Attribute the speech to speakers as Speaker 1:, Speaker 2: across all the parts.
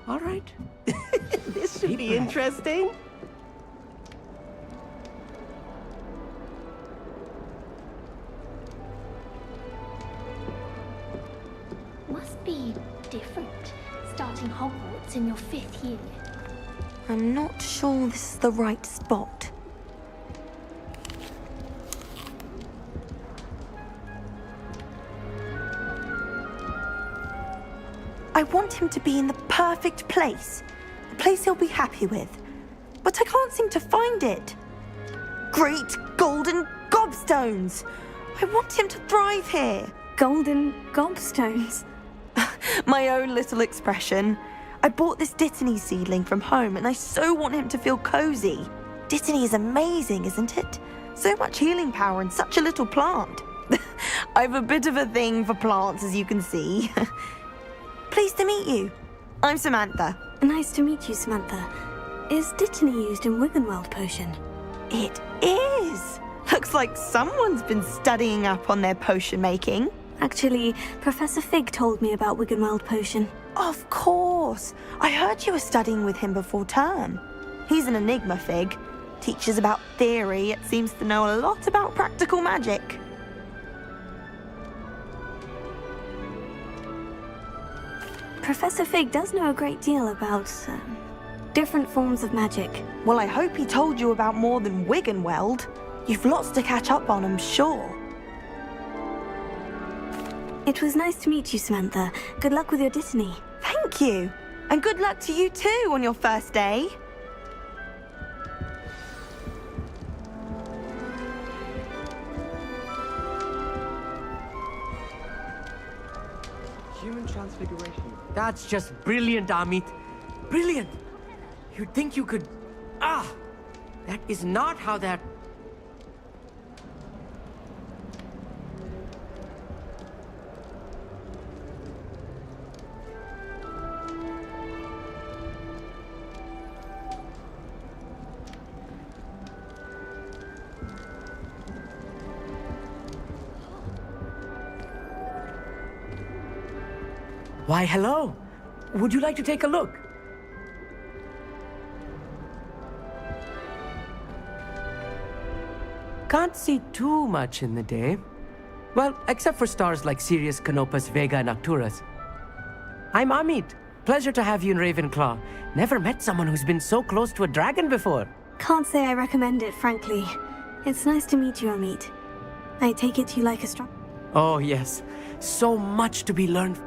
Speaker 1: All right. This should be interesting.
Speaker 2: Must be different, starting Hogwarts in your 5th year.
Speaker 3: I'm not sure this is the right spot. I want him to be in the perfect place. A place he'll be happy with. But I can't seem to find it. Great golden gobstones! I want him to thrive here.
Speaker 4: Golden gobstones?
Speaker 3: My own little expression. I bought this Dittany seedling from home and I so want him to feel cozy. Dittany is amazing, isn't it? So much healing power in such a little plant. I've a bit of a thing for plants, as you can see. Pleased to meet you. I'm Samantha.
Speaker 4: Nice to meet you, Samantha. Is Dittany used in Wiggenweld potion?
Speaker 3: It is. Looks like someone's been studying up on their potion making.
Speaker 4: Actually, Professor Fig told me about Wiggenweld potion.
Speaker 3: Of course. I heard you were studying with him before term. He's an enigma, Fig. Teaches about theory, yet seems to know a lot about practical magic.
Speaker 4: Professor Fig does know a great deal about different forms of magic.
Speaker 3: Well, I hope he told you about more than Wiggenweld. You've lots to catch up on, I'm sure.
Speaker 4: It was nice to meet you, Samantha. Good luck with your Dittany.
Speaker 3: Thank you. And good luck to you too on your first day.
Speaker 1: Human transfiguration. That's just brilliant, Amit. Brilliant! You'd think you could... That is not how that... Why, hello. Would you like to take a look? Can't see too much in the day. Well, except for stars like Sirius, Canopus, Vega, and Arcturus. I'm Amit. Pleasure to have you in Ravenclaw. Never met someone who's been so close to a dragon before.
Speaker 4: Can't say I recommend it, frankly. It's nice to meet you, Amit. I take it you like astronomy.
Speaker 1: Oh, yes. So much to be learned.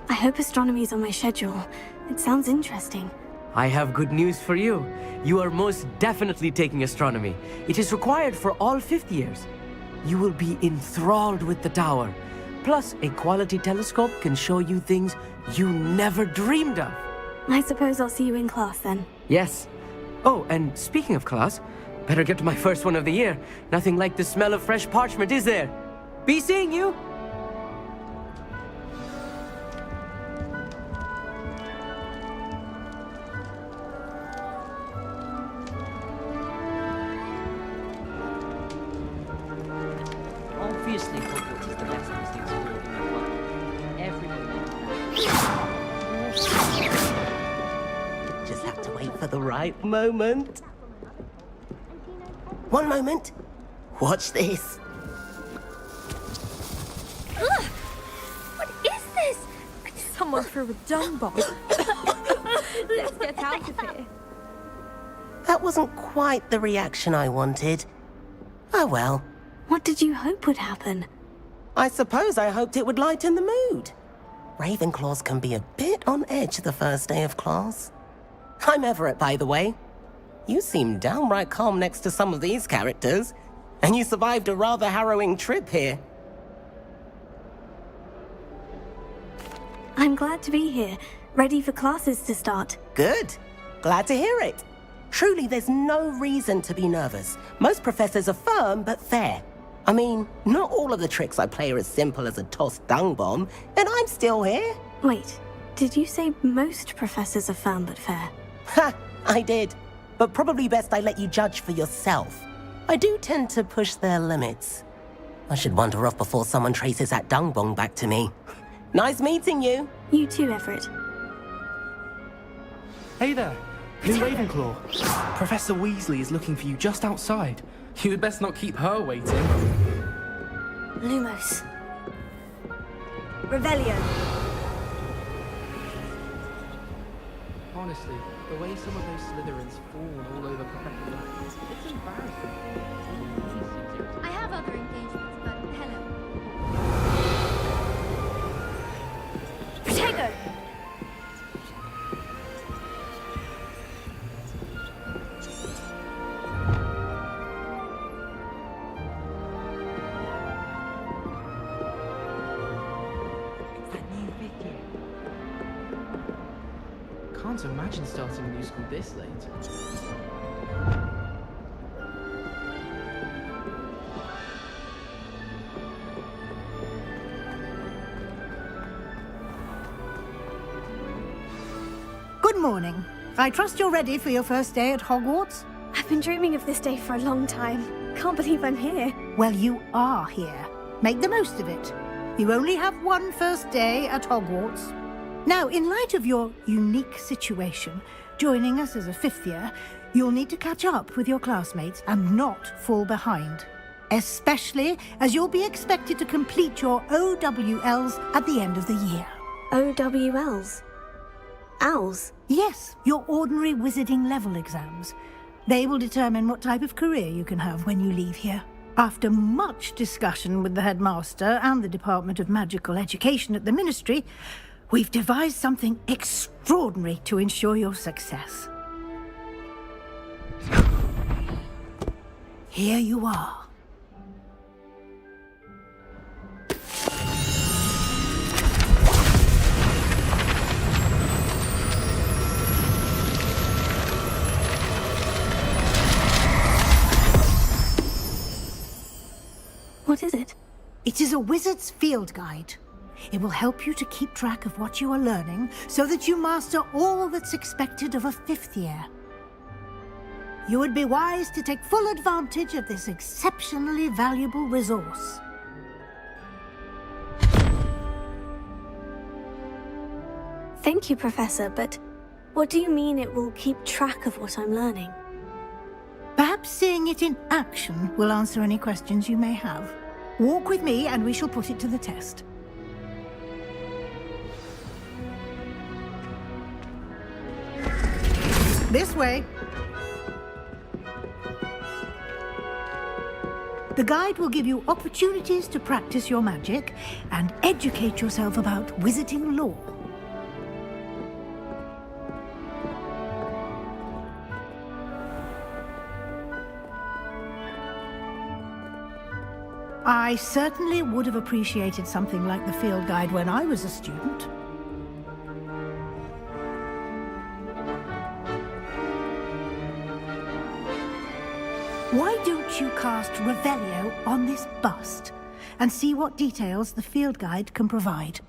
Speaker 4: I hope astronomy's on my schedule. It sounds interesting.
Speaker 1: I have good news for you. You are most definitely taking astronomy. It is required for all 5th years. you will be enthralled with the tower. Plus, a quality telescope can show you things you never dreamed of.
Speaker 4: I suppose I'll see you in class then.
Speaker 1: Yes. Oh, and speaking of class, better get to my first one of the year. Nothing like the smell of fresh parchment, is there? Be seeing you!
Speaker 5: Obviously, Hogwarts is the best visiting school in the world. Everyone knows that.
Speaker 6: Just have to wait for the right moment. One moment. Watch this.
Speaker 2: Ugh! What is this?
Speaker 7: Someone threw a dung bomb. Let's get out of here.
Speaker 6: That wasn't quite the reaction I wanted. Oh well.
Speaker 4: What did you hope would happen?
Speaker 6: I suppose I hoped it would lighten the mood. Ravenclaws can be a bit on edge the first day of class. I'm Everett, by the way. You seem downright calm next to some of these characters, and you survived a rather harrowing trip here.
Speaker 4: I'm glad to be here, ready for classes to start.
Speaker 6: Good. Glad to hear it. Truly, there's no reason to be nervous. Most professors are firm but fair. I mean, not all of the tricks I play are as simple as a tossed dung bomb, and I'm still here.
Speaker 4: Wait, did you say most professors are firm but fair?
Speaker 6: Ha! I did. But probably best I let you judge for yourself. I do tend to push their limits. I should wander off before someone traces that dung bomb back to me. Nice meeting you.
Speaker 4: You too, Everett.
Speaker 8: Hey there, Miss Ravenclaw. Professor Weasley is looking for you just outside. You had best not keep her waiting.
Speaker 4: Lumos. Revelio.
Speaker 8: Honestly, the way some of those Slytherins fawn all over Professor Black, it's embarrassing.
Speaker 2: I have other engagements, but hello.
Speaker 7: Protego!
Speaker 8: Can't imagine starting a new school this late.
Speaker 9: Good morning. I trust you're ready for your first day at Hogwarts?
Speaker 4: I've been dreaming of this day for a long time. Can't believe I'm here.
Speaker 9: Well, you are here. Make the most of it. You only have one first day at Hogwarts. Now, in light of your unique situation, joining us as a fifth year, you'll need to catch up with your classmates and not fall behind. Especially as you'll be expected to complete your OWLs at the end of the year.
Speaker 4: OWLs? Owls?
Speaker 9: Yes, your ordinary wizarding level exams. They will determine what type of career you can have when you leave here. After much discussion with the headmaster and the Department of Magical Education at the Ministry, we've devised something extraordinary to ensure your success. Here you are.
Speaker 4: What is it?
Speaker 9: It is a wizard's field guide. It will help you to keep track of what you are learning so that you master all that's expected of a fifth year. You would be wise to take full advantage of this exceptionally valuable resource.
Speaker 4: Thank you, Professor, but what do you mean it will keep track of what I'm learning?
Speaker 9: Perhaps seeing it in action will answer any questions you may have. Walk with me and we shall put it to the test. This way. The guide will give you opportunities to practice your magic and educate yourself about wizarding lore. I certainly would have appreciated something like the field guide when I was a student. Why don't you cast Revelio on this bust and see what details the field guide can provide?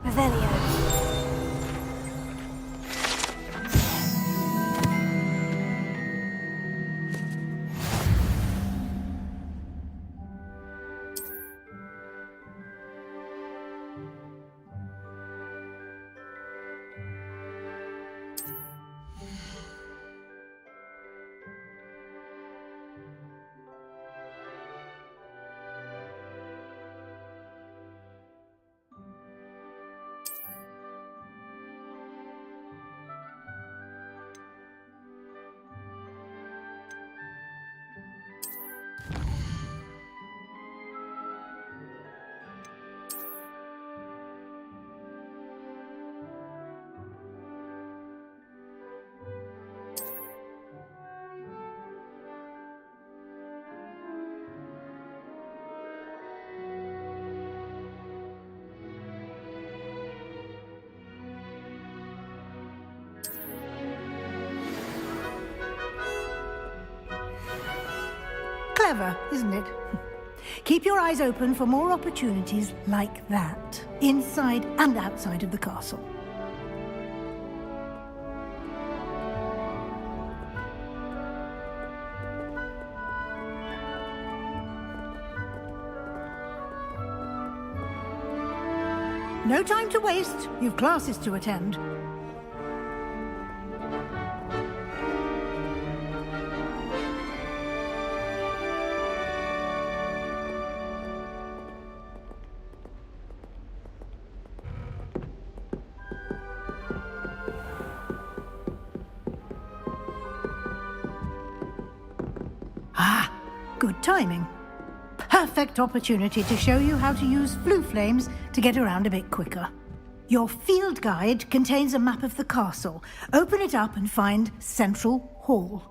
Speaker 4: Revelio.
Speaker 9: Clever, isn't it? Keep your eyes open for more opportunities like that, inside and outside of the castle. No time to waste. You've classes to attend. Good timing. Perfect opportunity to show you how to use flue flames to get around a bit quicker. Your field guide contains a map of the castle. Open it up and find Central Hall.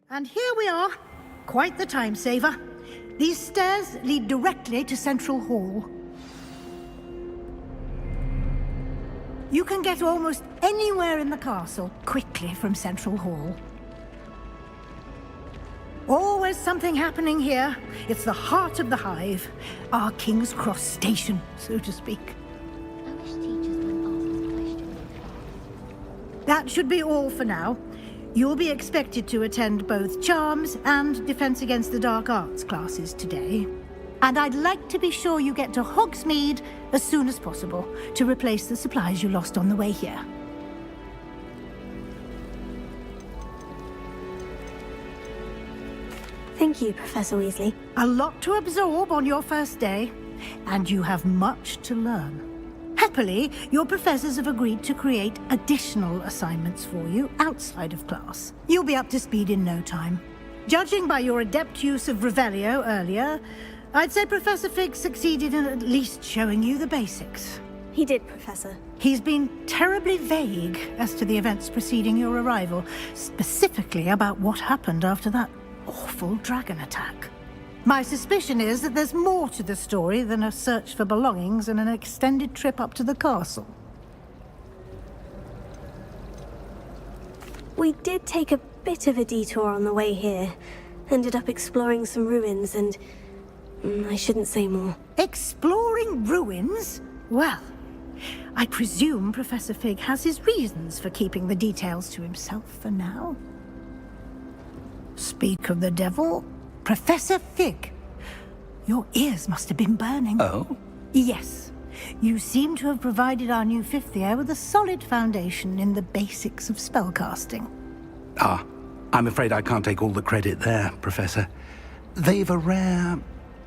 Speaker 9: And here we are. Quite the time saver. These stairs lead directly to Central Hall. You can get almost anywhere in the castle quickly from Central Hall. Always something happening here. It's the heart of the hive. Our King's Cross station, so to speak.
Speaker 2: I wish teachers wouldn't ask us questions.
Speaker 9: That should be all for now. You'll be expected to attend both Charms and Defense Against the Dark Arts classes today. And I'd like to be sure you get to Hogsmeade as soon as possible to replace the supplies you lost on the way here.
Speaker 4: Thank you, Professor Weasley.
Speaker 9: A lot to absorb on your first day, and you have much to learn. Happily, your professors have agreed to create additional assignments for you outside of class. You'll be up to speed in no time. Judging by your adept use of Revelio earlier, I'd say Professor Fig succeeded in at least showing you the basics.
Speaker 4: He did, Professor.
Speaker 9: He's been terribly vague as to the events preceding your arrival, specifically about what happened after that awful dragon attack. My suspicion is that there's more to the story than a search for belongings and an extended trip up to the castle.
Speaker 4: We did take a bit of a detour on the way here. Ended up exploring some ruins and... I shouldn't say more.
Speaker 9: Exploring ruins? Well, I presume Professor Fig has his reasons for keeping the details to himself for now. Speak of the devil, Professor Fig. Your ears must have been burning.
Speaker 10: Oh?
Speaker 9: Yes. You seem to have provided our new fifth year with a solid foundation in the basics of spellcasting.
Speaker 10: Ah, I'm afraid I can't take all the credit there, Professor. They've a rare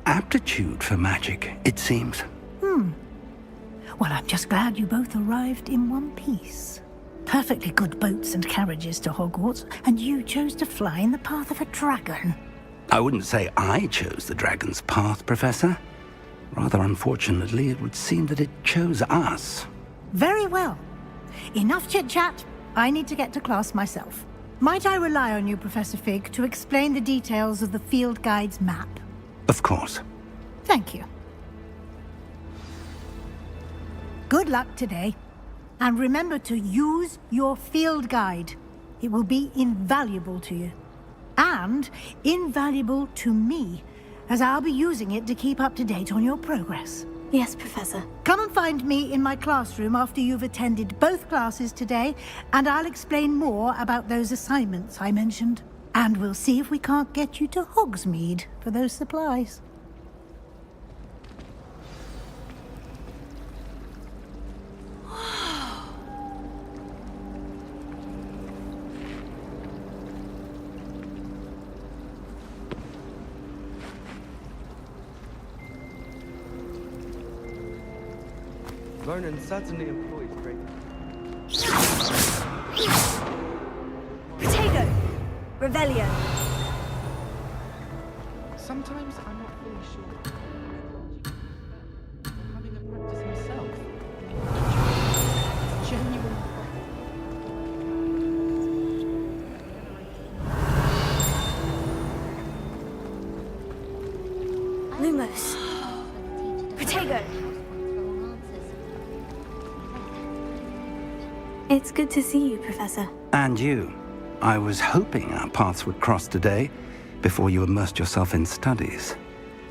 Speaker 10: aptitude for magic, it seems.
Speaker 9: Well, I'm just glad you both arrived in one piece. Perfectly good boats and carriages to Hogwarts, and you chose to fly in the path of a dragon.
Speaker 10: I wouldn't say I chose the dragon's path, Professor. Rather unfortunately, it would seem that it chose us.
Speaker 9: Very well. Enough chit-chat. I need to get to class myself. Might I rely on you, Professor Fig, to explain the details of the field guide's map?
Speaker 10: Of course.
Speaker 9: Thank you. Good luck today. And remember to use your field guide. It will be invaluable to you. And invaluable to me, as I'll be using it to keep up to date on your progress.
Speaker 4: Yes, Professor.
Speaker 9: Come and find me in my classroom after you've attended both classes today, and I'll explain more about those assignments I mentioned. And we'll see if we can't get you to Hogsmeade for those supplies.
Speaker 5: Vernon certainly employs great...
Speaker 4: Protego! Revelio!
Speaker 8: Sometimes I'm not fully sure. Having a practice himself. Genuine.
Speaker 4: Lumos! Protego! It's good to see you, Professor.
Speaker 10: And you. I was hoping our paths would cross today, before you immersed yourself in studies.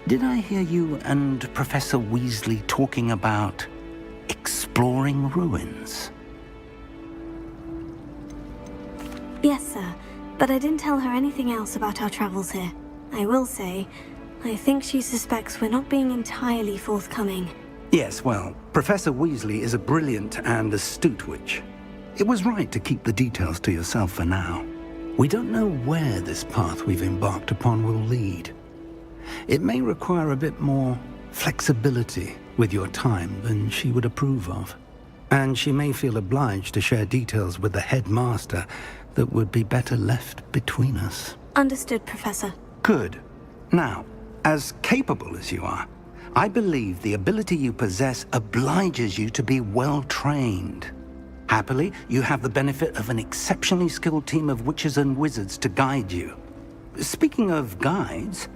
Speaker 10: Did I hear you and Professor Weasley talking about exploring ruins?
Speaker 4: Yes, sir. But I didn't tell her anything else about our travels here. I will say, I think she suspects we're not being entirely forthcoming.
Speaker 10: Yes, well, Professor Weasley is a brilliant and astute witch. It was right to keep the details to yourself for now. We don't know where this path we've embarked upon will lead. It may require a bit more flexibility with your time than she would approve of. And she may feel obliged to share details with the headmaster that would be better left between us.
Speaker 4: Understood, Professor.
Speaker 10: Good. Now, as capable as you are, I believe the ability you possess obliges you to be well trained. Happily, you have the benefit of an exceptionally skilled team of witches and wizards to guide you. Speaking of guides,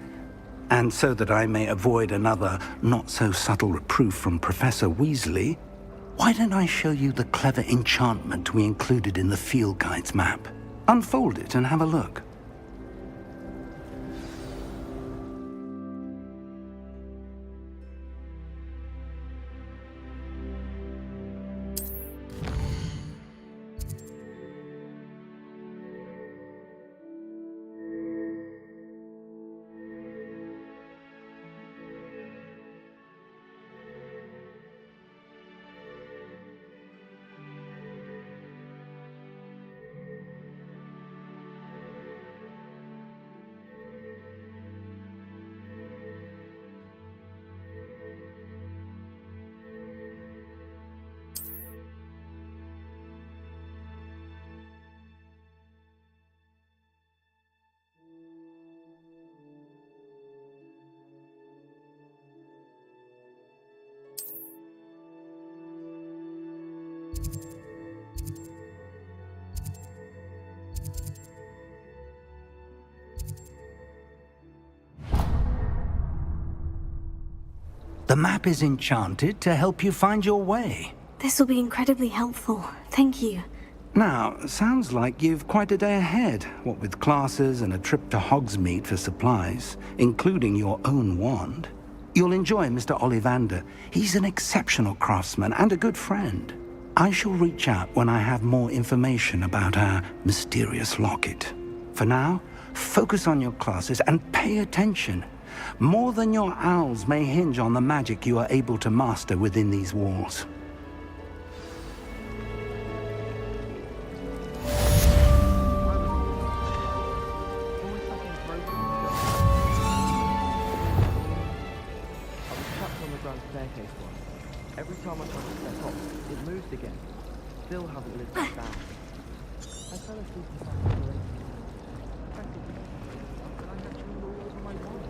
Speaker 10: and so that I may avoid another not-so-subtle reproof from Professor Weasley, why don't I show you the clever enchantment we included in the field guide's map? Unfold it and have a look. The map is enchanted to help you find your way.
Speaker 4: This will be incredibly helpful. Thank you.
Speaker 10: Now, sounds like you've quite a day ahead, what with classes and a trip to Hogsmeade for supplies, including your own wand. You'll enjoy Mr. Ollivander. He's an exceptional craftsman and a good friend. I shall reach out when I have more information about our mysterious locket. For now, focus on your classes and pay attention. More than your owls may hinge on the magic you are able to master within these walls.
Speaker 5: Staircase once. Every time I try to step up, it moves again. Still haven't lived that down. I fell asleep in Saturday. Effectively, but I had to rule all over my wand.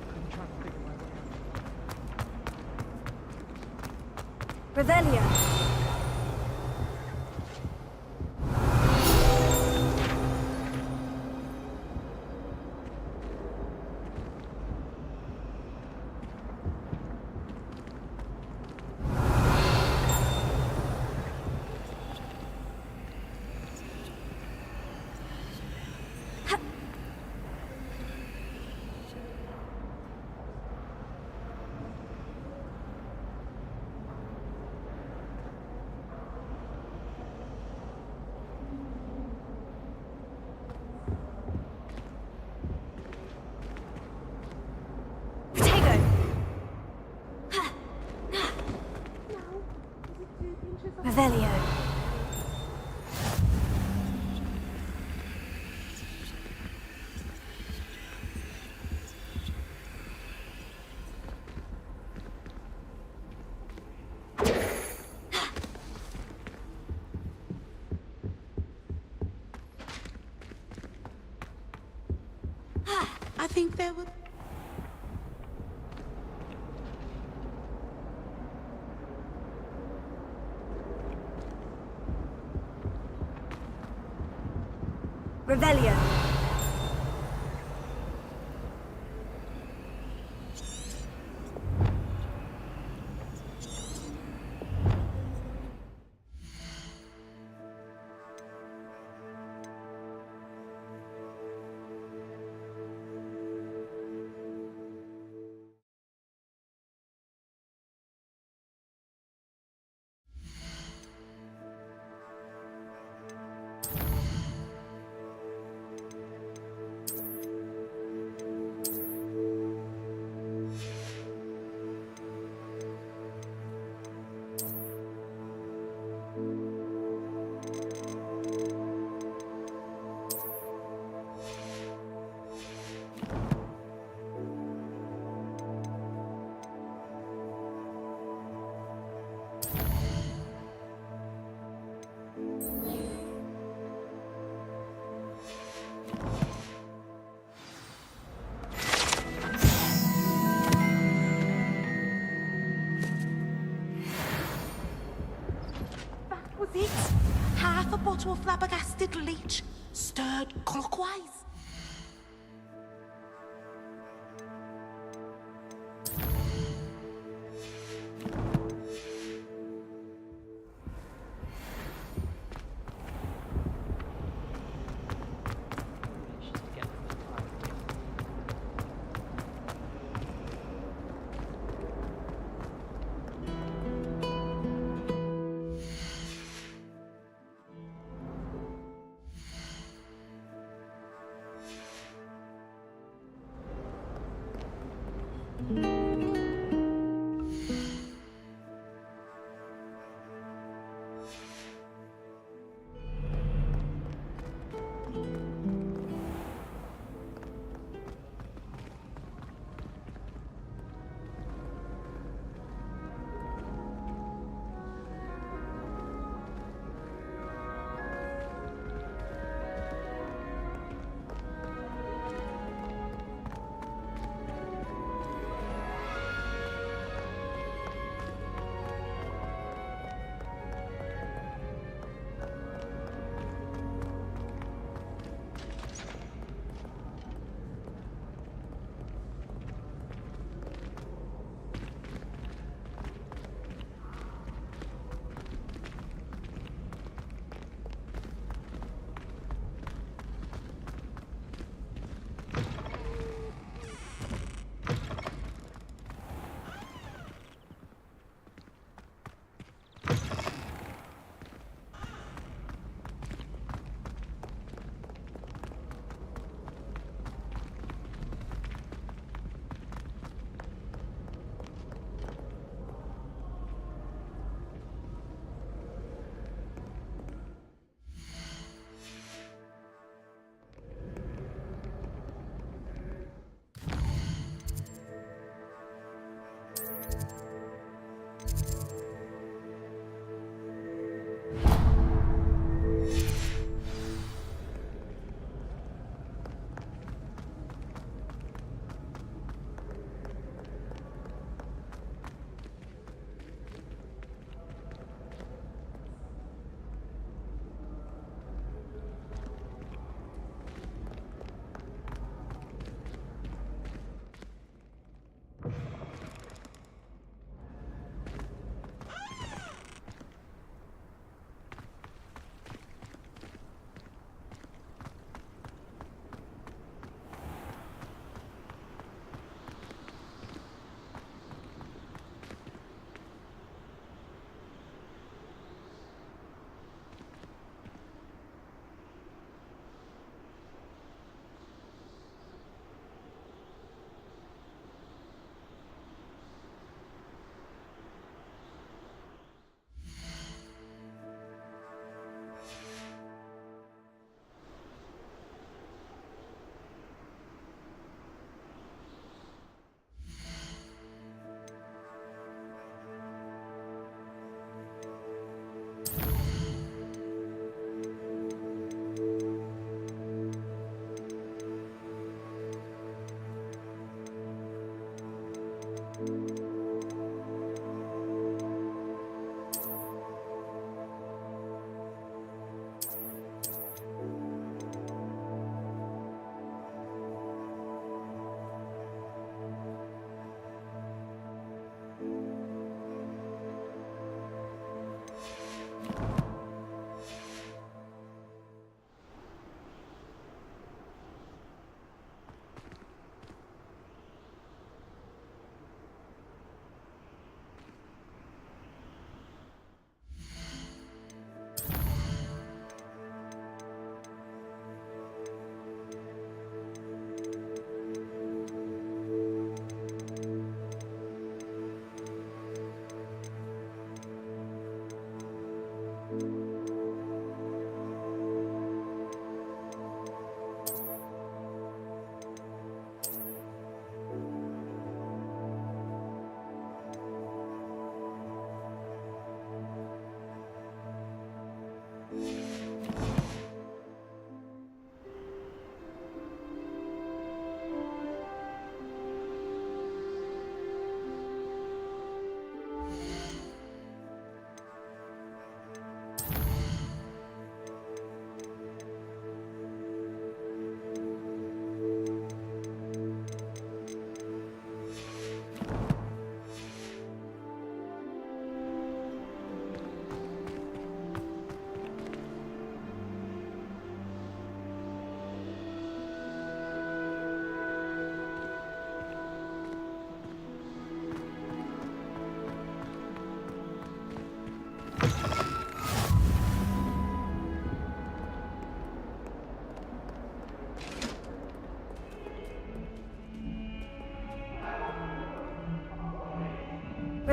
Speaker 5: Couldn't try to figure my way out.
Speaker 7: Revelio. Revelio.
Speaker 11: I think there were...
Speaker 7: Revelio.
Speaker 11: It? Half a bottle of flabbergasted leech, stirred clockwise.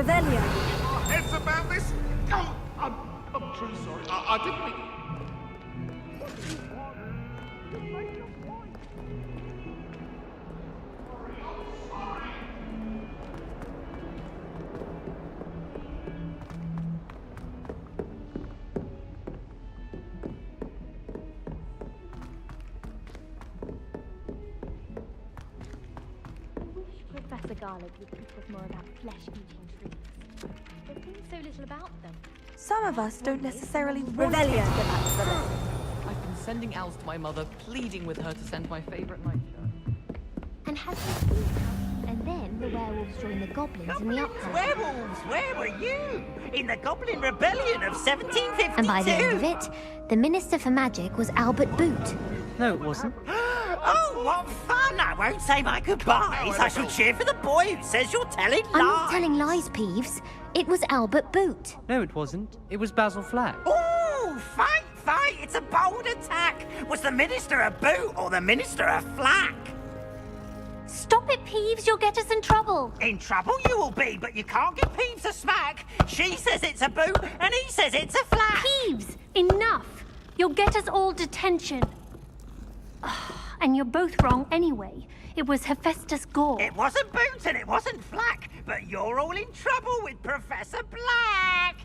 Speaker 4: Revelio.
Speaker 12: Heads about this? Oh, I'm truly sorry. I didn't mean...
Speaker 2: Professor Garlic would teach us more about flesh-eating trees. There seems so little about them.
Speaker 3: Some of us don't necessarily want
Speaker 4: Revelio.
Speaker 3: to go back to them.
Speaker 5: I've been sending owls to my mother, pleading with her to send my favorite night shirt.
Speaker 2: And has he seen her? And then the werewolves join the goblins in the uprising.
Speaker 13: Werewolves, where were you? In the Goblin Rebellion of 1752?
Speaker 2: And by the end of it, the Minister for Magic was Albert Boot.
Speaker 5: No, it wasn't.
Speaker 13: Oh, what fun! I won't say my goodbyes. I shall cheer for the boy who says you're telling lies.
Speaker 2: I'm not telling lies, Peeves. It was Albert Boot.
Speaker 5: No, it wasn't. It was Basil Flack.
Speaker 13: Ooh, fight! It's a bold attack. Was the Minister a boot or the Minister a flack?
Speaker 2: Stop it, Peeves. You'll get us in trouble.
Speaker 13: In trouble you will be, but you can't give Peeves a smack. She says it's a boot and he says it's a flack.
Speaker 2: Peeves, enough. You'll get us all detention. And you're both wrong anyway. It was Hephaestus Gore.
Speaker 13: It wasn't Boot and it wasn't Flack, but you're all in trouble with Professor Black.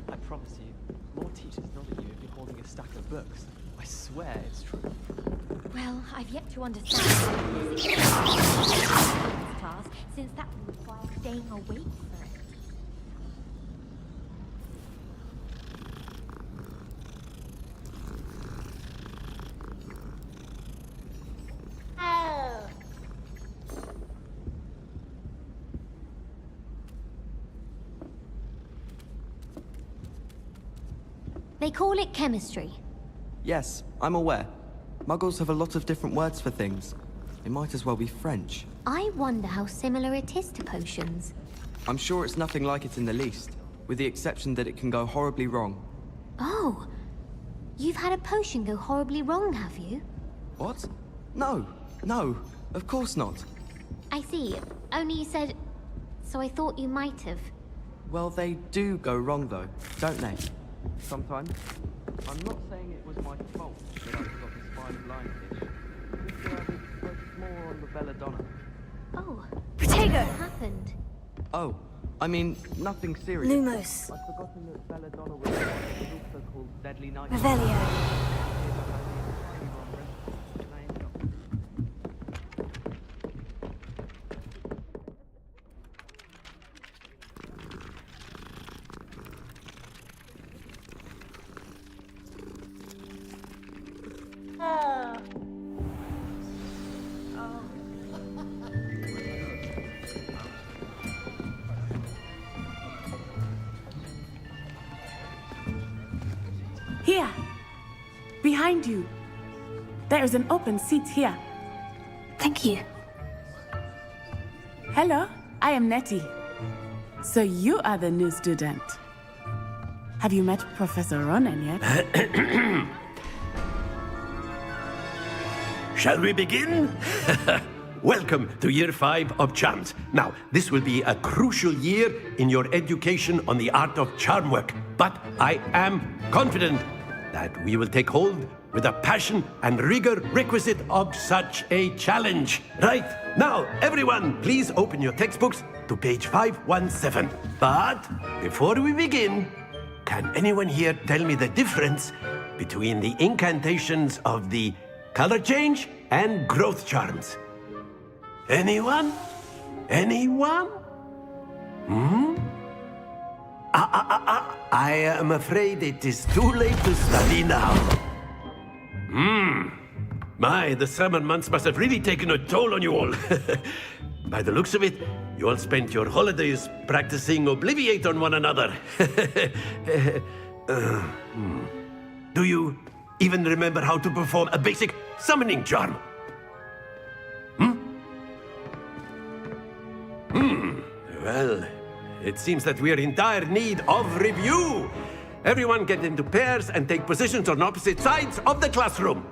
Speaker 5: I promise you, more teachers nod at you if you're holding a stack of books. I swear it's true.
Speaker 2: Well, I've yet to understand class, since that would require staying awake for it. They call it chemistry.
Speaker 14: Yes, I'm aware. Muggles have a lot of different words for things. It might as well be French.
Speaker 2: I wonder how similar it is to potions.
Speaker 14: I'm sure it's nothing like it in the least, with the exception that it can go horribly wrong.
Speaker 2: Oh, you've had a potion go horribly wrong, have you?
Speaker 14: What? No, of course not.
Speaker 2: I see. Only you said... So I thought you might have.
Speaker 14: Well, they do go wrong though, don't they? Sometimes. I'm not saying it was my fault that I forgot the spider's line fish. Just that I was focused more on the belladonna.
Speaker 2: Oh.
Speaker 4: Protego!
Speaker 2: What happened?
Speaker 14: Oh, I mean, nothing serious.
Speaker 4: Lumos.
Speaker 14: I'd forgotten that belladonna was also called deadly night.
Speaker 4: Revelio.
Speaker 15: Here! Behind you! There is an open seat here.
Speaker 4: Thank you.
Speaker 15: Hello, I am Nettie. So you are the new student. Have you met Professor Ronan yet?
Speaker 16: Shall we begin? Welcome to Year 5 of Charms. Now, this will be a crucial year in your education on the art of charm work, but I am confident that we will take hold with the passion and rigor requisite of such a challenge. Right, now, everyone, please open your textbooks to page 517. But before we begin, can anyone here tell me the difference between the incantations of the color change and growth charms? Anyone? Anyone? I am afraid it is too late to study now. My, the summer months must have really taken a toll on you all. By the looks of it, you all spent your holidays practicing Obliviate on one another. Do you even remember how to perform a basic summoning charm? Well, it seems that we're in dire need of review. Everyone get into pairs and take positions on opposite sides of the classroom.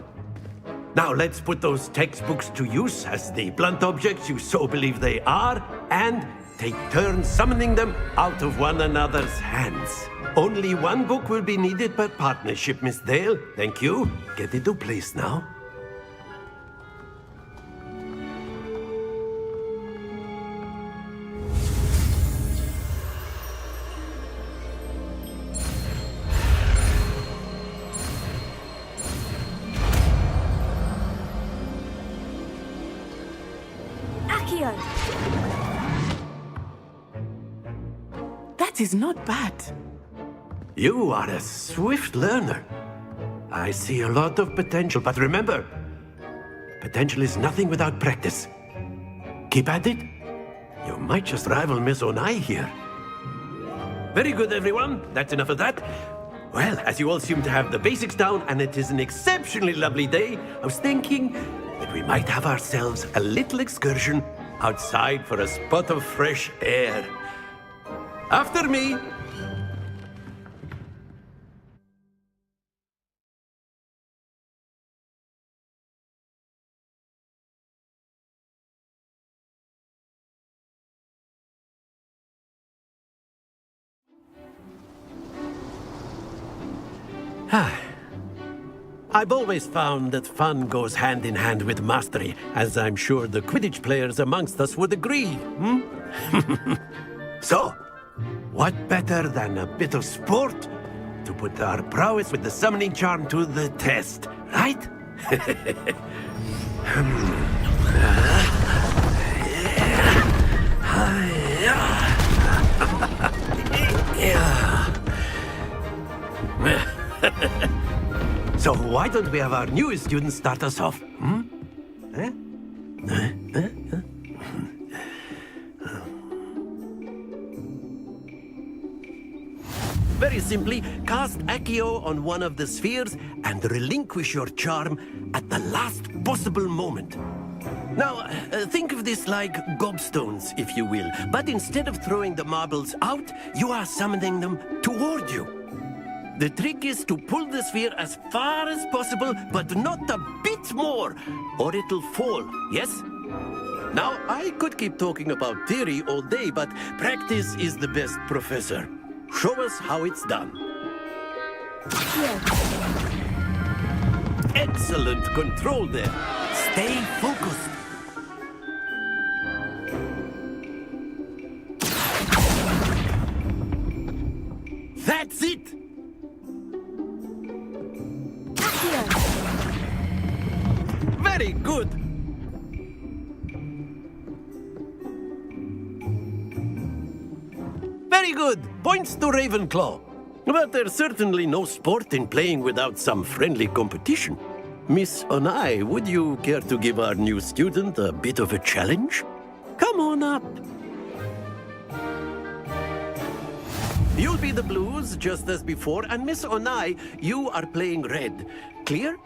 Speaker 16: Now let's put those textbooks to use as the blunt objects you so believe they are, and take turns summoning them out of one another's hands. Only one book will be needed per partnership, Miss Dale. Thank you. Get into place now.
Speaker 15: That is not bad.
Speaker 16: You are a swift learner. I see a lot of potential, but remember, potential is nothing without practice. Keep at it. You might just rival Miss Onai here. Very good, everyone. That's enough of that. Well, as you all seem to have the basics down, and it is an exceptionally lovely day, I was thinking that we might have ourselves a little excursion outside for a spot of fresh air. After me. I've always found that fun goes hand in hand with mastery, as I'm sure the Quidditch players amongst us would agree. So, what better than a bit of sport to put our prowess with the summoning charm to the test, right? So why don't we have our newest student start us off? Very simply, cast Accio on one of the spheres and relinquish your charm at the last possible moment. Now, think of this like gobstones, if you will, but instead of throwing the marbles out, you are summoning them toward you. The trick is to pull the sphere as far as possible, but not a bit more, or it'll fall, yes? Now, I could keep talking about theory all day, but practice is the best professor. Show us how it's done. Excellent control there. Stay focused. That's it! Very good! Very good! Points to Ravenclaw. But there's certainly no sport in playing without some friendly competition. Miss Onai, would you care to give our new student a bit of a challenge? Come on up. You'll be the blues, just as before, and Miss Onai, you are playing red. Clear?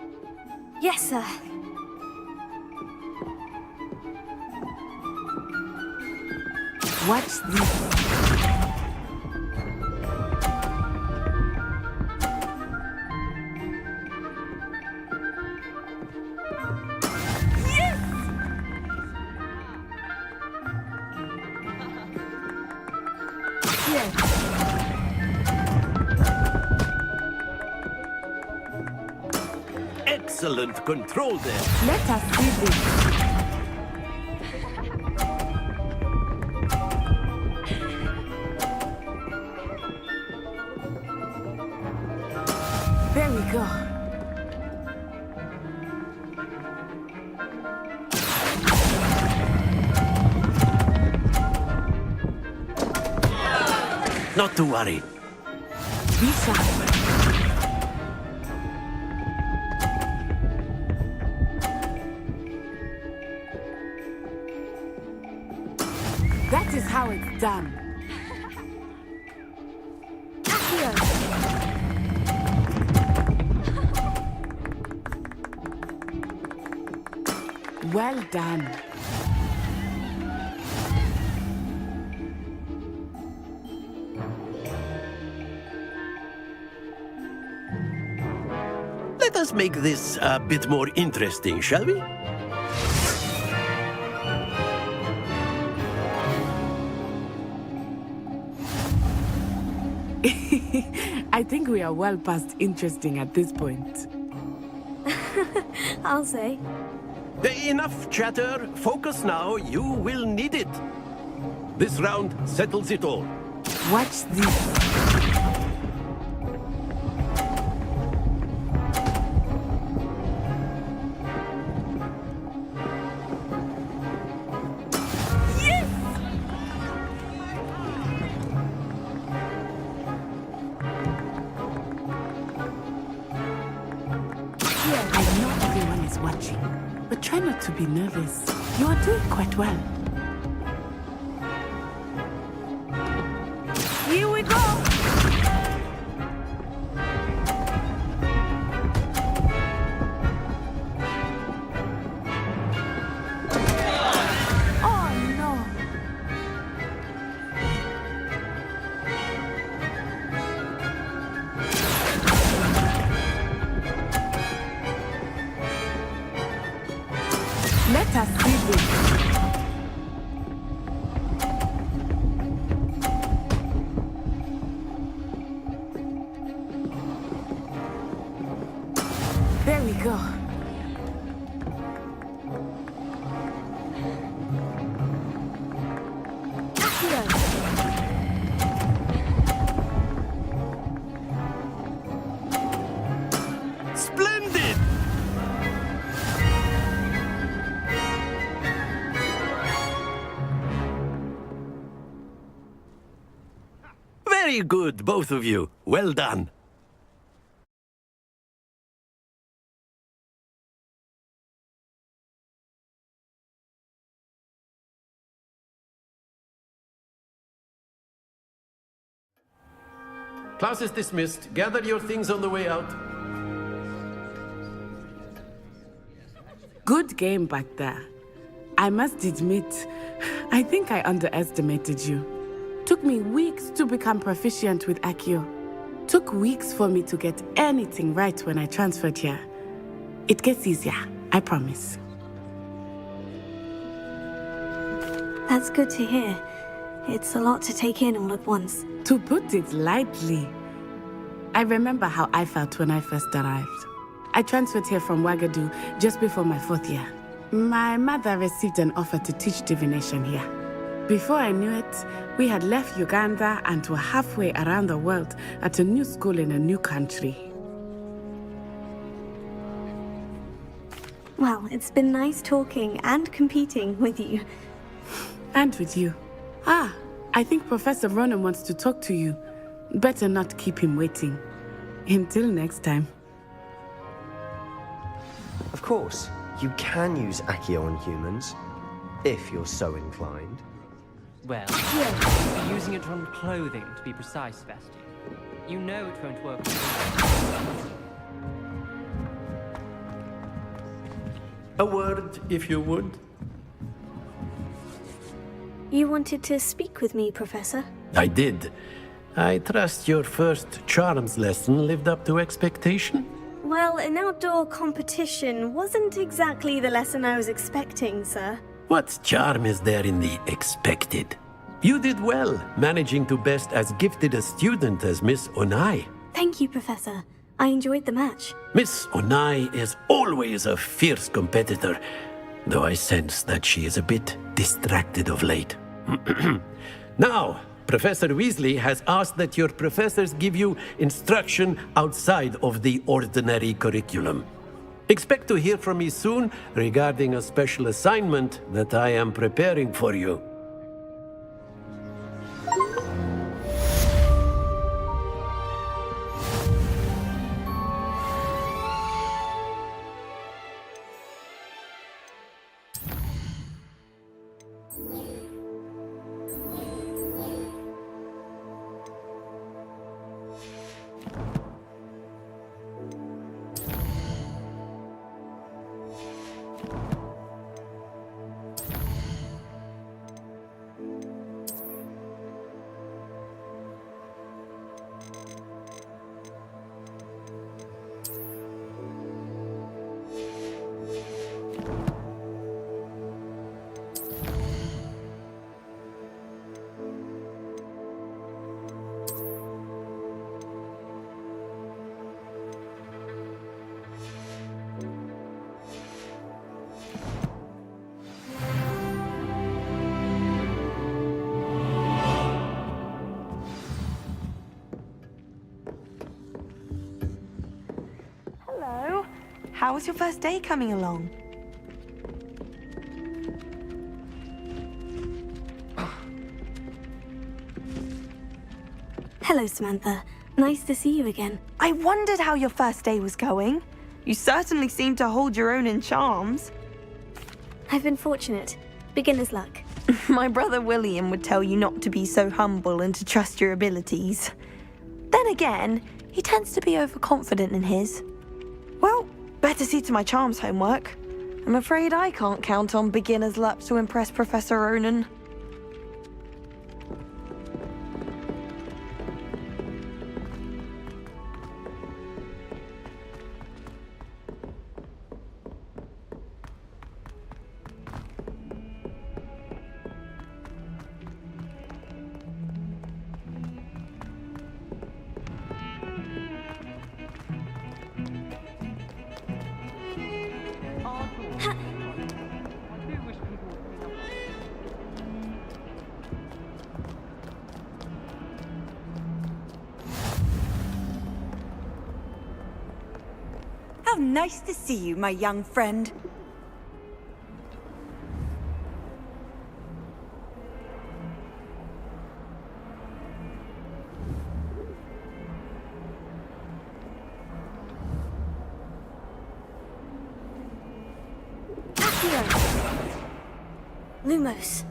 Speaker 4: Yes, sir.
Speaker 15: Watch this.
Speaker 16: Excellent control there.
Speaker 15: Let us see this. There we go.
Speaker 16: Not to worry.
Speaker 15: Be sharp. That is how it's done. Well done.
Speaker 16: us make this a bit more interesting, shall we?
Speaker 15: I think we are well past interesting at this point.
Speaker 4: I'll say.
Speaker 16: Enough chatter. Focus now. You will need it. This round settles it all.
Speaker 15: Watch this. But try not to be nervous. You are doing quite well.
Speaker 9: Here we go! Oh no!
Speaker 15: Let us see this. There we go.
Speaker 16: Splendid! Very good, both of you. Well done. Class is dismissed. Gather your things on the way out.
Speaker 15: Good game back there. I must admit, I think I underestimated you. Took me weeks to become proficient with Accio. Took weeks for me to get anything right when I transferred here. It gets easier, I promise.
Speaker 4: That's good to hear. It's a lot to take in all at once.
Speaker 15: To put it lightly, I remember how I felt when I first arrived. I transferred here from Ouagadougou just before my 4th year. My mother received an offer to teach divination here. Before I knew it, we had left Uganda and were halfway around the world at a new school in a new country.
Speaker 4: Well, it's been nice talking and competing with you.
Speaker 15: And with you. Ah, I think Professor Ronan wants to talk to you. Better not keep him waiting. Until next time.
Speaker 17: Of course, you can use Accio on humans, if you're so inclined.
Speaker 1: Well, you're using it on clothing, to be precise, Sebastian. You know it won't work.
Speaker 16: A word, if you would.
Speaker 4: You wanted to speak with me, Professor?
Speaker 16: I did. I trust your first charms lesson lived up to expectation?
Speaker 4: Well, an outdoor competition wasn't exactly the lesson I was expecting, sir.
Speaker 16: What charm is there in the expected? You did well, managing to best as gifted a student as Miss Onai.
Speaker 4: Thank you, Professor. I enjoyed the match.
Speaker 16: Miss Onai is always a fierce competitor, though I sense that she is a bit distracted of late. Now, Professor Weasley has asked that your professors give you instruction outside of the ordinary curriculum. Expect to hear from me soon regarding a special assignment that I am preparing for you.
Speaker 3: How was your first day coming along?
Speaker 4: Hello, Samantha. Nice to see you again.
Speaker 3: I wondered how your first day was going. You certainly seem to hold your own in charms.
Speaker 4: I've been fortunate. Beginner's luck.
Speaker 3: My brother William would tell you not to be so humble and to trust your abilities. Then again, he tends to be overconfident in his. Well, better see to my charms homework. I'm afraid I can't count on beginner's luck to impress Professor Ronan.
Speaker 18: How nice to see you, my young friend.
Speaker 4: Lumos.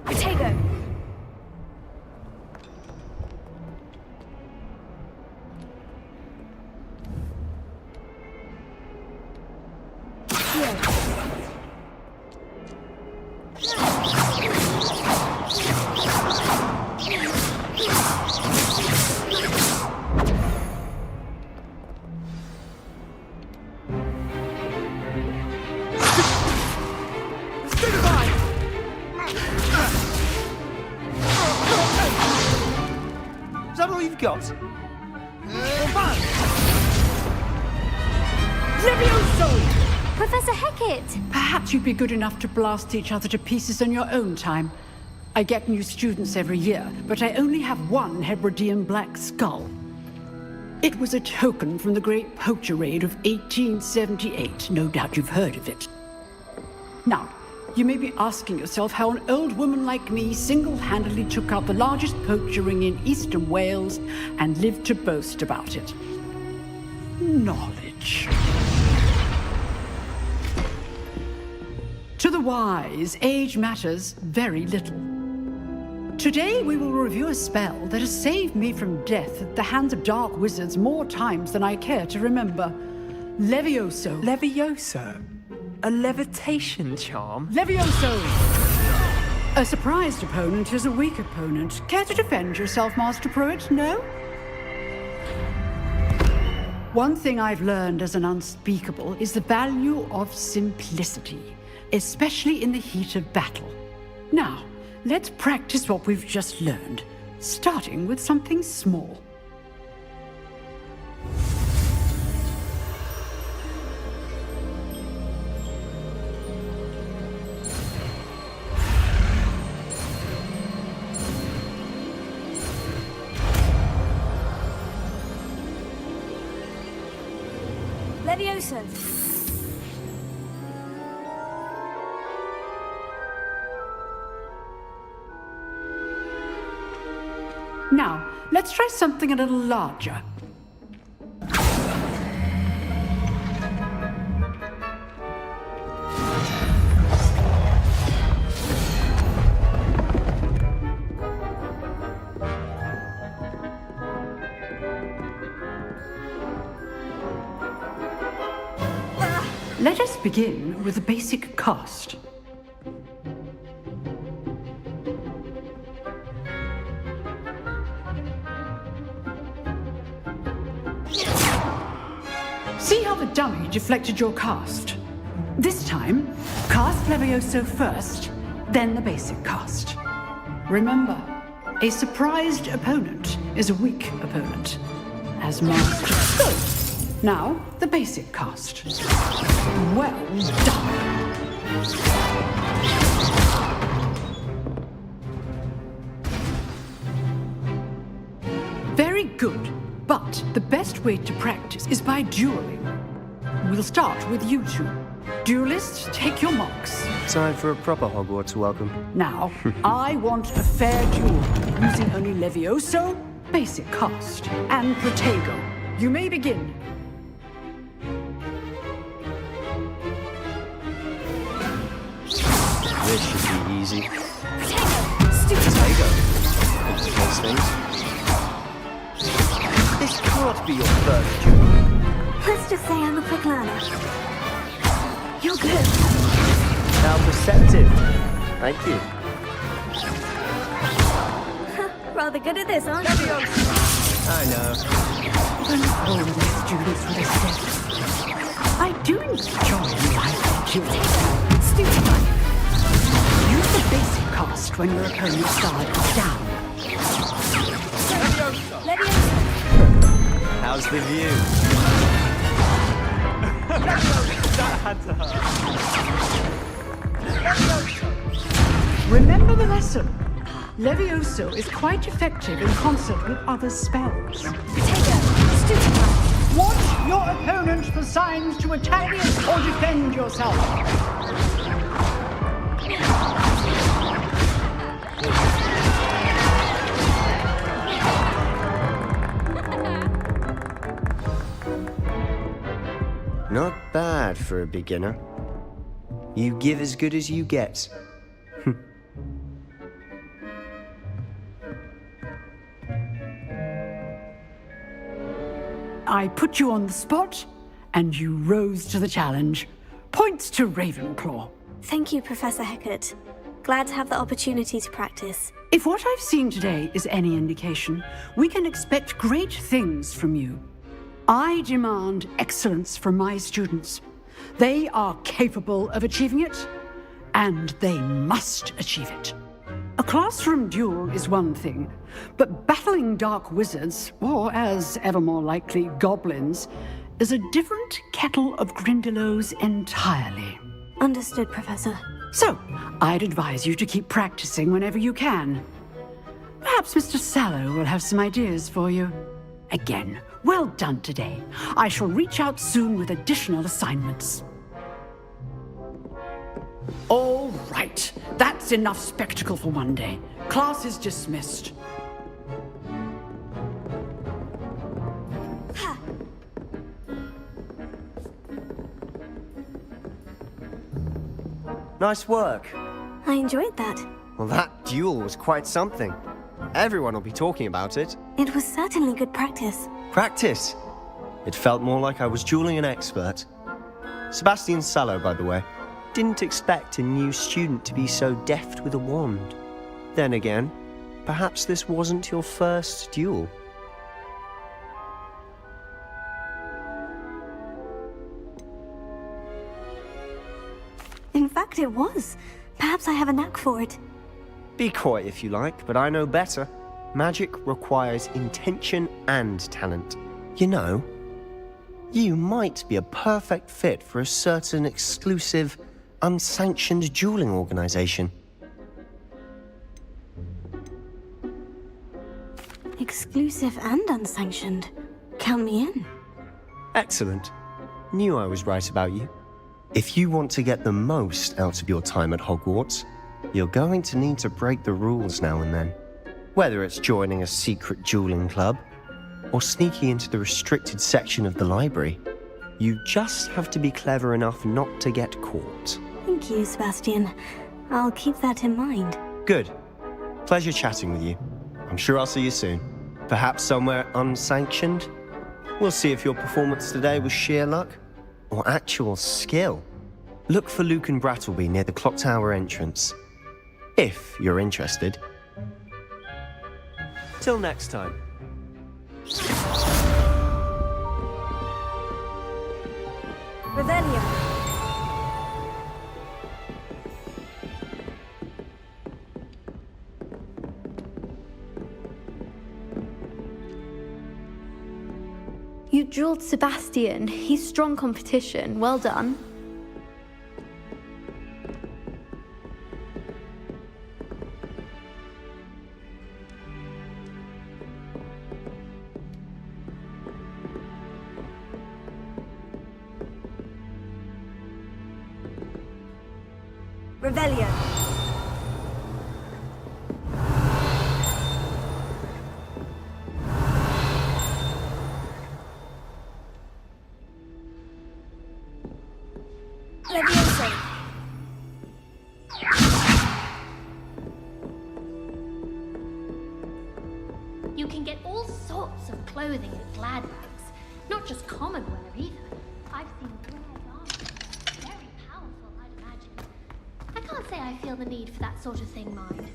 Speaker 4: Protego.
Speaker 5: Is that all you've got?
Speaker 19: Levioso!
Speaker 2: Professor Hecat!
Speaker 19: Perhaps you'd be good enough to blast each other to pieces in your own time. I get new students every year, but I only have one Hebridean black skull. It was a token from the Great Poacher Raid of 1878. No doubt you've heard of it. Now, you may be asking yourself how an old woman like me single-handedly took out the largest poacher ring in eastern Wales and lived to boast about it. Knowledge. To the wise, age matters very little. Today we will review a spell that has saved me from death at the hands of dark wizards more times than I care to remember. Levioso.
Speaker 1: Levioso? A levitation charm?
Speaker 19: Levioso! A surprised opponent is a weak opponent. Care to defend yourself, Master Pruitt? No? One thing I've learned as an unspeakable is the value of simplicity, especially in the heat of battle. Now, let's practice what we've just learned, starting with something small.
Speaker 4: Levioso.
Speaker 19: Now, let's try something a little larger. Let us begin with a basic cast. See how the dummy deflected your cast? This time, cast Levioso first, then the basic cast. Remember, a surprised opponent is a weak opponent. As master. Good. Now, the basic cast. Well done. Very good. but the best way to practice is by dueling. We'll start with you two. Duelists, take your marks.
Speaker 17: Time for a proper Hogwarts welcome.
Speaker 19: Now, I want a fair duel, using only Levioso, basic cast, and Protego. You may begin.
Speaker 17: This should be easy.
Speaker 2: Stupid
Speaker 17: Protego. Those things. This can't be your first duel.
Speaker 4: Let's just say I'm a quick learner. You're good.
Speaker 17: How perceptive. Thank you.
Speaker 4: Rather good at this, aren't you?
Speaker 17: I know.
Speaker 19: All these students with a step. I do enjoy life dueling. Stupid one. Use the basic cast when your opponent's guard is down.
Speaker 2: Leviosa.
Speaker 17: How's the view?
Speaker 5: That had to hurt.
Speaker 19: Remember the lesson. Levioso is quite effective in concert with other spells.
Speaker 2: Protego. Stupid one.
Speaker 19: Watch your opponent for signs to attack or defend yourself.
Speaker 17: Not bad for a beginner. You give as good as you get.
Speaker 19: I put you on the spot, and you rose to the challenge. Points to Ravenclaw.
Speaker 4: Thank you, Professor Hecat. Glad to have the opportunity to practice.
Speaker 19: If what I've seen today is any indication, we can expect great things from you. I demand excellence from my students. They are capable of achieving it, and they must achieve it. A classroom duel is one thing, but battling dark wizards, or as ever more likely, goblins, is a different kettle of Grindylows entirely.
Speaker 4: Understood, Professor.
Speaker 19: So, I'd advise you to keep practicing whenever you can. Perhaps Mr. Sallow will have some ideas for you. Again, well done today. I shall reach out soon with additional assignments. All right, that's enough spectacle for one day. Class is dismissed.
Speaker 17: Nice work.
Speaker 4: I enjoyed that.
Speaker 17: Well, that duel was quite something. Everyone will be talking about it.
Speaker 4: It was certainly good practice.
Speaker 17: Practice? It felt more like I was dueling an expert. Sebastian Sallow, by the way. Didn't expect a new student to be so deft with a wand. Then again, perhaps this wasn't your first duel.
Speaker 4: In fact, it was. Perhaps I have a knack for it.
Speaker 17: Be coy if you like, but I know better. Magic requires intention and talent. You know, you might be a perfect fit for a certain exclusive, unsanctioned dueling organization.
Speaker 4: Exclusive and unsanctioned. Count me in.
Speaker 17: Excellent. Knew I was right about you. If you want to get the most out of your time at Hogwarts, you're going to need to break the rules now and then. Whether it's joining a secret dueling club, or sneaking into the restricted section of the library, you just have to be clever enough not to get caught.
Speaker 4: Thank you, Sebastian. I'll keep that in mind.
Speaker 17: Good. Pleasure chatting with you. I'm sure I'll see you soon. Perhaps somewhere unsanctioned? We'll see if your performance today was sheer luck or actual skill. Look for Luke and Brattleby near the clock tower entrance. If you're interested. Till next time.
Speaker 4: Revelio.
Speaker 20: You drilled Sebastian. He's strong competition. Well done.
Speaker 18: Revelio. Levioso.
Speaker 2: You can get all sorts of clothing at Gladbags, not just common wear either. I've seen rare garments, very powerful, I'd imagine. I can't say I feel the need for that sort of thing, mind.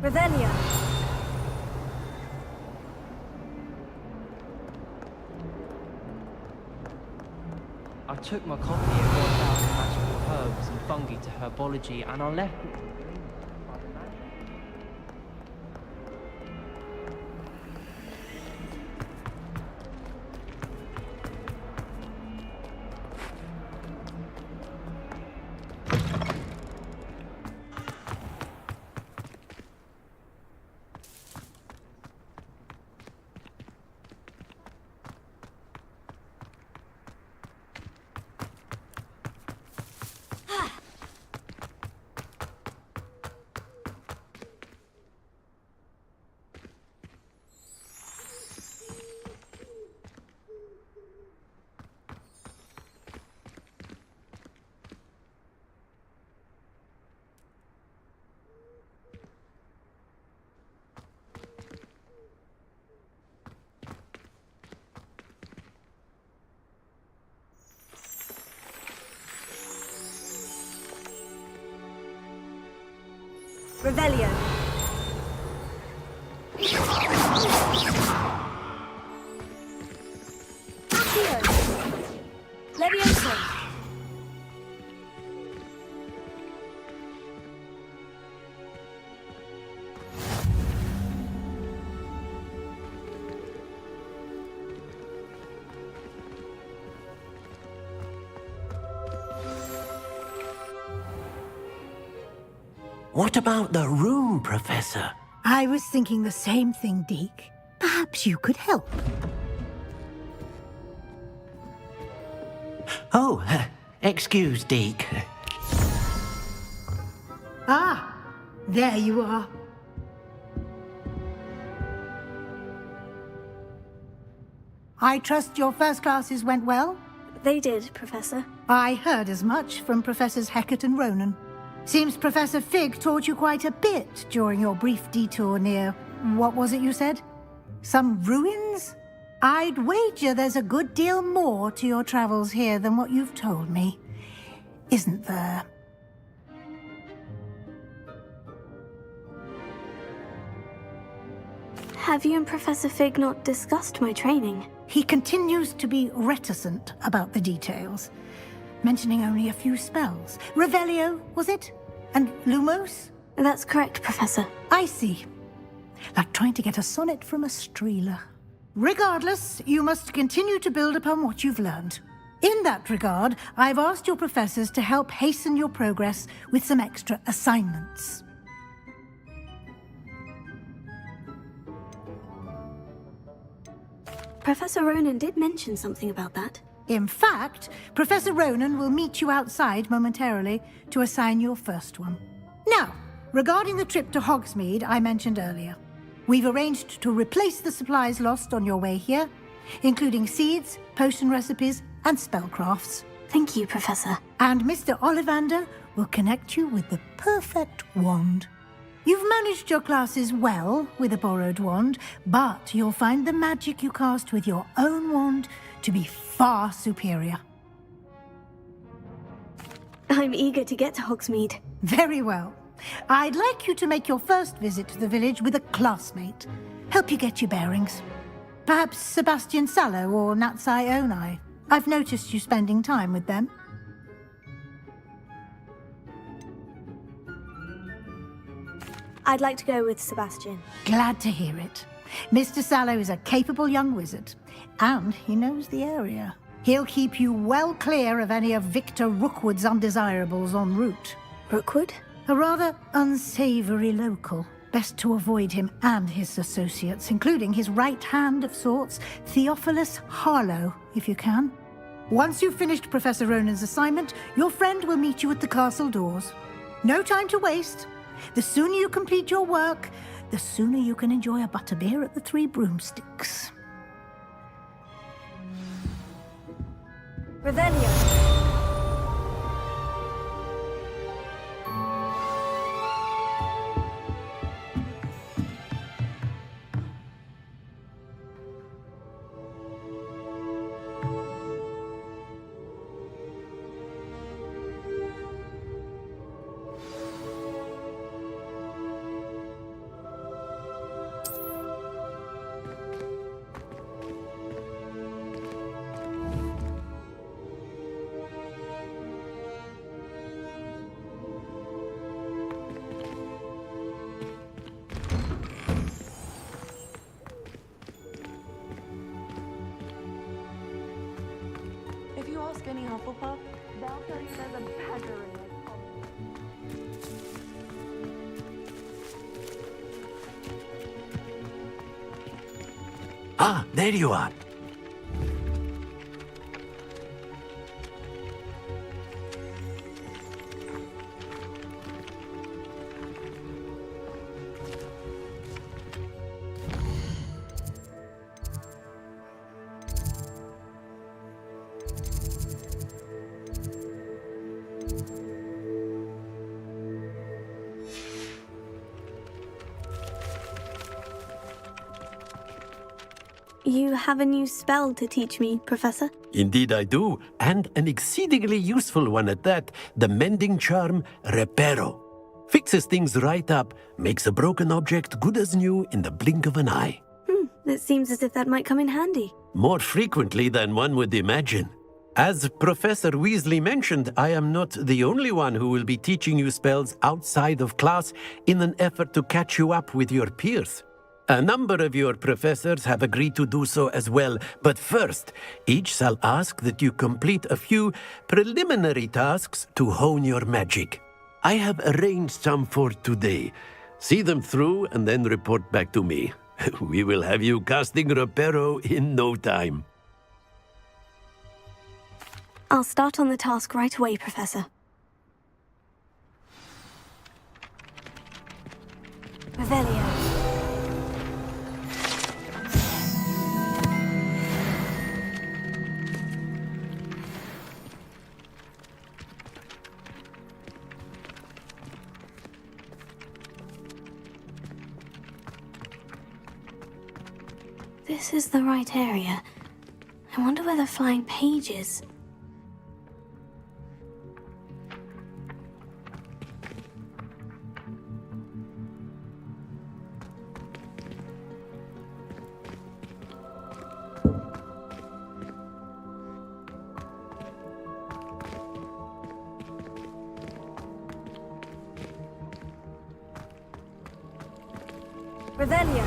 Speaker 18: Revelio.
Speaker 14: I took my copy of 1,000 magical herbs and fungi to herbology, and I left it.
Speaker 18: Revelio. Accio. Levioso.
Speaker 16: What about the room, Professor?
Speaker 9: I was thinking the same thing, Deke. Perhaps you could help.
Speaker 16: Oh, excuse, Deke.
Speaker 9: Ah, there you are. I trust your first classes went well?
Speaker 4: They did, Professor.
Speaker 9: I heard as much from Professors Hecat and Ronan. Seems Professor Fig taught you quite a bit during your brief detour near... what was it you said? Some ruins? I'd wager there's a good deal more to your travels here than what you've told me. Isn't there?
Speaker 4: Have you and Professor Fig not discussed my training?
Speaker 9: He continues to be reticent about the details, mentioning only a few spells. Revelio, was it? And Lumos?
Speaker 4: That's correct, Professor.
Speaker 9: I see. Like trying to get a sonnet from a streeler. Regardless, you must continue to build upon what you've learned. In that regard, I've asked your professors to help hasten your progress with some extra assignments.
Speaker 4: Professor Ronan did mention something about that.
Speaker 9: In fact, Professor Ronan will meet you outside momentarily to assign your first one. Now, regarding the trip to Hogsmeade I mentioned earlier, we've arranged to replace the supplies lost on your way here, including seeds, potion recipes, and spellcrafts.
Speaker 4: Thank you, Professor.
Speaker 9: And Mr. Ollivander will connect you with the perfect wand. You've managed your classes well with a borrowed wand, but you'll find the magic you cast with your own wand to be far superior.
Speaker 4: I'm eager to get to Hogsmeade.
Speaker 9: Very well. I'd like you to make your first visit to the village with a classmate. Help you get your bearings. Perhaps Sebastian Sallow or Natsai Onai. I've noticed you spending time with them.
Speaker 18: I'd like to go with Sebastian.
Speaker 9: Glad to hear it. Mr. Sallow is a capable young wizard, and he knows the area. He'll keep you well clear of any of Victor Rookwood's undesirables en route.
Speaker 4: Rookwood?
Speaker 9: A rather unsavory local. Best to avoid him and his associates, including his right hand of sorts, Theophilus Harlow, if you can. Once you've finished Professor Ronan's assignment, your friend will meet you at the castle doors. No time to waste. The sooner you complete your work, the sooner you can enjoy a butterbeer at the Three Broomsticks.
Speaker 18: Revelio.
Speaker 3: If you ask any Hufflepuff, they'll tell you there's a badger in it.
Speaker 16: Ah, there you are.
Speaker 4: You have a new spell to teach me, Professor?
Speaker 16: Indeed I do, and an exceedingly useful one at that. The mending charm, Reparo. Fixes things right up, makes a broken object good as new in the blink of an eye.
Speaker 4: It seems as if that might come in handy.
Speaker 16: More frequently than one would imagine. As Professor Weasley mentioned, I am not the only one who will be teaching you spells outside of class in an effort to catch you up with your peers. A number of your professors have agreed to do so as well, but first, each shall ask that you complete a few preliminary tasks to hone your magic. I have arranged some for today. See them through and then report back to me. We will have you casting Reparo in no time.
Speaker 4: I'll start on the task right away, Professor. Revelio. This is the right area. I wonder where the flying page is.
Speaker 18: Revelio.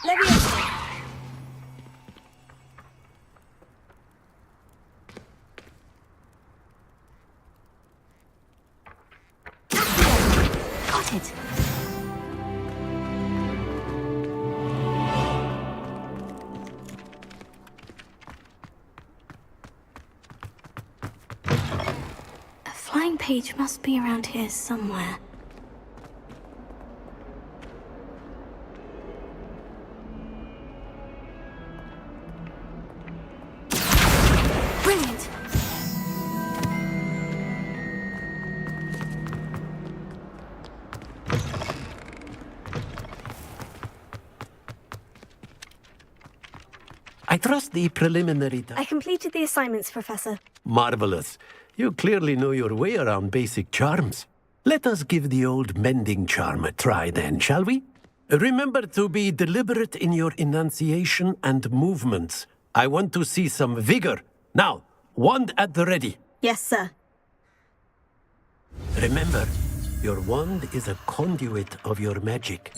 Speaker 18: Leviosa.
Speaker 4: Got it. page must be around here somewhere. Brilliant!
Speaker 16: I trust the preliminary...
Speaker 4: I completed the assignments, Professor.
Speaker 16: Marvelous. You clearly know your way around basic charms. Let us give the old mending charm a try then, shall we? Remember to be deliberate in your enunciation and movements. I want to see some vigor. Now, wand at the ready.
Speaker 4: Yes, sir.
Speaker 16: Remember, your wand is a conduit of your magic.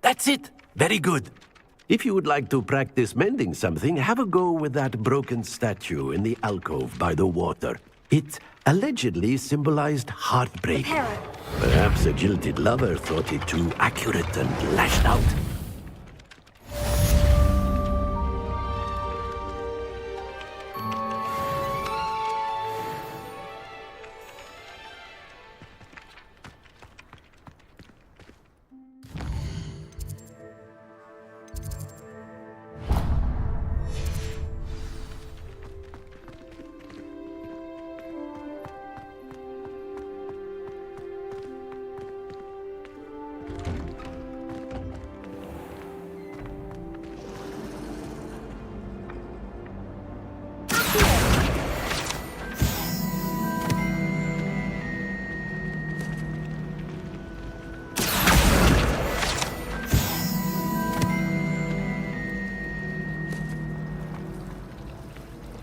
Speaker 16: That's it! Very good. If you would like to practice mending something, have a go with that broken statue in the alcove by the water. It allegedly symbolized heartbreak. Perhaps a jilted lover thought it too accurate and lashed out.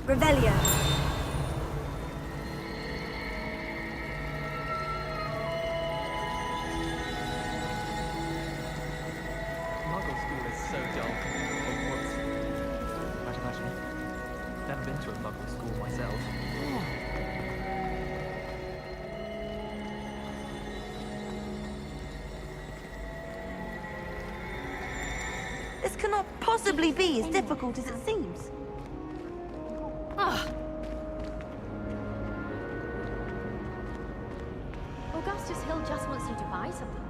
Speaker 4: Revelio.
Speaker 14: Muggle school is so dull. Hogwarts. Imagine. Never been to a Muggle school myself.
Speaker 3: This cannot possibly be as difficult as it seems.
Speaker 2: Augustus Hill just wants you to buy something,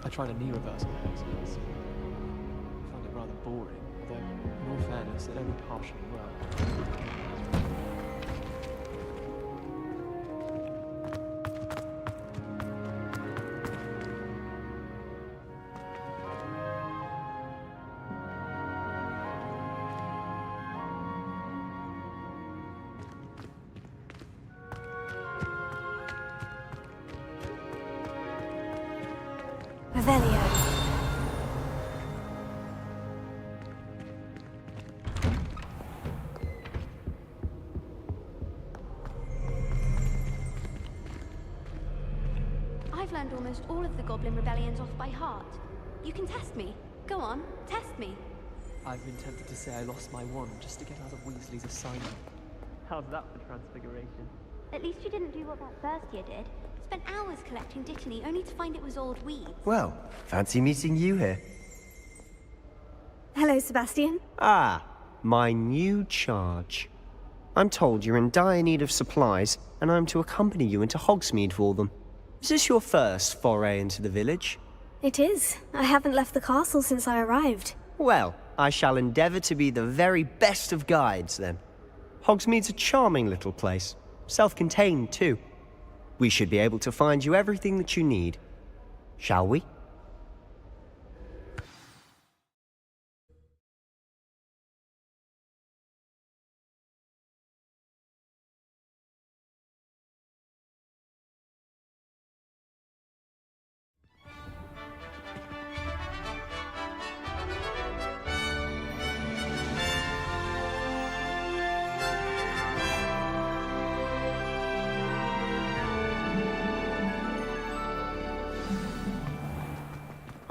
Speaker 14: I tried a knee reversal exercise. I found it rather boring, although, in all fairness, it only partially worked.
Speaker 4: Revelio.
Speaker 2: I've learned almost all of the Goblin Rebellions off by heart. You can test me. Go on, test me.
Speaker 14: I've been tempted to say I lost my wand just to get out of Weasley's assignment. How's that for transfiguration?
Speaker 2: At least you didn't do what that first year did. Spent hours collecting Dittany only to find it was old weeds.
Speaker 17: Well, fancy meeting you here.
Speaker 4: Hello, Sebastian.
Speaker 17: Ah, my new charge. I'm told you're in dire need of supplies, and I'm to accompany you into Hogsmeade for them. Is this your first foray into the village?
Speaker 4: It is. I haven't left the castle since I arrived.
Speaker 17: Well, I shall endeavour to be the very best of guides, then. Hogsmeade's a charming little place. Self-contained, too. We should be able to find you everything that you need. Shall we?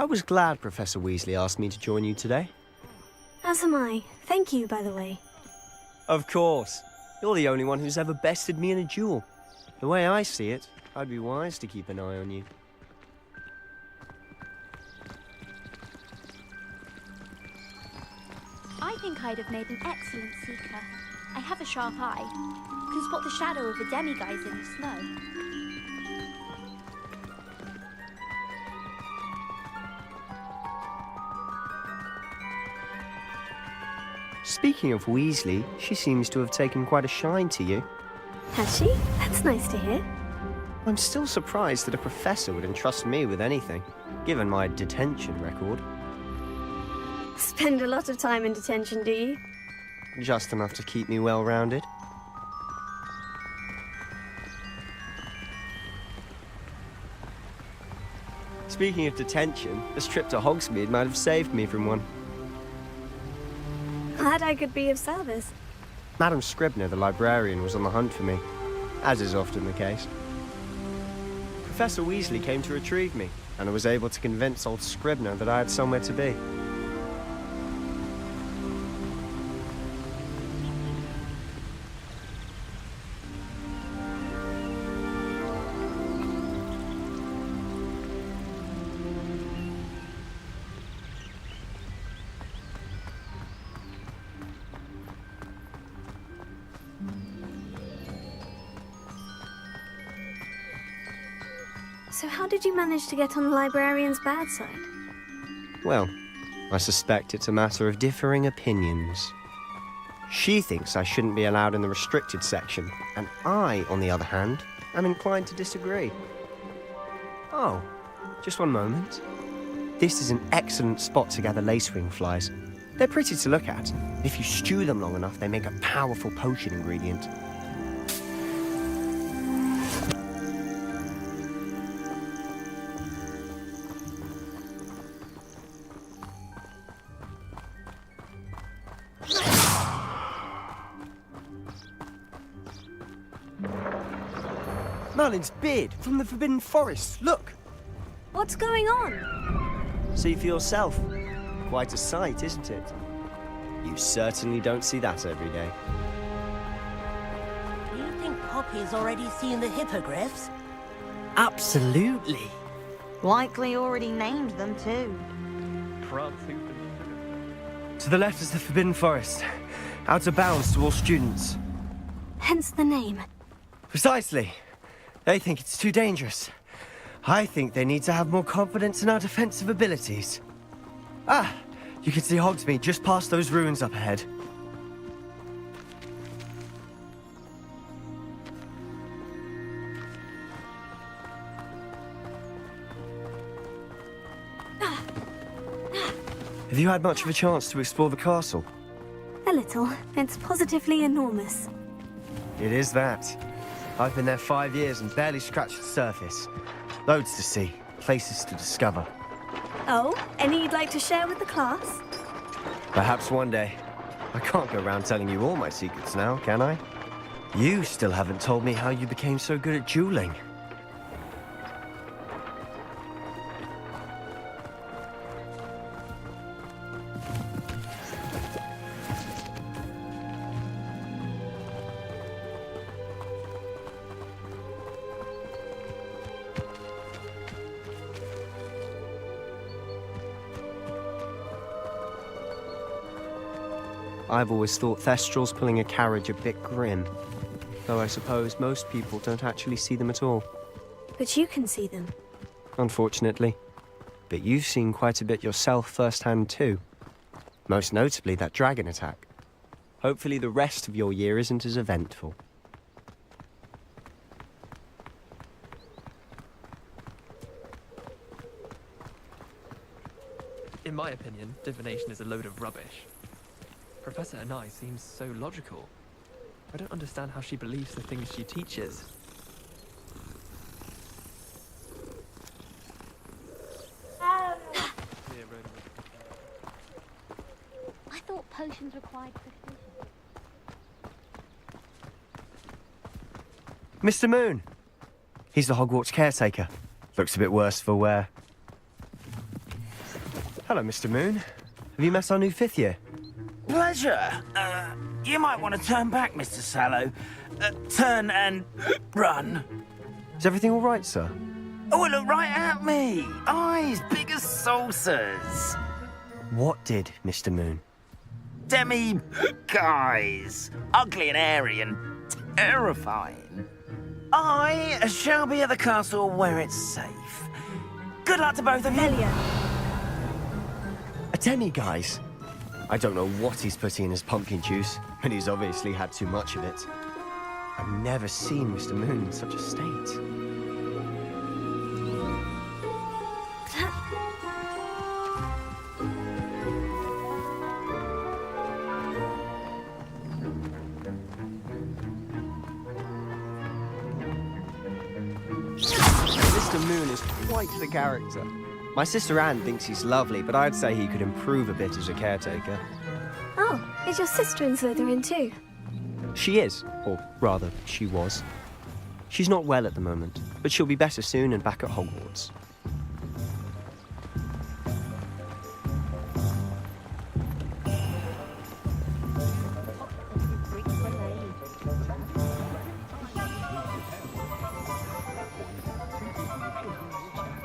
Speaker 17: I was glad Professor Weasley asked me to join you today.
Speaker 4: As am I. Thank you, by the way.
Speaker 17: Of course. You're the only one who's ever bested me in a duel. The way I see it, I'd be wise to keep an eye on you.
Speaker 21: I think I'd have made an excellent seeker. I have a sharp eye. Can spot the shadow of a demiguise in the snow.
Speaker 17: Speaking of Weasley, she seems to have taken quite a shine to you.
Speaker 4: Has she? That's nice to hear.
Speaker 17: I'm still surprised that a professor would entrust me with anything, given my detention record.
Speaker 4: Spend a lot of time in detention, do you?
Speaker 17: Just enough to keep me well-rounded. Speaking of detention, this trip to Hogsmeade might have saved me from one.
Speaker 4: Glad I could be of service.
Speaker 17: Madam Scribner, the librarian, was on the hunt for me, as is often the case. Professor Weasley came to retrieve me, and I was able to convince old Scribner that I had somewhere to be.
Speaker 4: So how did you manage to get on the librarian's bad side?
Speaker 17: Well, I suspect it's a matter of differing opinions. She thinks I shouldn't be allowed in the restricted section, and I, on the other hand, am inclined to disagree. Oh, just one moment. This is an excellent spot to gather lacewing flies. They're pretty to look at. If you stew them long enough, they make a powerful potion ingredient. Merlin's beard from the Forbidden Forest. Look!
Speaker 4: What's going on?
Speaker 17: See for yourself. Quite a sight, isn't it? You certainly don't see that every day.
Speaker 6: Do you think Poppy's already seen the hippogriffs?
Speaker 3: Absolutely. Likely already named them too.
Speaker 17: To the left is the Forbidden Forest. Out of bounds to all students.
Speaker 4: Hence the name.
Speaker 17: Precisely. They think it's too dangerous. I think they need to have more confidence in our defensive abilities. Ah, you can see Hogsmeade just past those ruins up ahead. Have you had much of a chance to explore the castle?
Speaker 4: A little. It's positively enormous.
Speaker 17: It is that. I've been there 5 years and barely scratched the surface. Loads to see, places to discover.
Speaker 4: Oh, any you'd like to share with the class?
Speaker 17: Perhaps one day. I can't go around telling you all my secrets now, can I? You still haven't told me how you became so good at dueling. I've always thought Thestrals pulling a carriage a bit grim. Though I suppose most people don't actually see them at all.
Speaker 4: But you can see them.
Speaker 17: Unfortunately. But you've seen quite a bit yourself firsthand too. Most notably that dragon attack. Hopefully the rest of your year isn't as eventful.
Speaker 14: In my opinion, divination is a load of rubbish. Professor Anai seems so logical. I don't understand how she believes the things she teaches.
Speaker 2: I thought potions required precision.
Speaker 17: Mr. Moon! He's the Hogwarts caretaker. Looks a bit worse for wear. Hello, Mr. Moon. Have you met our new 5th year?
Speaker 13: Pleasure. You might want to turn back, Mr. Sallow. Turn and run.
Speaker 17: Is everything all right, sir?
Speaker 13: Oh, look right at me. Eyes big as saucers.
Speaker 17: What did, Mr. Moon?
Speaker 13: Demi guys. Ugly and airy and terrifying. I shall be at the castle where it's safe. Good luck to both of you.
Speaker 17: A demi-guise? I don't know what he's putting in his pumpkin juice, but he's obviously had too much of it. I've never seen Mr. Moon in such a state. Mr. Moon is quite the character. My sister Anne thinks he's lovely, but I'd say he could improve a bit as a caretaker.
Speaker 4: Oh, is your sister in Slytherin too?
Speaker 17: She is, or rather, she was. She's not well at the moment, but she'll be better soon and back at Hogwarts.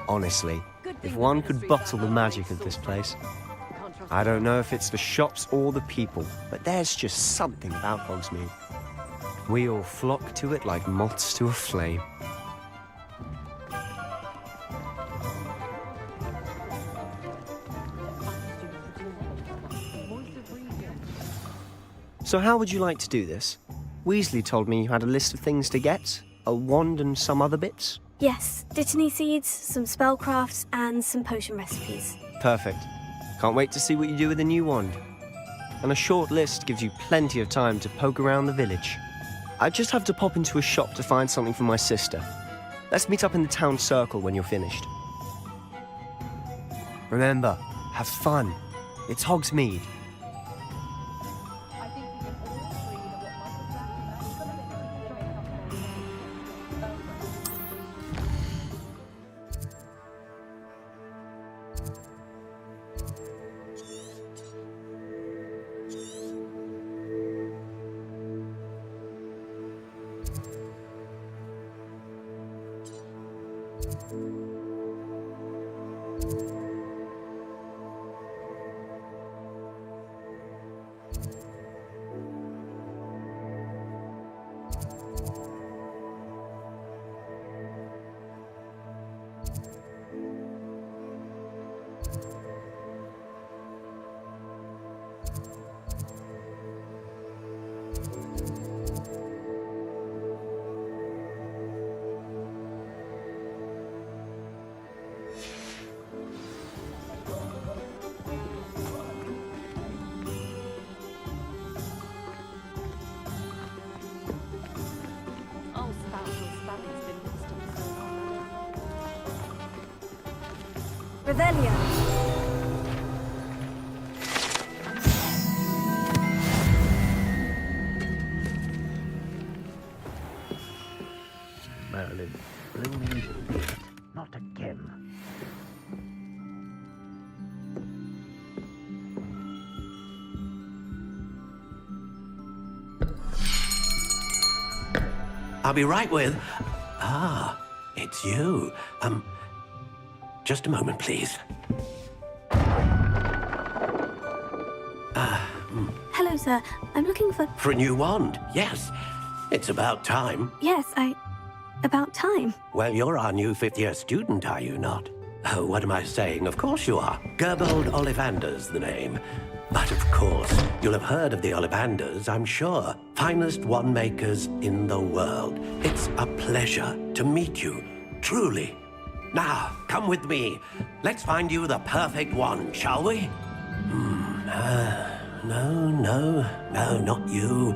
Speaker 17: Honestly, if one could bottle the magic of this place. I don't know if it's the shops or the people, but there's just something about Hogsmeade. We all flock to it like moths to a flame. So how would you like to do this? Weasley told me you had a list of things to get, a wand and some other bits.
Speaker 4: Yes, Dittany seeds, some spellcrafts, and some potion recipes.
Speaker 17: Perfect. Can't wait to see what you do with the new wand. And a short list gives you plenty of time to poke around the village. I just have to pop into a shop to find something for my sister. Let's meet up in the town circle when you're finished. Remember, have fun. It's Hogsmeade.
Speaker 4: Revelio.
Speaker 16: Merlin, bring me not again. I'll be right with... Ah, it's you. Just a moment, please.
Speaker 4: Hello, sir. I'm looking for...
Speaker 16: For a new wand, yes. It's about time.
Speaker 4: Yes, about time.
Speaker 16: Well, you're our new 5th-year student, are you not? Oh, what am I saying? Of course you are. Gerbold Ollivander's the name. But of course, you'll have heard of the Ollivanders, I'm sure. Finest wand makers in the world. It's a pleasure to meet you, truly. Now, come with me. Let's find you the perfect wand, shall we? No, not you.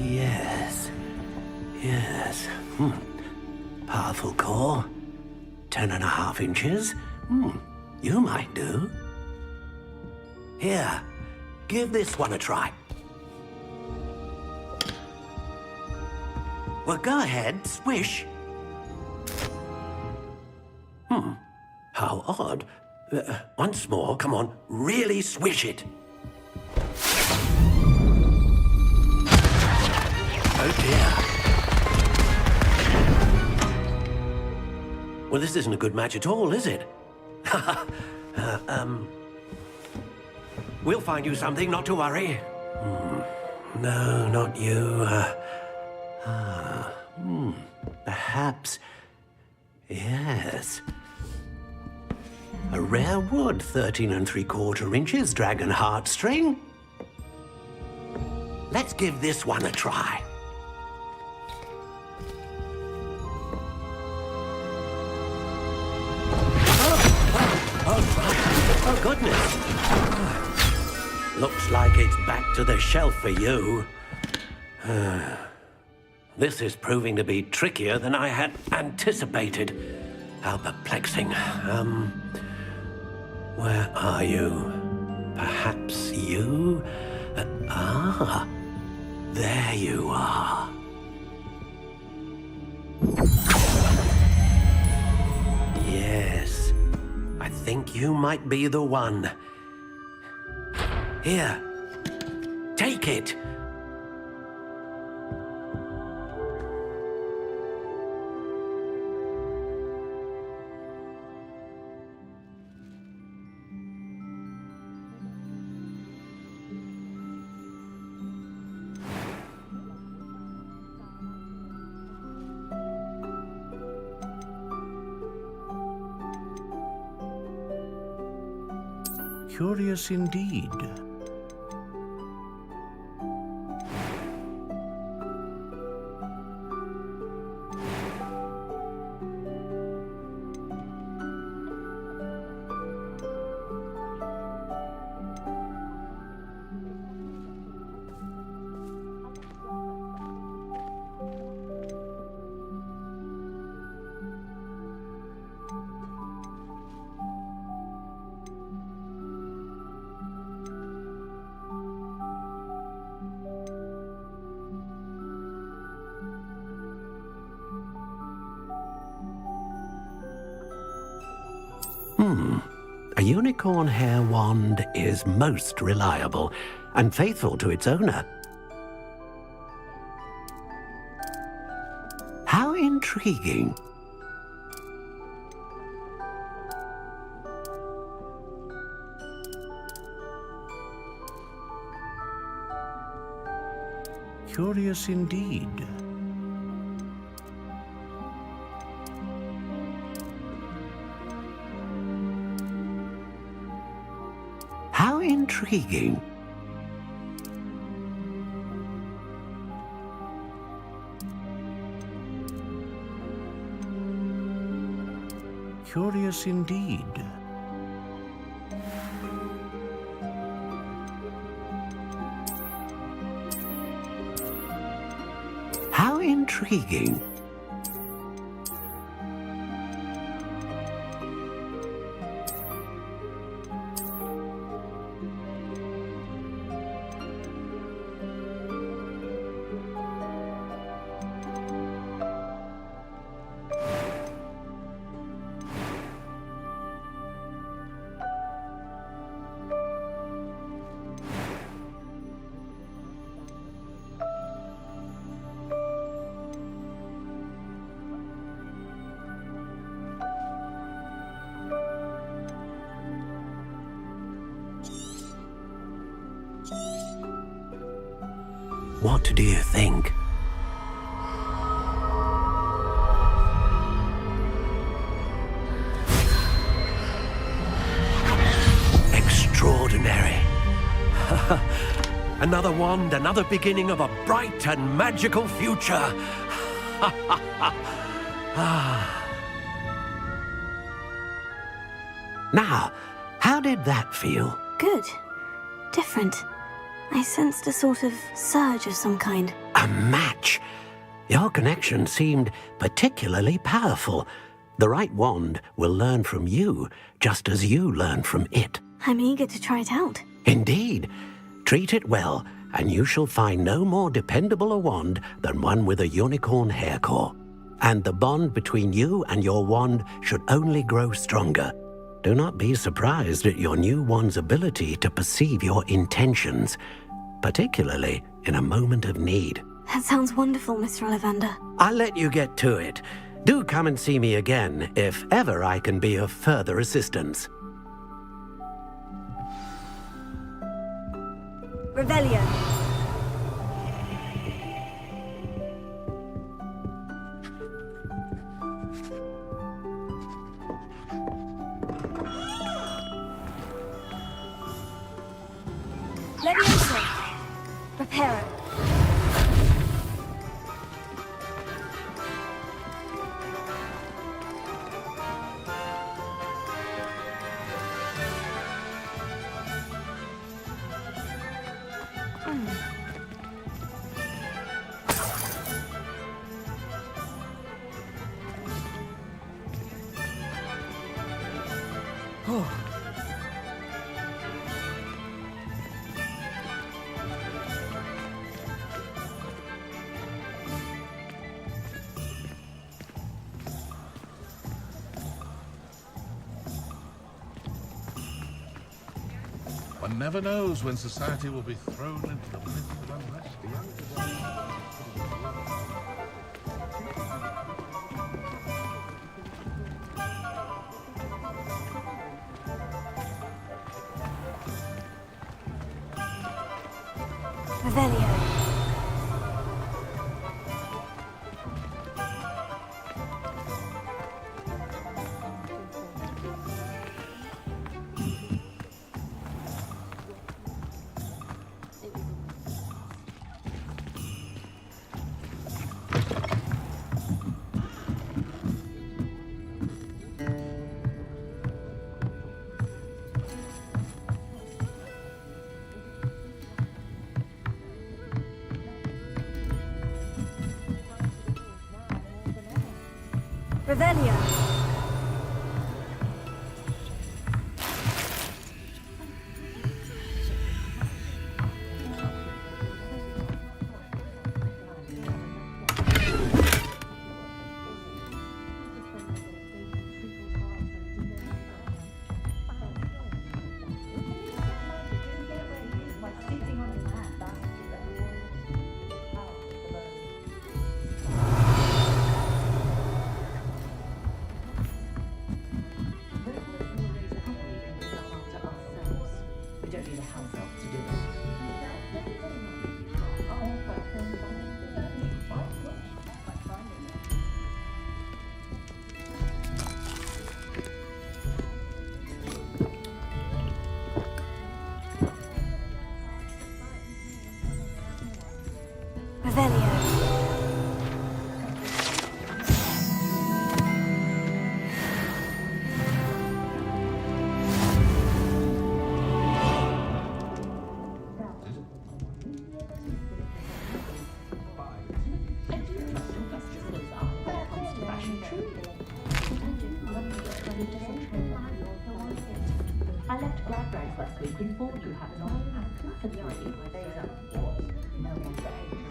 Speaker 16: Yes. Powerful core. 10.5 inches. You might do. Here, give this one a try. Well, go ahead, swish. How odd. Once more, come on, really swish it. Oh dear. Well, this isn't a good match at all, is it? We'll find you something, not to worry. No, not you. Perhaps. Yes. A rare wood, 13 3/4 inches, dragon heartstring. Let's give this one a try. Oh, goodness. Looks like it's back to the shelf for you. This is proving to be trickier than I had anticipated. How perplexing. Where are you? Perhaps you? There you are. Yes, I think you might be the one. Here, take it.
Speaker 10: Curious indeed.
Speaker 16: A unicorn hair wand is most reliable and faithful to its owner. How intriguing.
Speaker 10: Curious indeed.
Speaker 16: How intriguing.
Speaker 10: Curious indeed.
Speaker 16: How intriguing. What do you think? Extraordinary. Another wand, another beginning of a bright and magical future. Now, how did that feel?
Speaker 4: Good. Different. I sensed a sort of surge of some kind.
Speaker 16: A match. Your connection seemed particularly powerful. The right wand will learn from you, just as you learn from it.
Speaker 4: I'm eager to try it out.
Speaker 16: Indeed. Treat it well, and you shall find no more dependable a wand than one with a unicorn hair core. And the bond between you and your wand should only grow stronger. Do not be surprised at your new one's ability to perceive your intentions, particularly in a moment of need.
Speaker 4: That sounds wonderful, Mr. Ollivander.
Speaker 16: I'll let you get to it. Do come and see me again if ever I can be of further assistance.
Speaker 18: Revelio. Leviosa. Prepare it.
Speaker 12: One never knows when society will be thrown into the midst of unrest.
Speaker 18: Revelio. Revelio.
Speaker 8: I left Glad Rags last week informed you had an offer for the idea by days up. No one's behaved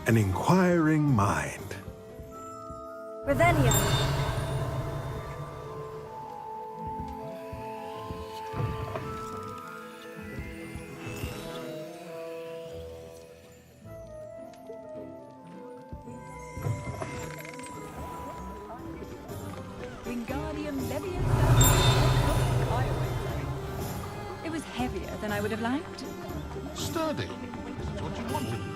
Speaker 22: An inquiring mind.
Speaker 18: Revelio.
Speaker 23: Wingardium Leviosa. It was heavier than I would have liked.
Speaker 12: Sturdy. This is what you wanted.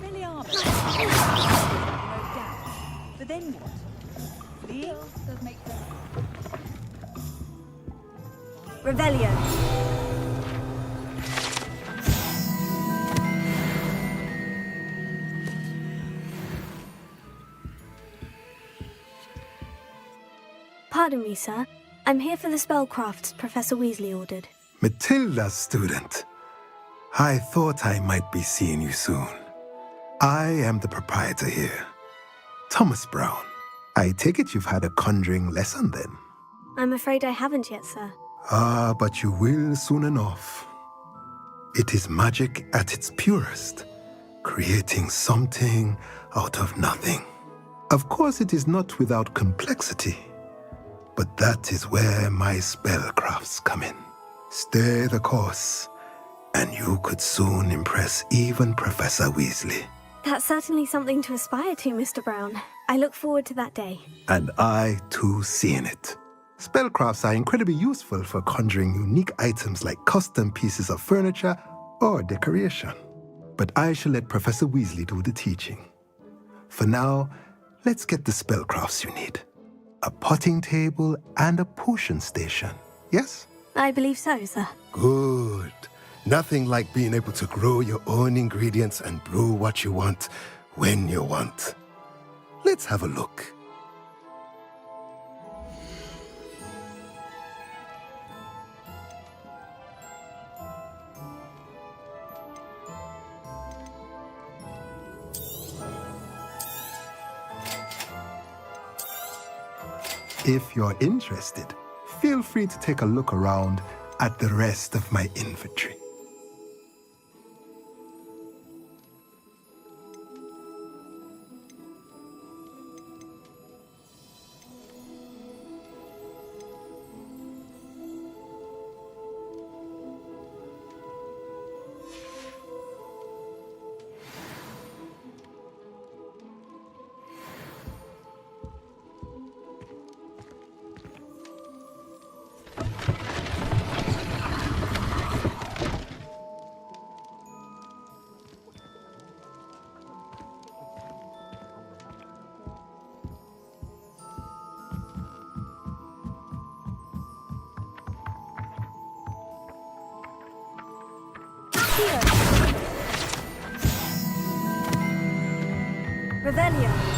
Speaker 23: Expelliarmus. No doubt. But then what? Fleeing does make sense.
Speaker 4: Revelio. Pardon me, sir. I'm here for the spellcrafts Professor Weasley ordered.
Speaker 22: Matilda's student. I thought I might be seeing you soon. I am the proprietor here, Thomas Brown. I take it you've had a conjuring lesson then?
Speaker 4: I'm afraid I haven't yet, sir.
Speaker 22: Ah, but you will soon enough. It is magic at its purest, creating something out of nothing. Of course, it is not without complexity, but that is where my spellcrafts come in. Stay the course, and you could soon impress even Professor Weasley.
Speaker 4: That's certainly something to aspire to, Mr. Brown. I look forward to that day.
Speaker 22: And I, too, seeing it. Spellcrafts are incredibly useful for conjuring unique items like custom pieces of furniture or decoration. But I shall let Professor Weasley do the teaching. For now, let's get the spellcrafts you need. A potting table and a potion station, yes?
Speaker 4: I believe so, sir.
Speaker 22: Good. Nothing like being able to grow your own ingredients and brew what you want when you want. Let's have a look. If you're interested, feel free to take a look around at the rest of my inventory.
Speaker 4: Revelio.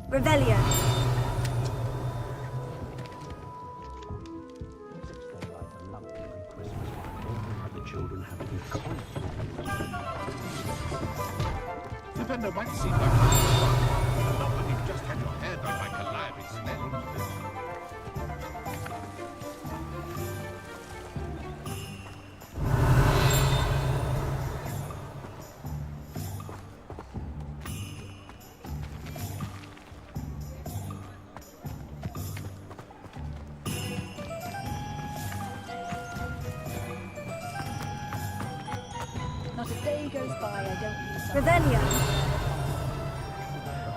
Speaker 18: Revelio.
Speaker 12: Defender might seem like not when you've just had your hair done by Calliope Snell.
Speaker 8: Not a day goes by I don't use some.
Speaker 18: Revelio.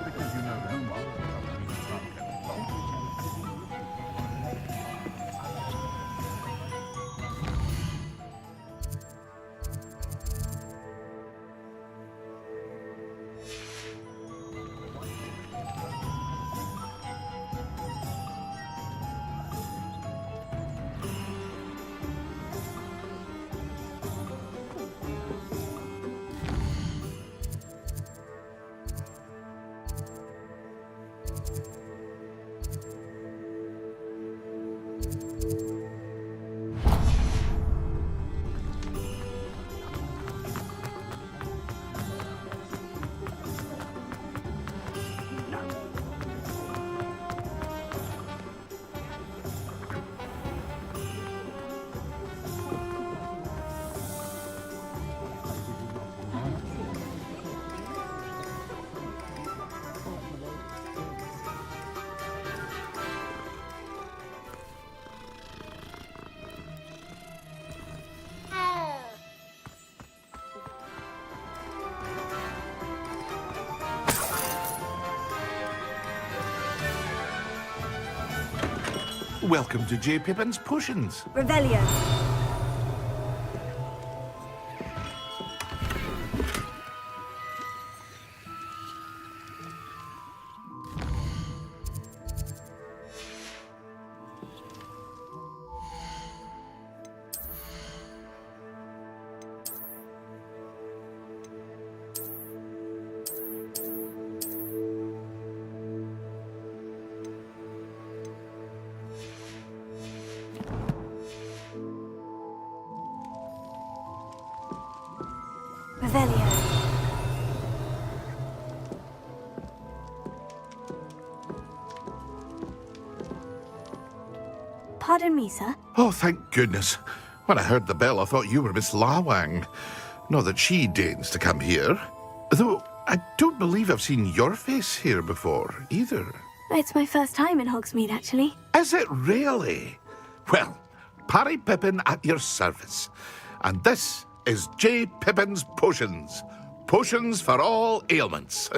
Speaker 12: Because you know them well. Welcome to J. Pippin's Potions.
Speaker 18: Revelio. Revelio. Pardon me, sir.
Speaker 12: Oh, thank goodness. When I heard the bell, I thought you were Miss Lawang. Not that she deigns to come here. Though I don't believe I've seen your face here before, either.
Speaker 4: It's my first time in Hogsmeade, actually.
Speaker 12: Is it really? Well, Parry Pippin at your service. And this is J. Pippin's Potions. Potions for all ailments.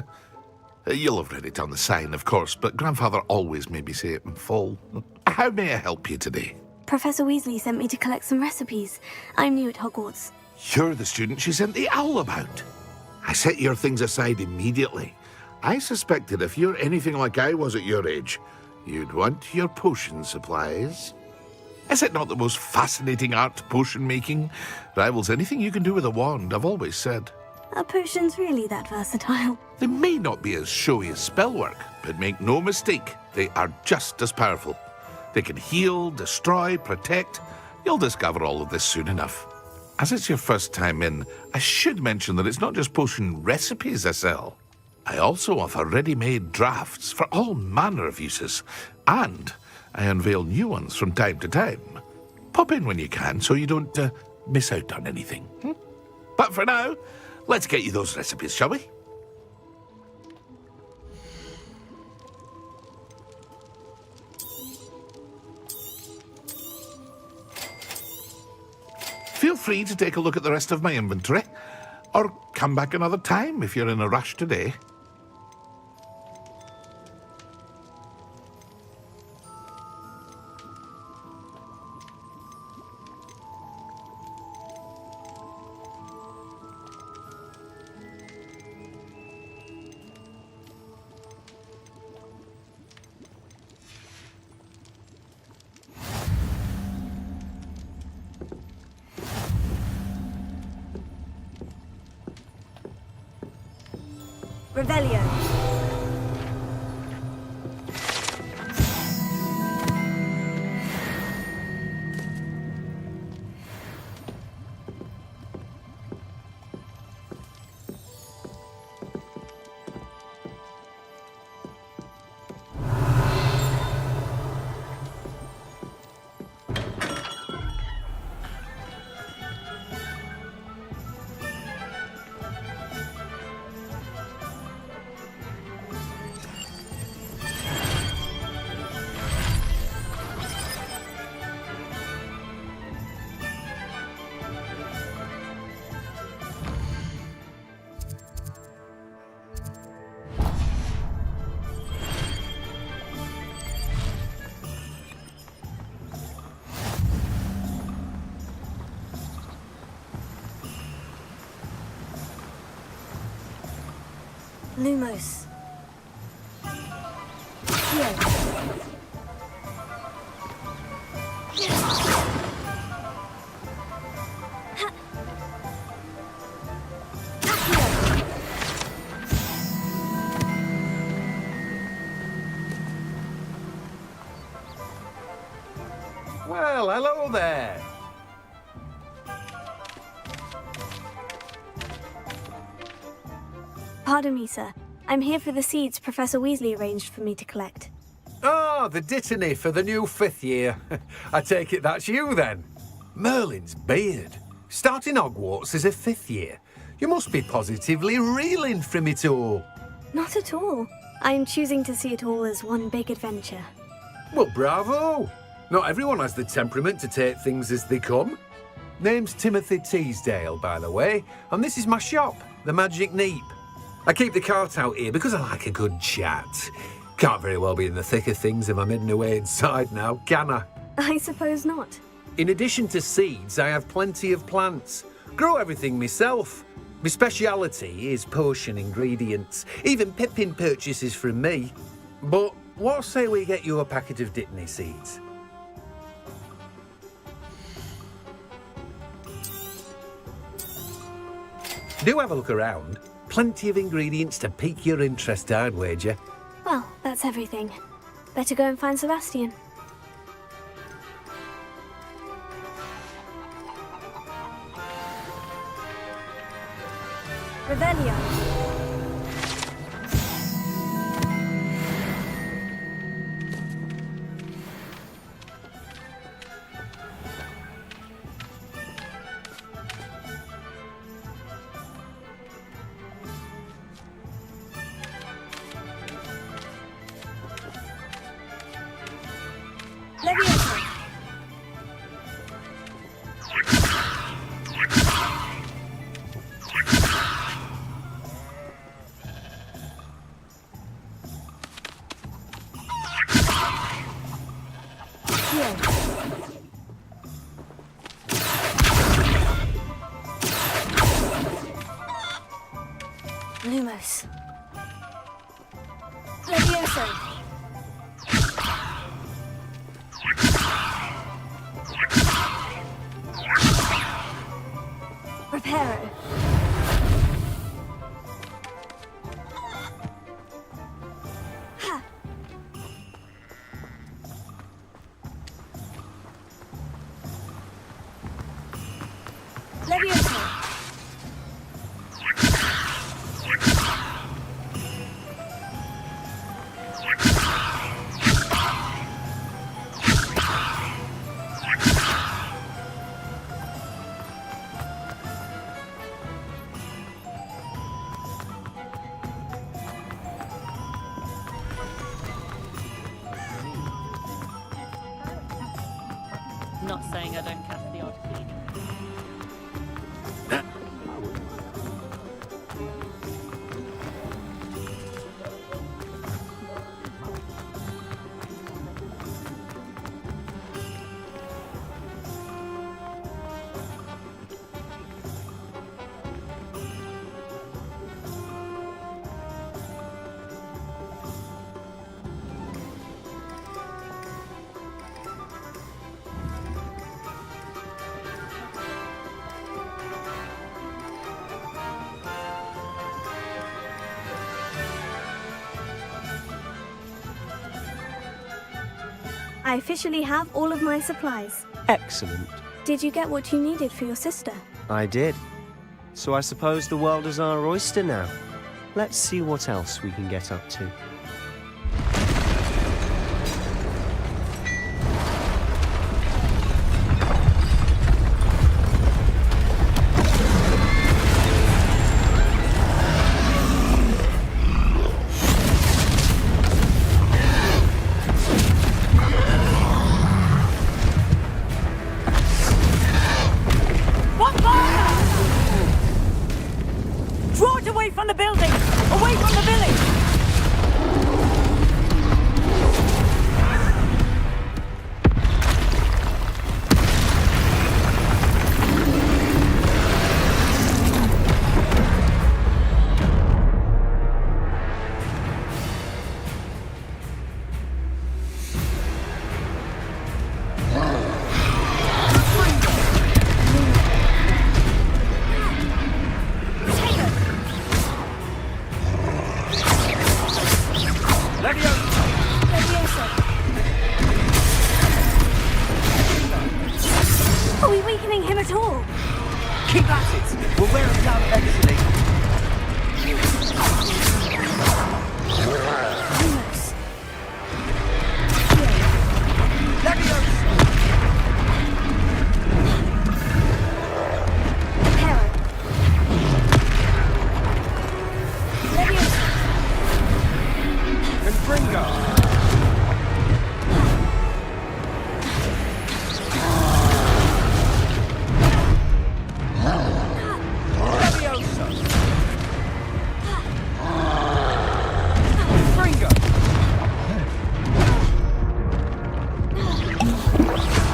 Speaker 12: You'll have read it on the sign, of course, but Grandfather always made me say it in full. How may I help you today?
Speaker 4: Professor Weasley sent me to collect some recipes. I'm new at Hogwarts.
Speaker 12: You're the student she sent the owl about. I set your things aside immediately. I suspected if you're anything like I was at your age, you'd want your potion supplies. Is it not the most fascinating art, potion making? Rivals anything you can do with a wand, I've always said.
Speaker 4: Are potions really that versatile?
Speaker 12: They may not be as showy as spellwork, but make no mistake, they are just as powerful. They can heal, destroy, protect. You'll discover all of this soon enough. As it's your first time in, I should mention that it's not just potion recipes I sell. I also offer ready-made drafts for all manner of uses, and I unveil new ones from time to time. Pop in when you can so you don't miss out on anything. But for now, let's get you those recipes, shall we? Feel free to take a look at the rest of my inventory, or come back another time if you're in a rush today.
Speaker 18: Revelio. Lumos.
Speaker 7: Well, hello there.
Speaker 4: Pardon me, sir. I'm here for the seeds Professor Weasley arranged for me to collect.
Speaker 7: Ah, the dittany for the new 5th year. I take it that's you, then. Merlin's beard. Starting Hogwarts as a 5th year. You must be positively reeling from it all.
Speaker 4: Not at all. I'm choosing to see it all as one big adventure.
Speaker 7: Well, bravo. Not everyone has the temperament to take things as they come. Name's Timothy Teasdale, by the way, and this is my shop, the Magic Neep. I keep the cart out here because I like a good chat. Can't very well be in the thick of things if I'm hidden away inside now, can I?
Speaker 4: I suppose not.
Speaker 7: In addition to seeds, I have plenty of plants. Grow everything myself. My speciality is potion ingredients. Even Pippin purchases from me. But what say we get you a packet of dittany seeds? Do have a look around. Plenty of ingredients to pique your interest, I'd wager.
Speaker 4: Well, that's everything. Better go and find Sebastian. Revelio. Lumos. Levioso. Reparo. Ha. Levioso.
Speaker 8: Not saying I don't cast the odd seed.
Speaker 4: I officially have all of my supplies.
Speaker 17: Excellent.
Speaker 4: Did you get what you needed for your sister?
Speaker 17: I did. So I suppose the world is our oyster now. Let's see what else we can get up to.
Speaker 23: Draw it away from the building! Away from the village!
Speaker 4: Are we weakening him at all?
Speaker 13: Keep at it! We'll wear him down eventually.
Speaker 4: Almost.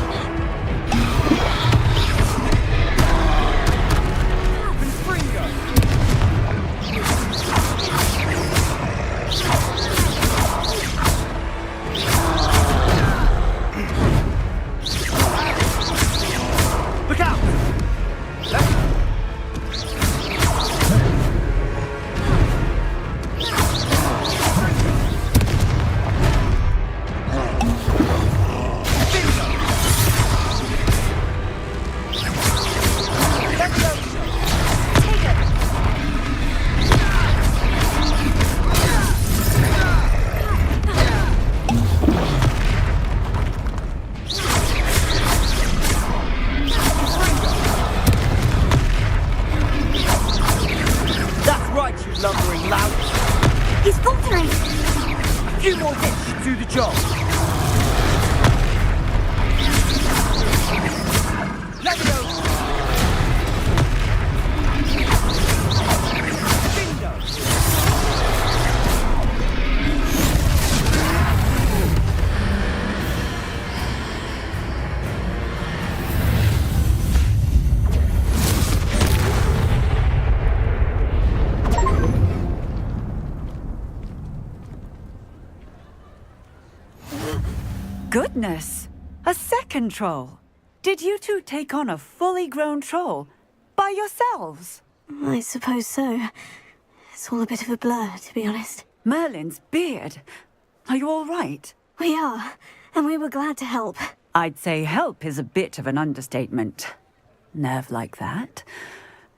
Speaker 13: lumbering lout.
Speaker 4: He's faltering.
Speaker 13: A few more hits should do the job. Let me go.
Speaker 23: Goodness! A second troll! Did you two take on a fully grown troll? By yourselves?
Speaker 4: I suppose so. It's all a bit of a blur, to be honest.
Speaker 23: Merlin's beard. Are you all right?
Speaker 4: We are, and we were glad to help.
Speaker 23: I'd say help is a bit of an understatement. Nerve like that.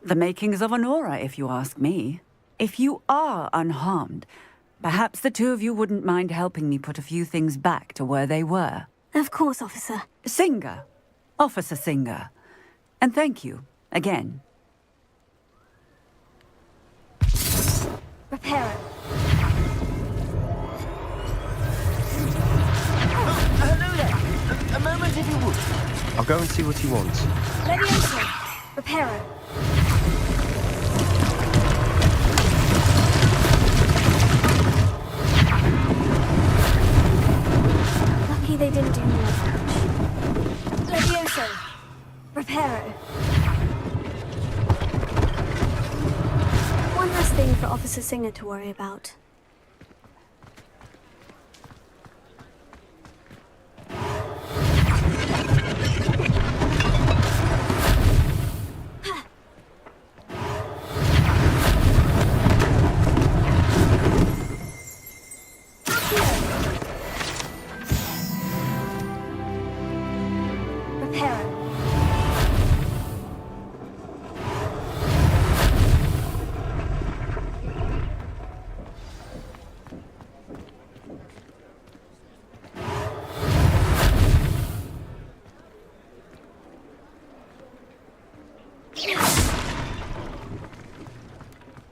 Speaker 23: The makings of an aura, if you ask me. If you are unharmed, perhaps the two of you wouldn't mind helping me put a few things back to where they were.
Speaker 4: Of course, officer.
Speaker 23: Singer. Officer Singer. And thank you, again.
Speaker 4: Repair it.
Speaker 13: Hello there. A moment if you would.
Speaker 17: I'll go and see what he wants.
Speaker 4: Levioso. Repair it. Lucky they didn't do more damage. Levioso. Reparo. One last thing for Officer Singer to worry about.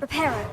Speaker 18: Reparo.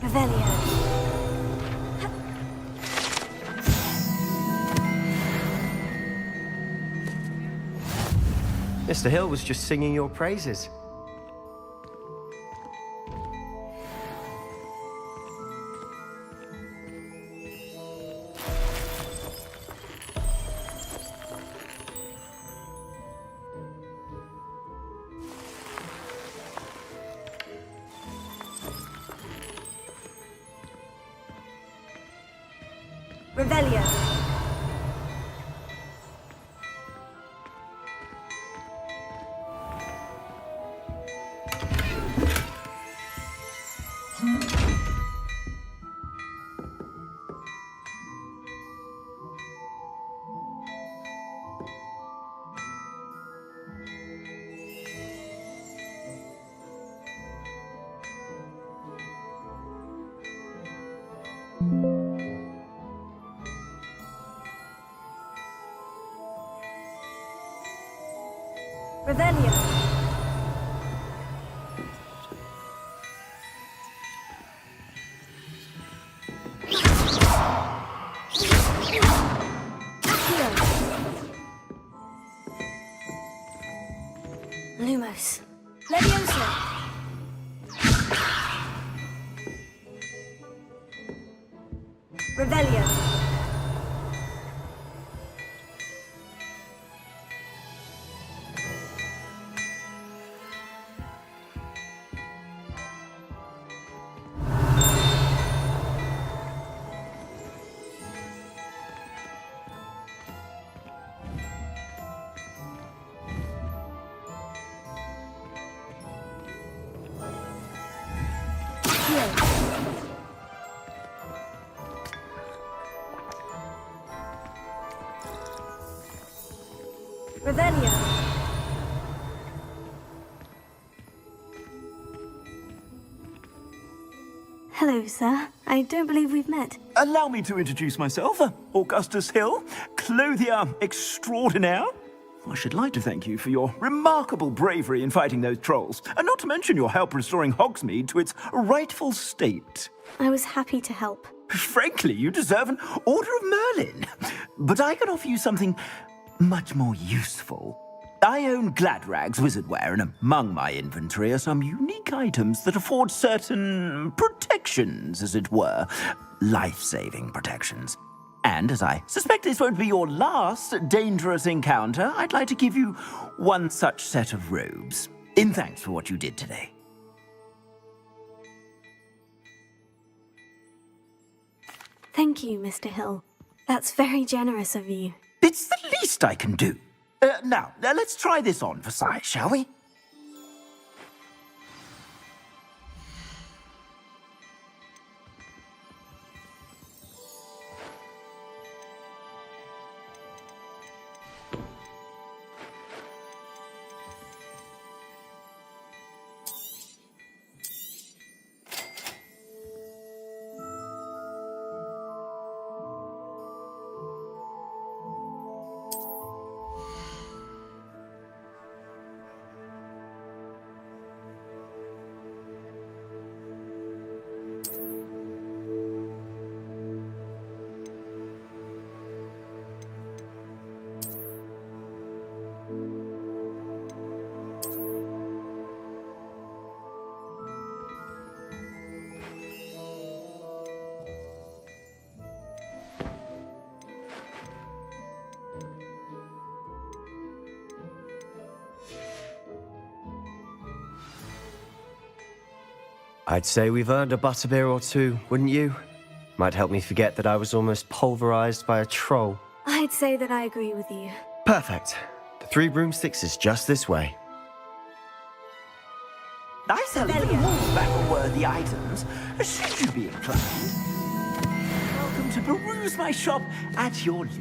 Speaker 18: Revelio.
Speaker 17: Mr. Hill was just singing your praises.
Speaker 18: Revelio. Revelio. Lumos. Levioso. Revelio. Revelio.
Speaker 4: Hello, sir. I don't believe we've met.
Speaker 1: Allow me to introduce myself, Augustus Hill, clothier extraordinaire. I should like to thank you for your remarkable bravery in fighting those trolls, and not to mention your help restoring Hogsmeade to its rightful state.
Speaker 4: I was happy to help.
Speaker 1: Frankly, you deserve an Order of Merlin. But I can offer you something much more useful. I own Gladrag's wizardware, and among my inventory are some unique items that afford certain protections, as it were. Life-saving protections. And as I suspect this won't be your last dangerous encounter, I'd like to give you one such set of robes, in thanks for what you did today.
Speaker 4: Thank you, Mr. Hill. That's very generous of you.
Speaker 1: It's the least I can do. Now, let's try this on for size, shall we?
Speaker 17: I'd say we've earned a butterbeer or two, wouldn't you? Might help me forget that I was almost pulverized by a troll.
Speaker 4: I'd say that I agree with you.
Speaker 17: Perfect. The 3 broomsticks is just this way.
Speaker 1: I sell even more battle-worthy items, should you be inclined. Welcome to peruse my shop at your leisure.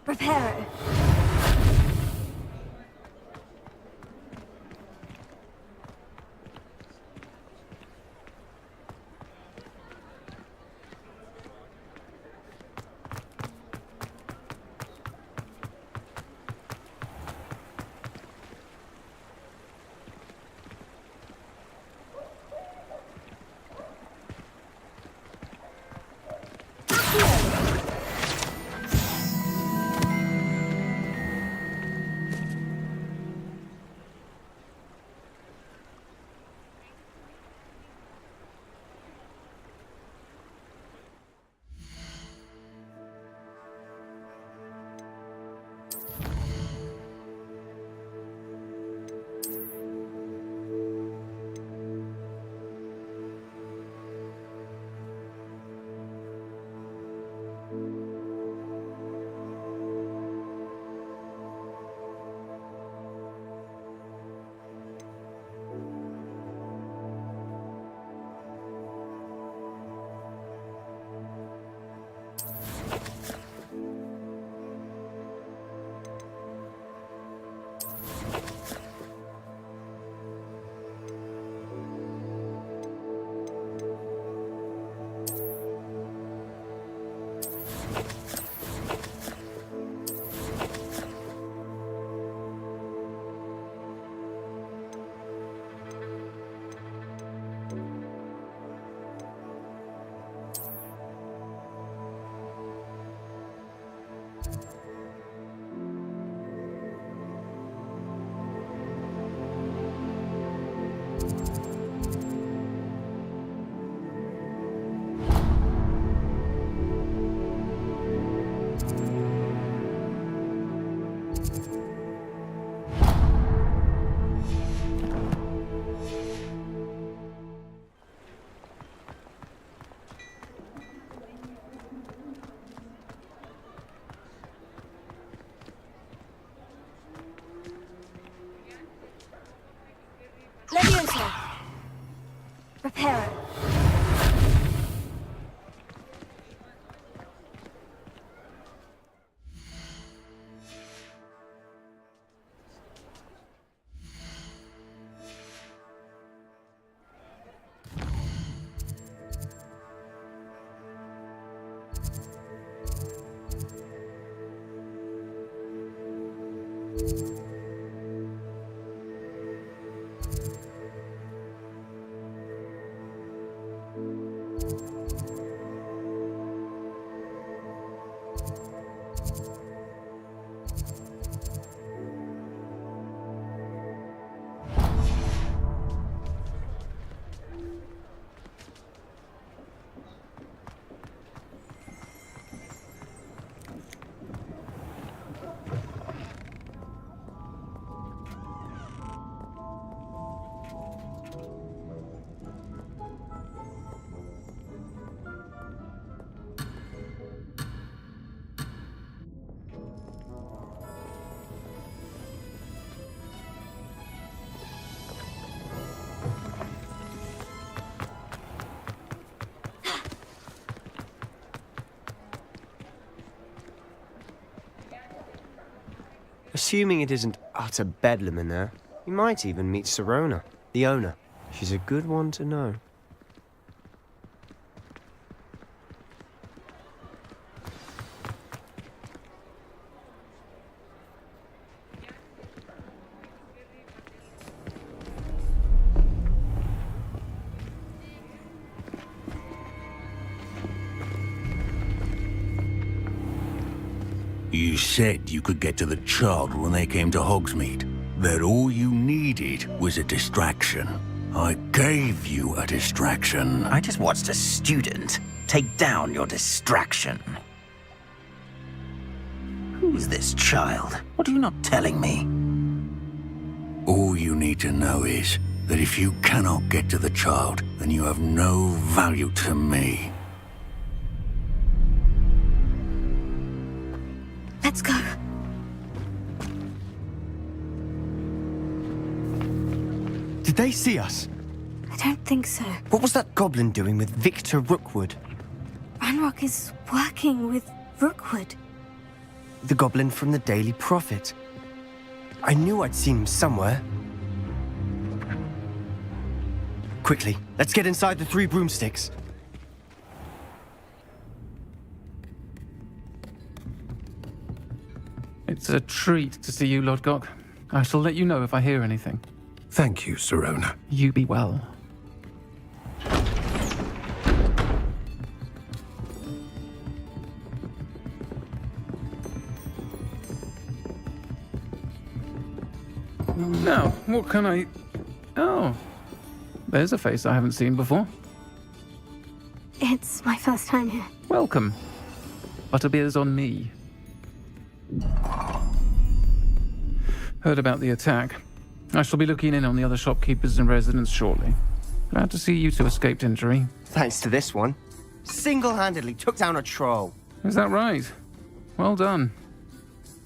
Speaker 4: Reparo.
Speaker 18: Hero.
Speaker 17: Assuming it isn't utter bedlam in there, you might even meet Sirona, the owner. She's a good one to know.
Speaker 5: You said you could get to the child when they came to Hogsmeade. That all you needed was a distraction. I gave you a distraction.
Speaker 13: I just watched a student take down your distraction. Who's this child? What are you not telling me?
Speaker 5: All you need to know is that if you cannot get to the child, then you have no value to me.
Speaker 18: Let's go.
Speaker 17: Did they see us?
Speaker 18: I don't think so.
Speaker 17: What was that goblin doing with Victor Rookwood?
Speaker 18: Ranrock is working with Rookwood.
Speaker 17: The goblin from the Daily Prophet. I knew I'd seen him somewhere. Quickly, let's get inside the Three Broomsticks.
Speaker 11: It's a treat to see you, Lodgok. I shall let you know if I hear anything.
Speaker 22: Thank you, Sirona.
Speaker 11: You be well. Now, what can I... Oh, there's a face I haven't seen before.
Speaker 4: It's my first time here.
Speaker 11: Welcome. Butterbeer's on me. Heard about the attack. I shall be looking in on the other shopkeepers and residents shortly. Glad to see you two escaped injury.
Speaker 17: Thanks to this one. Single-handedly took down a troll.
Speaker 11: Is that right? Well done.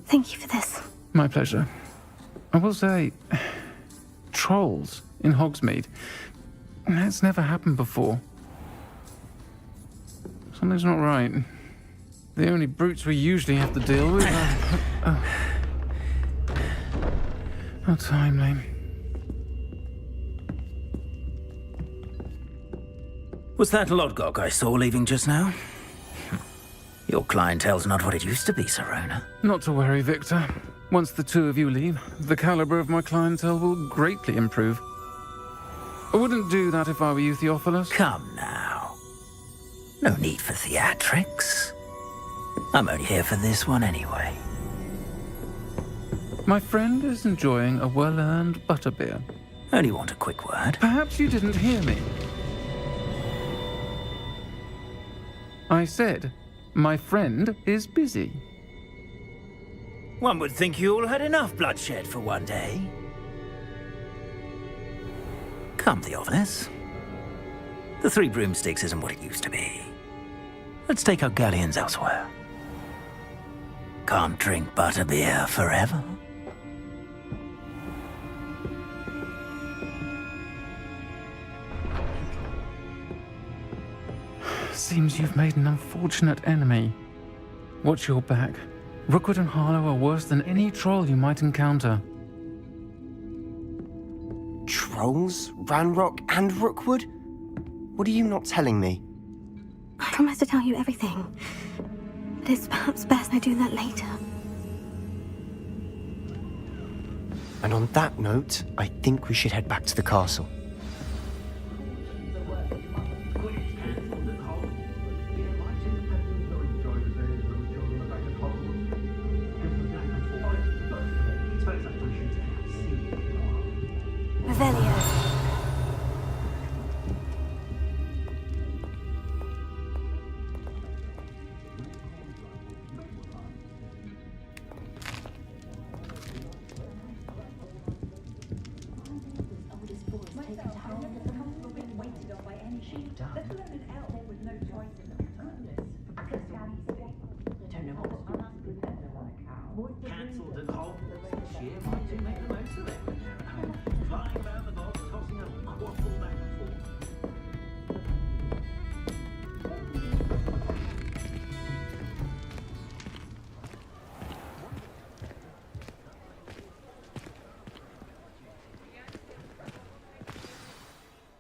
Speaker 4: Thank you for this.
Speaker 11: My pleasure. I will say, trolls in Hogsmeade. That's never happened before. Something's not right. The only brutes we usually have to deal with are... How timely.
Speaker 13: Was that Lodgok I saw leaving just now? Your clientele's not what it used to be, Sirona.
Speaker 11: Not to worry, Victor. Once the two of you leave, the caliber of my clientele will greatly improve. I wouldn't do that if I were you, Theophilus.
Speaker 13: Come now. No need for theatrics. I'm only here for this one anyway.
Speaker 11: My friend is enjoying a well-earned butterbeer.
Speaker 13: Only want a quick word.
Speaker 11: Perhaps you didn't hear me. I said, my friend is busy.
Speaker 13: One would think you all had enough bloodshed for one day. Come, Theophilus. The Three Broomsticks isn't what it used to be. Let's take our galleons elsewhere. Can't drink butterbeer forever.
Speaker 11: seems you've made an unfortunate enemy. Watch your back. Rookwood and Harlow are worse than any troll you might encounter.
Speaker 17: Trolls? Ranrock and Rookwood? What are you not telling me?
Speaker 4: I promise to tell you everything. But it's perhaps best I do that later.
Speaker 17: And on that note, I think we should head back to the castle.
Speaker 4: Revelio.
Speaker 1: Cancelled at Hogwarts this year, might do make the most of it. Flying around the box, tossing a quaffle back and forth.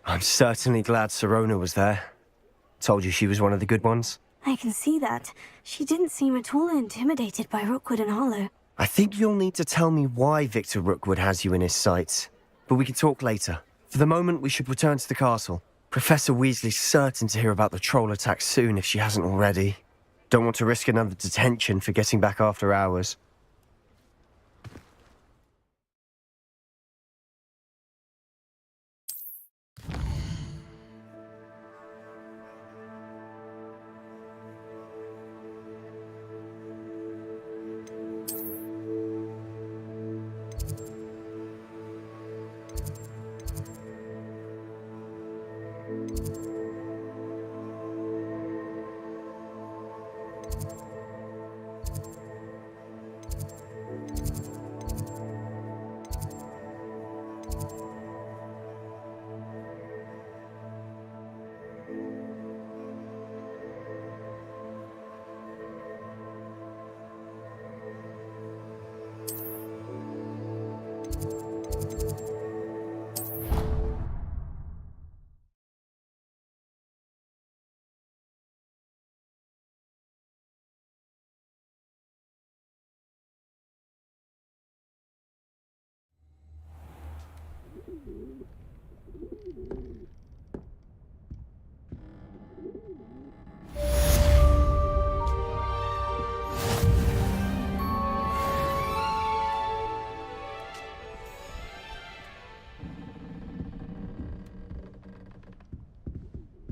Speaker 17: I'm certainly glad Sirona was there. Told you she was one of the good ones.
Speaker 4: I can see that. She didn't seem at all intimidated by Rookwood and Harlow.
Speaker 17: I think you'll need to tell me why Victor Rookwood has you in his sights. But we can talk later. For the moment, we should return to the castle. Professor Weasley's certain to hear about the troll attack soon if she hasn't already. Don't want to risk another detention for getting back after hours.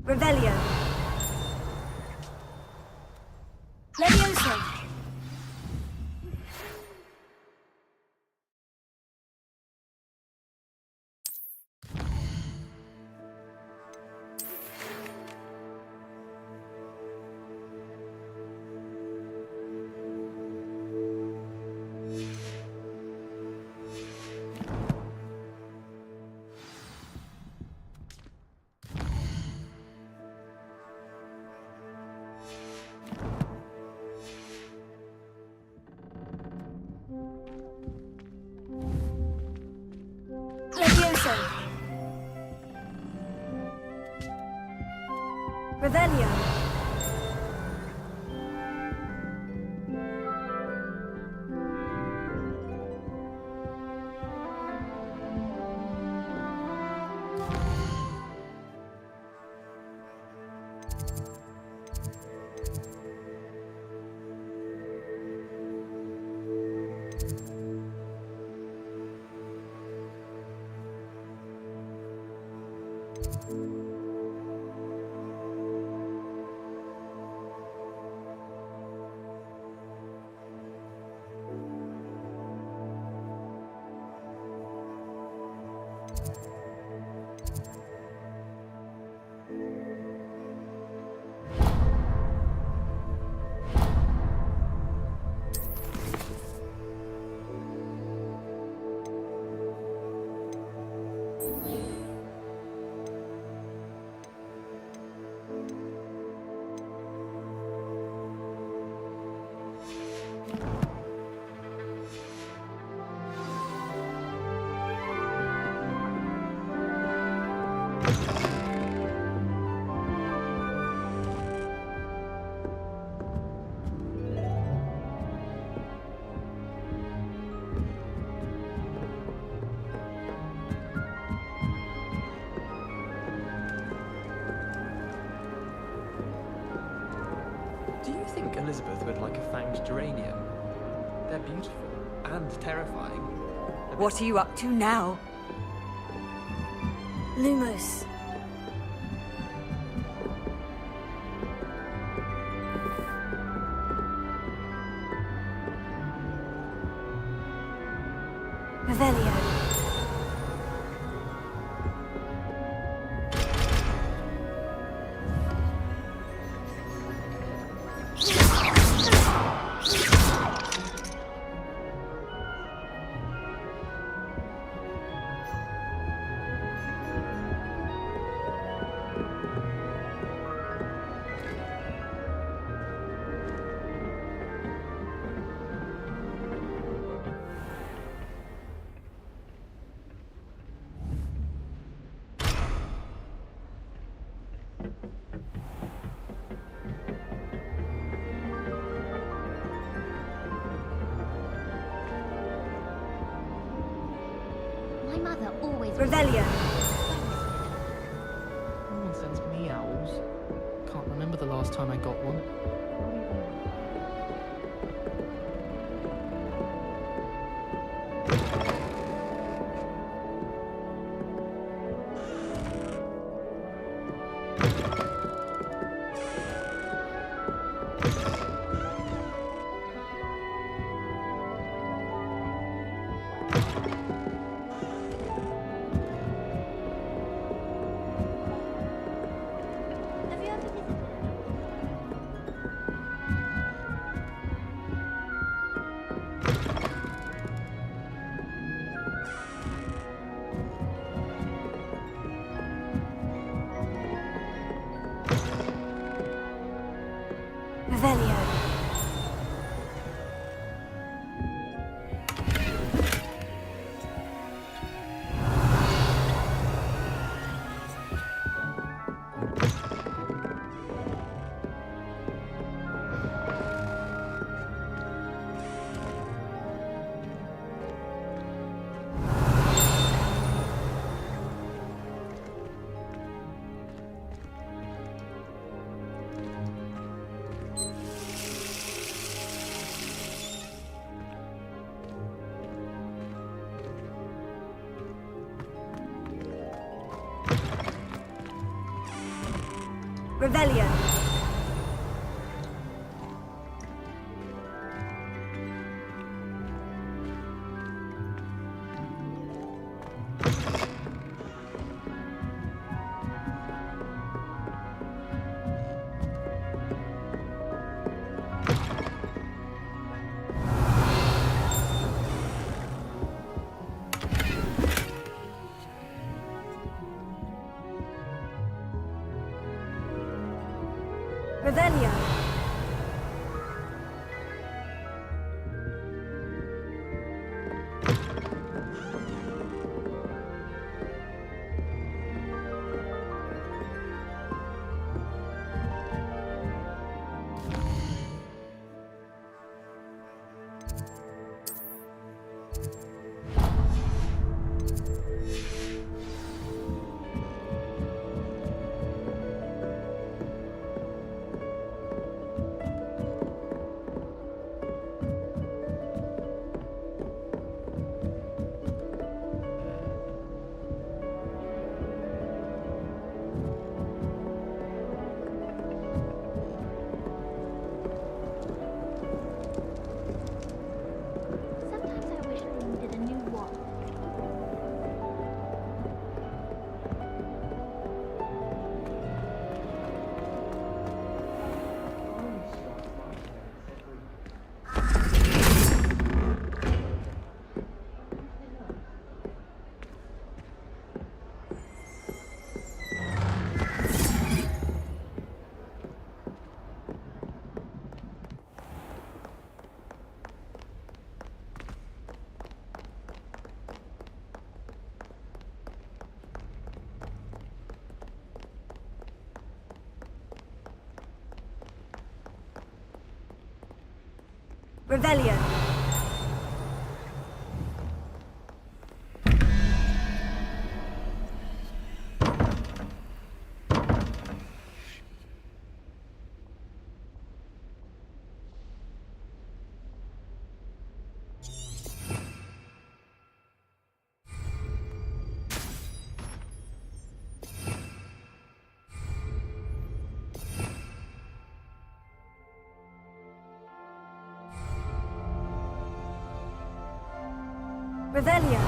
Speaker 4: Revelio. Levioso. Levioso. Revelio.
Speaker 14: like a fanged geranium. They're beautiful and terrifying.
Speaker 23: What are you up to now?
Speaker 4: Lumos. Revelio.
Speaker 2: My mother always...
Speaker 4: Revelio.
Speaker 14: No one sends me owls. Can't remember the last time I got one.
Speaker 2: Have you ever visited?
Speaker 4: Revelio. Revelio. Revelio.
Speaker 2: Sometimes I wish I needed a new wand.
Speaker 4: Revelio. Revelio.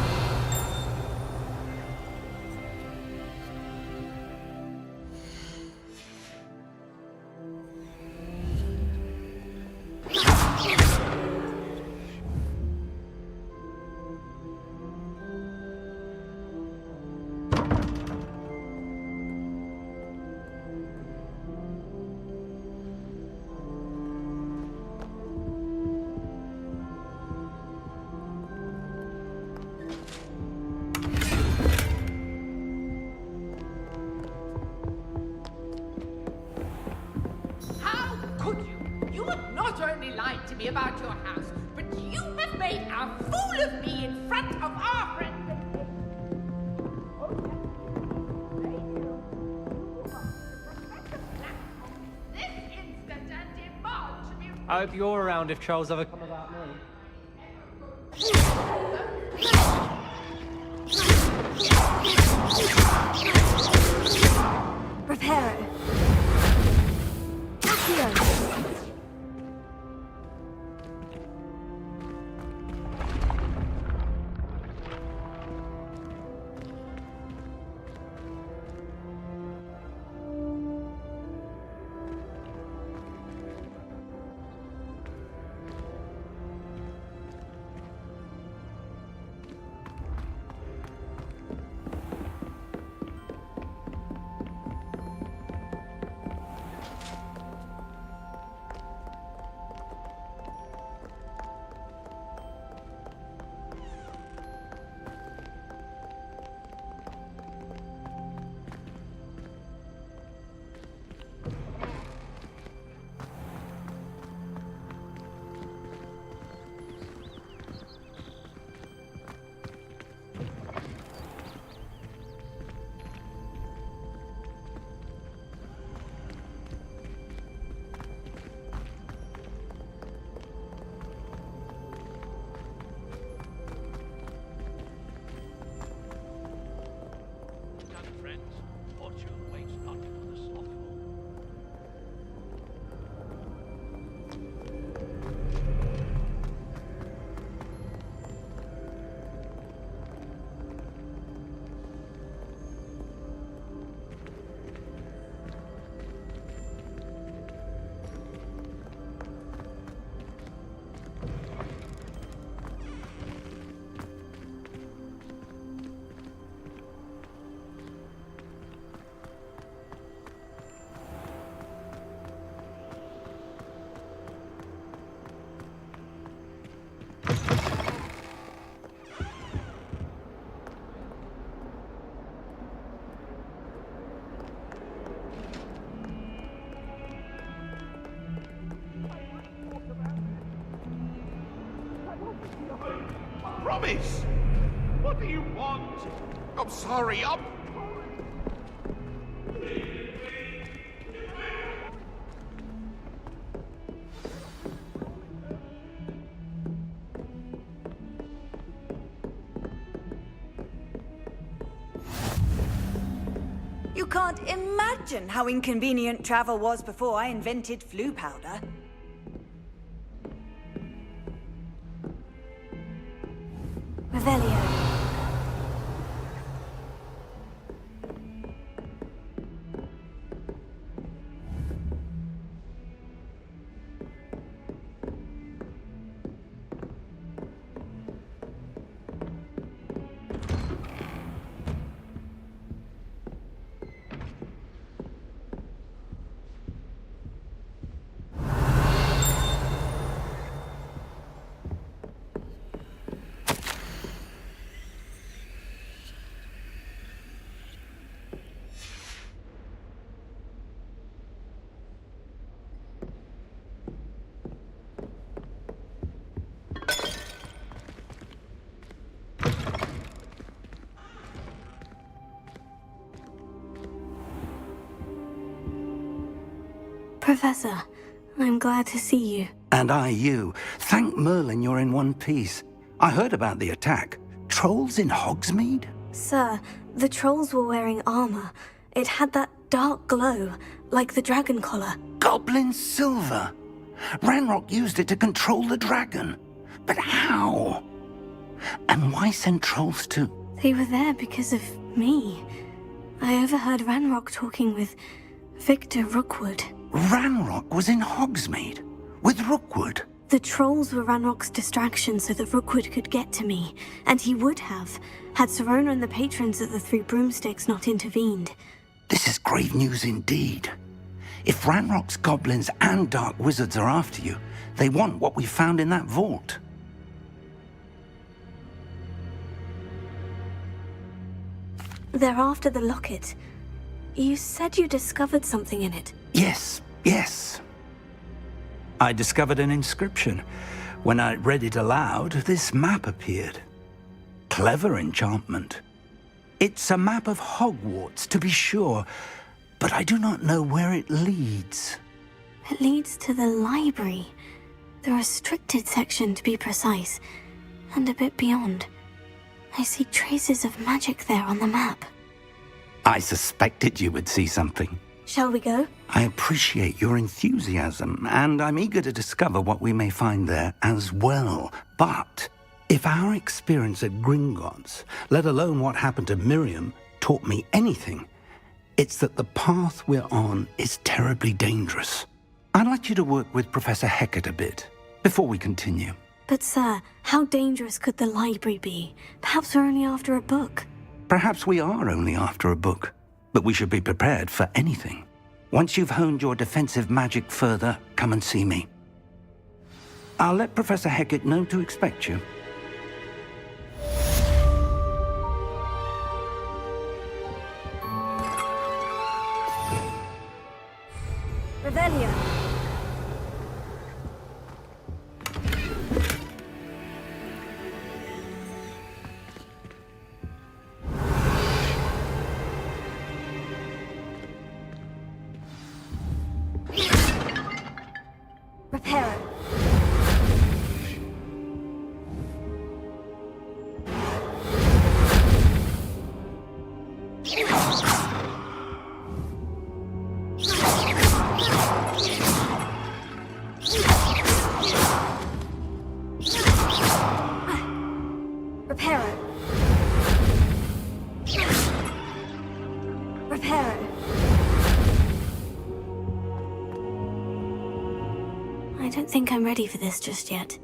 Speaker 15: Lied to me about your house, but you have made a fool of me in front of our friends. This instant and demand to be.
Speaker 19: I hope you're around if trolls ever come about me.
Speaker 4: Reparo. Accio.
Speaker 12: Promise! What do you want? I'm sorry, I'm...
Speaker 23: You can't imagine how inconvenient travel was before I invented flu powder.
Speaker 4: Revelio. Professor, I'm glad to see you.
Speaker 10: And I you. Thank Merlin you're in one piece. I heard about the attack. Trolls in Hogsmeade?
Speaker 4: Sir, the trolls were wearing armor. It had that dark glow, like the dragon collar.
Speaker 10: Goblin silver. Ranrock used it to control the dragon. But how? And why send trolls to...
Speaker 4: They were there because of me. I overheard Ranrock talking with Victor Rookwood.
Speaker 10: Ranrock was in Hogsmeade with Rookwood.
Speaker 4: The trolls were Ranrock's distraction so that Rookwood could get to me, and he would have, had Serona and the patrons of the Three Broomsticks not intervened.
Speaker 10: This is grave news indeed. If Ranrock's goblins and dark wizards are after you, they want what we found in that vault.
Speaker 4: They're after the locket. You said you discovered something in it.
Speaker 10: Yes. I discovered an inscription. When I read it aloud, this map appeared. Clever enchantment. It's a map of Hogwarts, to be sure, but I do not know where it leads.
Speaker 4: It leads to the library. The restricted section, to be precise, and a bit beyond. I see traces of magic there on the map.
Speaker 10: I suspected you would see something.
Speaker 4: Shall we go?
Speaker 10: I appreciate your enthusiasm, and I'm eager to discover what we may find there as well. But if our experience at Gringotts, let alone what happened to Miriam, taught me anything, it's that the path we're on is terribly dangerous. I'd like you to work with Professor Hecat a bit before we continue.
Speaker 4: But sir, how dangerous could the library be? Perhaps we're only after a book.
Speaker 10: Perhaps we are only after a book, but we should be prepared for anything. Once you've honed your defensive magic further, come and see me. I'll let Professor Hecat know to expect you.
Speaker 4: Revelio. Reparo. Reparo. Reparo. I don't think I'm ready for this just yet.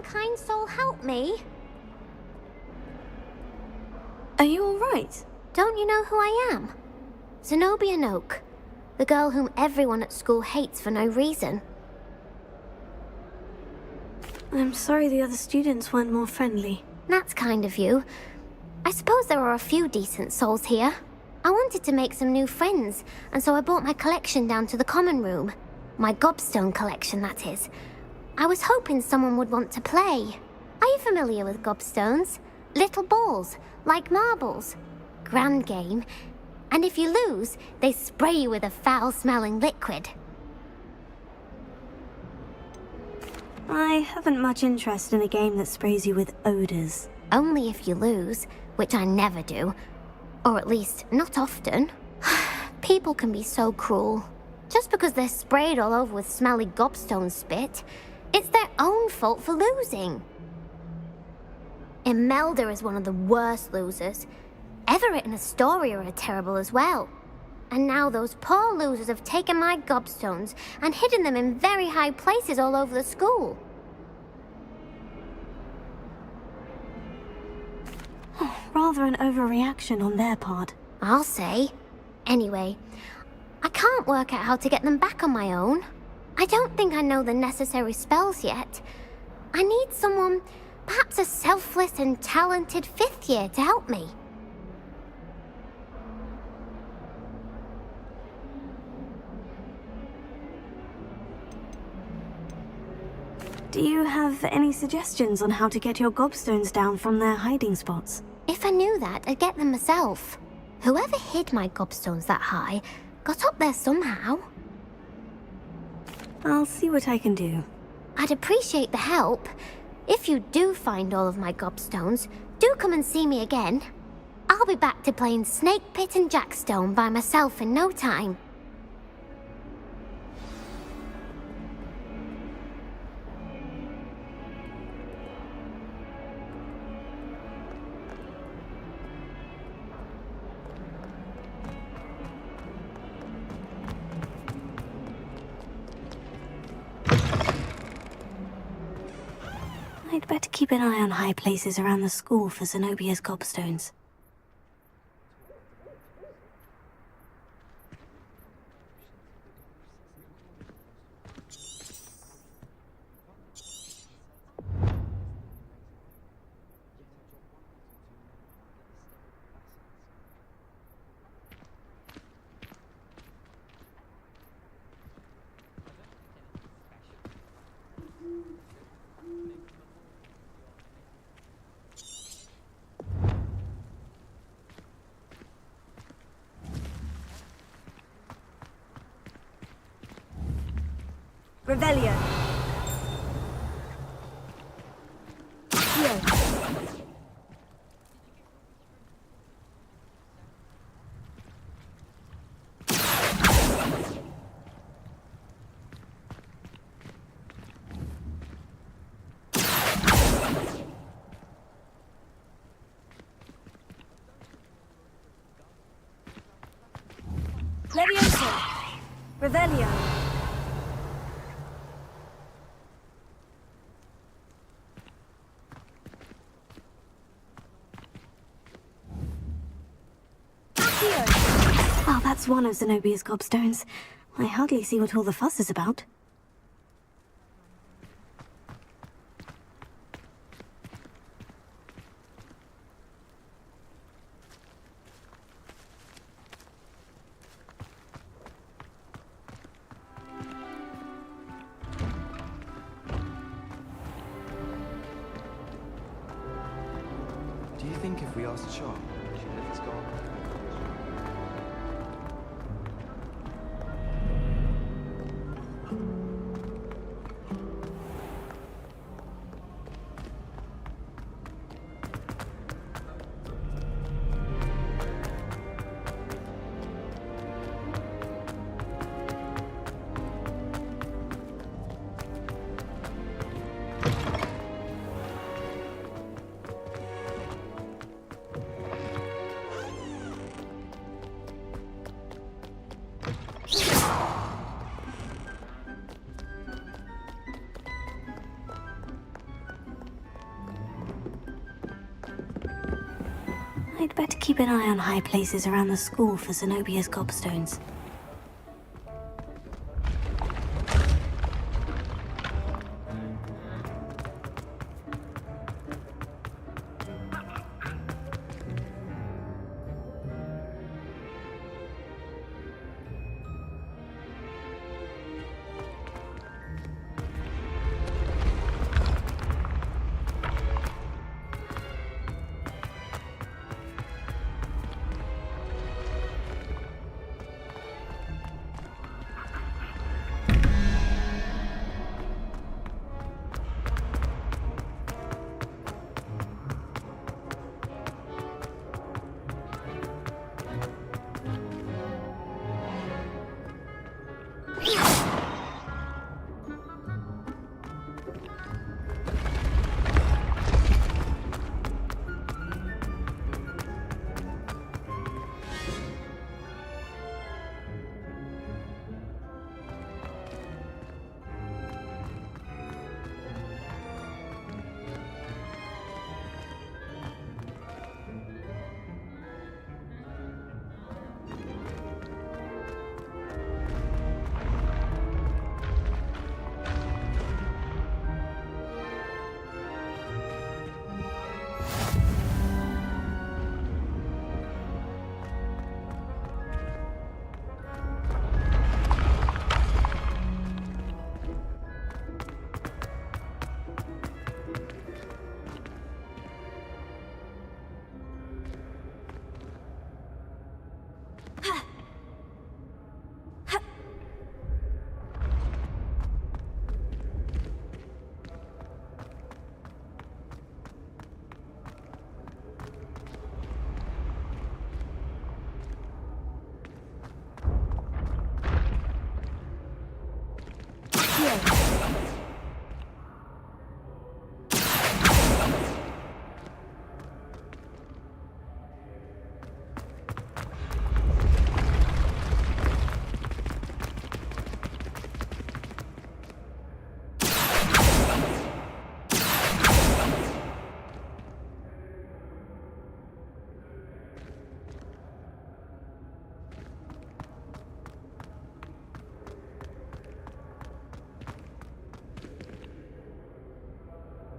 Speaker 2: some kind soul help me?
Speaker 18: Are you alright?
Speaker 2: Don't you know who I am? Zenobia Noak, the girl whom everyone at school hates for no reason.
Speaker 18: I'm sorry the other students weren't more friendly.
Speaker 2: That's kind of you. I suppose there are a few decent souls here. I wanted to make some new friends, and so I brought my collection down to the common room. My gobstone collection, that is. I was hoping someone would want to play. Are you familiar with gobstones? Little balls, like marbles. Grand game. And if you lose, they spray you with a foul-smelling liquid.
Speaker 18: I haven't much interest in a game that sprays you with odors.
Speaker 2: Only if you lose, which I never do. Or at least, not often. People can be so cruel. Just because they're sprayed all over with smelly gobstone spit, it's their own fault for losing. Imelda is one of the worst losers. Everett and Astoria are terrible as well. And now those poor losers have taken my gobstones and hidden them in very high places all over the school.
Speaker 18: Rather an overreaction on their part.
Speaker 2: I'll say. Anyway, I can't work out how to get them back on my own. I don't think I know the necessary spells yet. I need someone, perhaps a selfless and talented 5th year to help me.
Speaker 18: Do you have any suggestions on how to get your gobstones down from their hiding spots?
Speaker 2: If I knew that, I'd get them myself. Whoever hid my gobstones that high got up there somehow.
Speaker 18: I'll see what I can do.
Speaker 2: I'd appreciate the help. If you do find all of my gobstones, do come and see me again. I'll be back to playing Snake Pit and Jackstone by myself in no time.
Speaker 18: I'd better keep an eye on high places around the school for Zenobia's gobstones. Revelio. Here. Levioso. Revelio. Well, that's one of Zenobia's gobstones. I hardly see what all the fuss is about.
Speaker 14: Do you think if we asked Sharp, she'd let us go on?
Speaker 4: I'd better keep an eye on high places around the school for Zenobia's gobstones.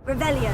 Speaker 18: Revelio.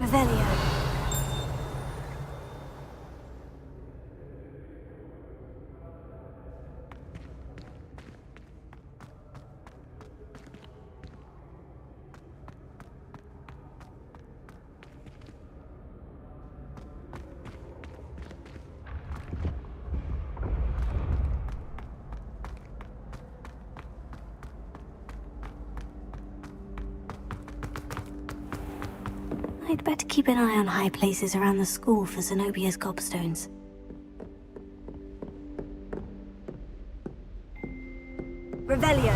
Speaker 18: Revelio. I'd better keep an eye on high places around the school for Zenobia's gobstones. Revelio.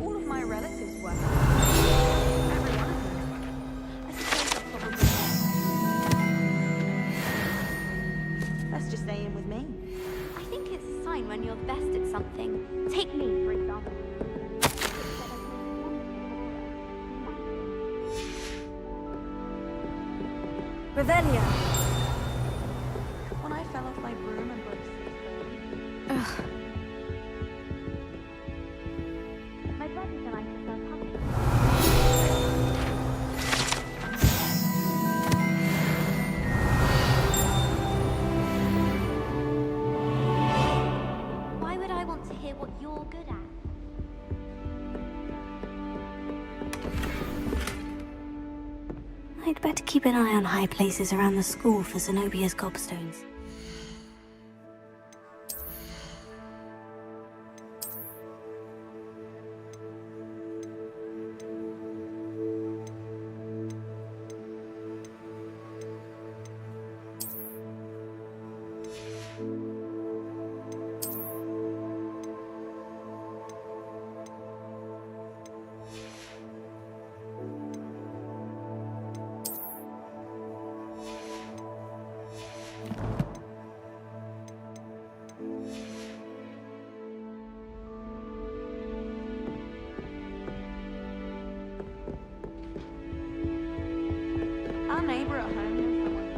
Speaker 3: All of my relatives were. Let's just stay in with me.
Speaker 4: I think it's a sign when you're best at something. Take me, for example.
Speaker 18: Revelio.
Speaker 3: When I fell off my broom and broke
Speaker 4: Ugh. My brothers and I just felt happy.
Speaker 2: you're good at.
Speaker 4: I'd better keep an eye on high places around the school for Zenobia's gobstones.
Speaker 3: Our neighbor at home knows someone.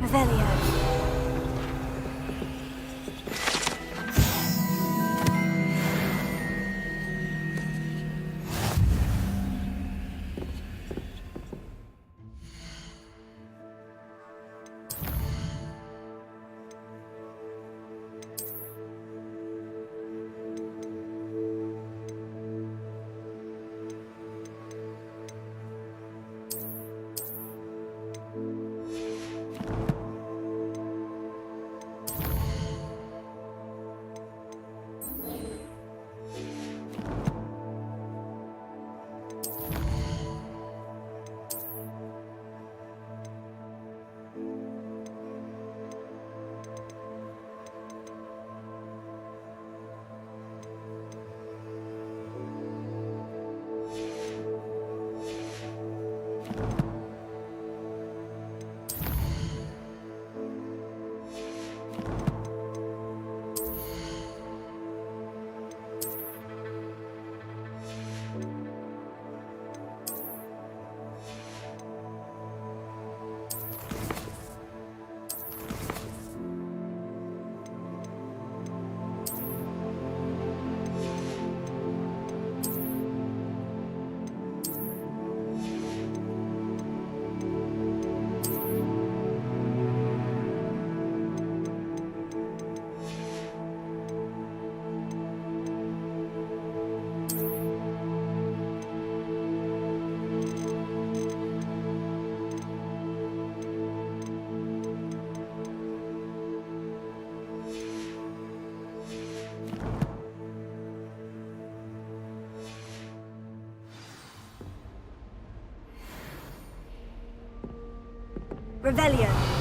Speaker 4: Revelio.
Speaker 18: Revelio.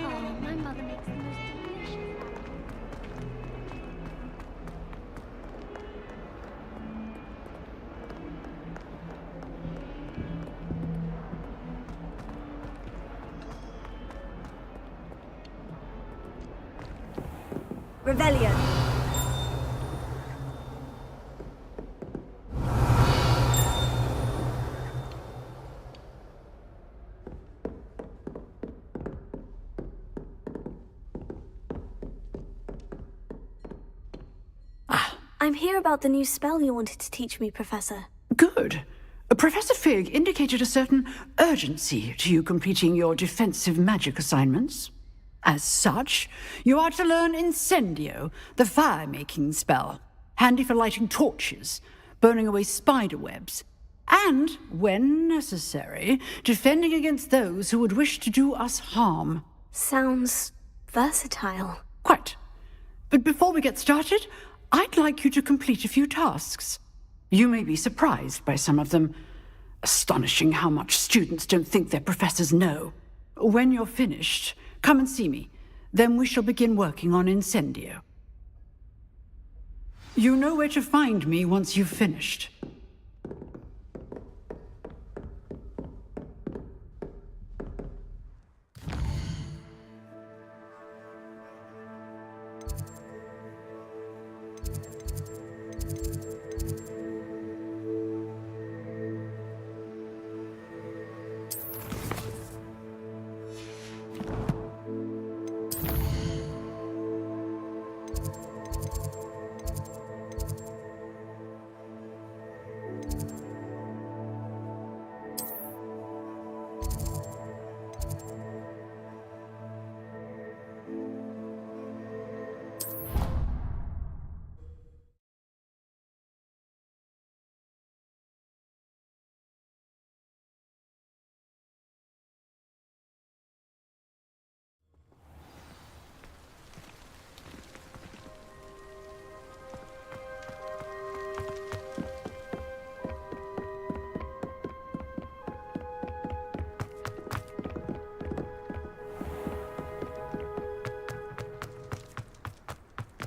Speaker 2: Oh, my mother makes the most delicious
Speaker 18: Revelio. I'm here about the new spell you wanted to teach me, Professor.
Speaker 9: Good. Professor Fig indicated a certain urgency to you completing your defensive magic assignments. As such, you are to learn Incendio, the fire-making spell, handy for lighting torches, burning away spider webs, and, when necessary, defending against those who would wish to do us harm.
Speaker 18: Sounds versatile.
Speaker 9: Quite. But before we get started, I'd like you to complete a few tasks. You may be surprised by some of them. Astonishing how much students don't think their professors know. When you're finished, come and see me. Then we shall begin working on Incendio. You know where to find me once you've finished.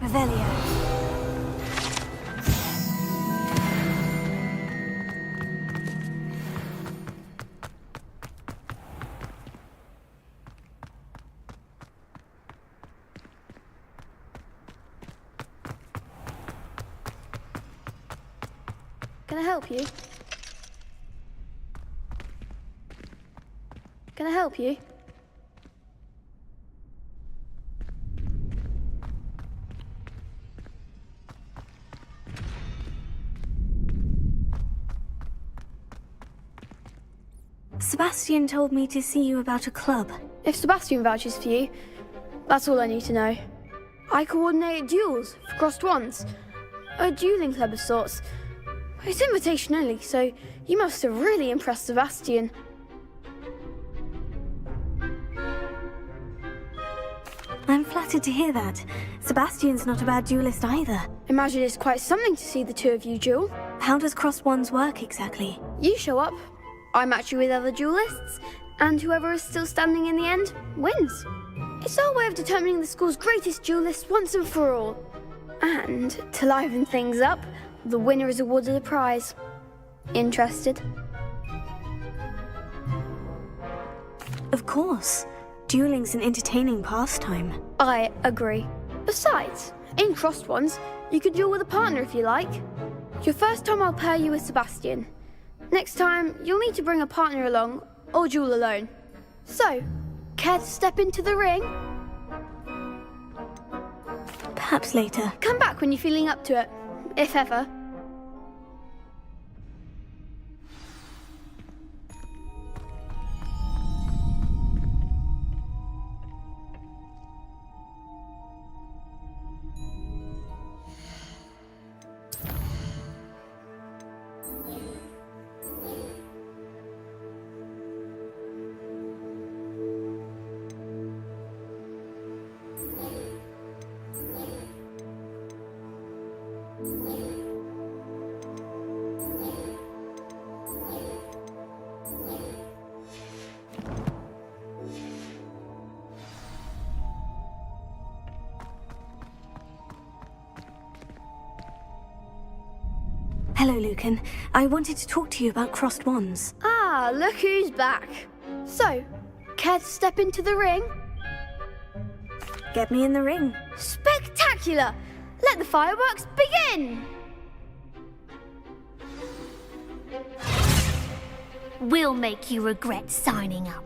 Speaker 18: Revelio.
Speaker 2: Can I help you? Can I help you?
Speaker 18: Sebastian told me to see you about a club.
Speaker 2: If Sebastian vouches for you, that's all I need to know. I coordinate duels for crossed ones. A dueling club of sorts. It's invitation only, so you must have really impressed Sebastian.
Speaker 18: I'm flattered to hear that. Sebastian's not a bad duelist either.
Speaker 2: Imagine it's quite something to see the two of you duel.
Speaker 18: How does crossed ones work exactly?
Speaker 2: You show up,
Speaker 6: I match you with other duelists, and whoever is still standing in the end wins. It's our way of determining the school's greatest duelist once and for all. And to liven things up, the winner is awarded a prize. Interested?
Speaker 18: Of course. Dueling's an entertaining pastime.
Speaker 6: I agree. Besides, in crossed ones, you could duel with a partner if you like. Your first time I'll pair you with Sebastian. Next time, you'll need to bring a partner along, or duel alone. So, care to step into the ring?
Speaker 18: Perhaps later.
Speaker 6: Come back when you're feeling up to it, if ever.
Speaker 18: Hello, Lucan. I wanted to talk to you about crossed wands.
Speaker 6: Ah, look who's back. So, care to step into the ring?
Speaker 18: Get me in the ring.
Speaker 6: Spectacular! Let the fireworks begin!
Speaker 2: We'll make you regret signing up.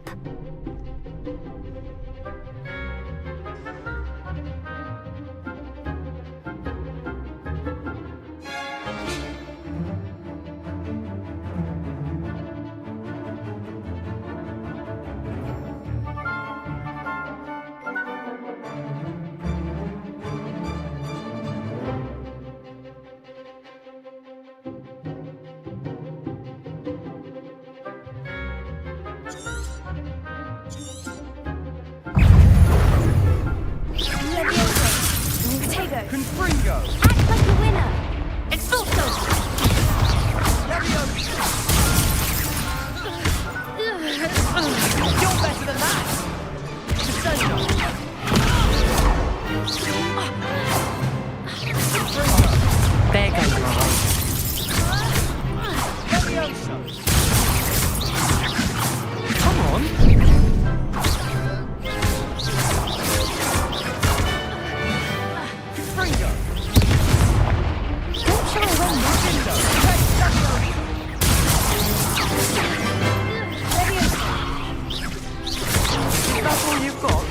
Speaker 14: Confringo!
Speaker 2: Act like a winner! Expulso!
Speaker 14: You're better than that!
Speaker 23: There goes
Speaker 14: Come on! Confringo!
Speaker 2: Don't shy away now.
Speaker 14: That's all you've got?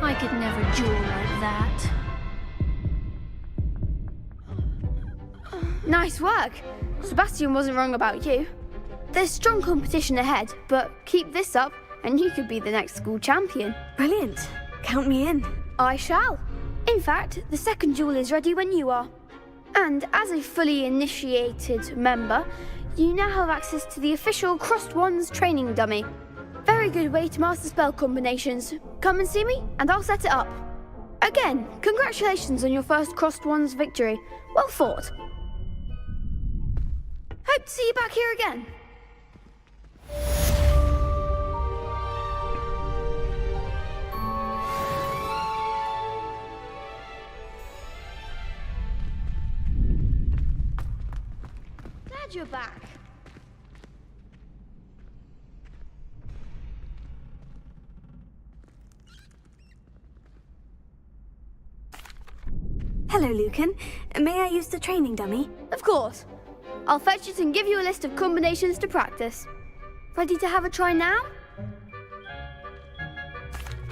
Speaker 2: I could never duel like that.
Speaker 6: Nice work. Sebastian wasn't wrong about you. There's strong competition ahead, but keep this up and you could be the next school champion.
Speaker 18: Brilliant. Count me in.
Speaker 6: I shall. In fact, the second duel is ready when you are. And as a fully initiated member, you now have access to the official Crossed Wands training dummy. Very good way to master spell combinations. Come and see me, and I'll set it up. Again, congratulations on your first Crossed Wands victory. Well fought. Hope to see you back here again. Glad you're back.
Speaker 18: Hello, Lucan. May I use the training dummy?
Speaker 6: Of course. I'll fetch it and give you a list of combinations to practice. Ready to have a try now?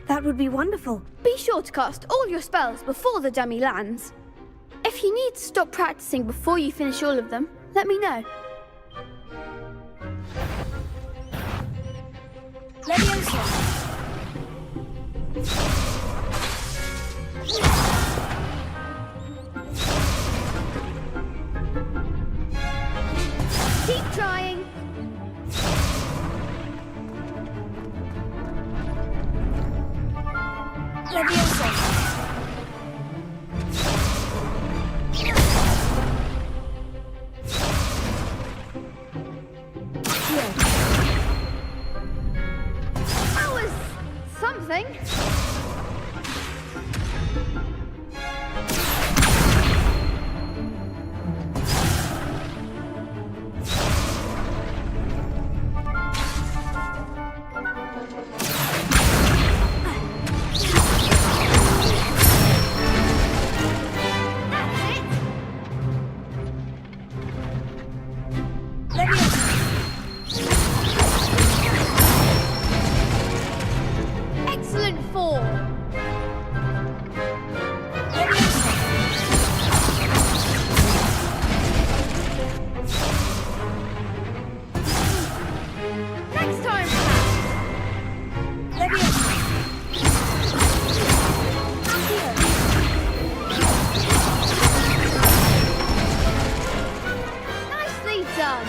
Speaker 18: That would be wonderful.
Speaker 6: Be sure to cast all your spells before the dummy lands. If you need to stop practicing before you finish all of them, let me know.
Speaker 18: Leviosa.
Speaker 6: That was something. Excellent form. Next time, nicely done.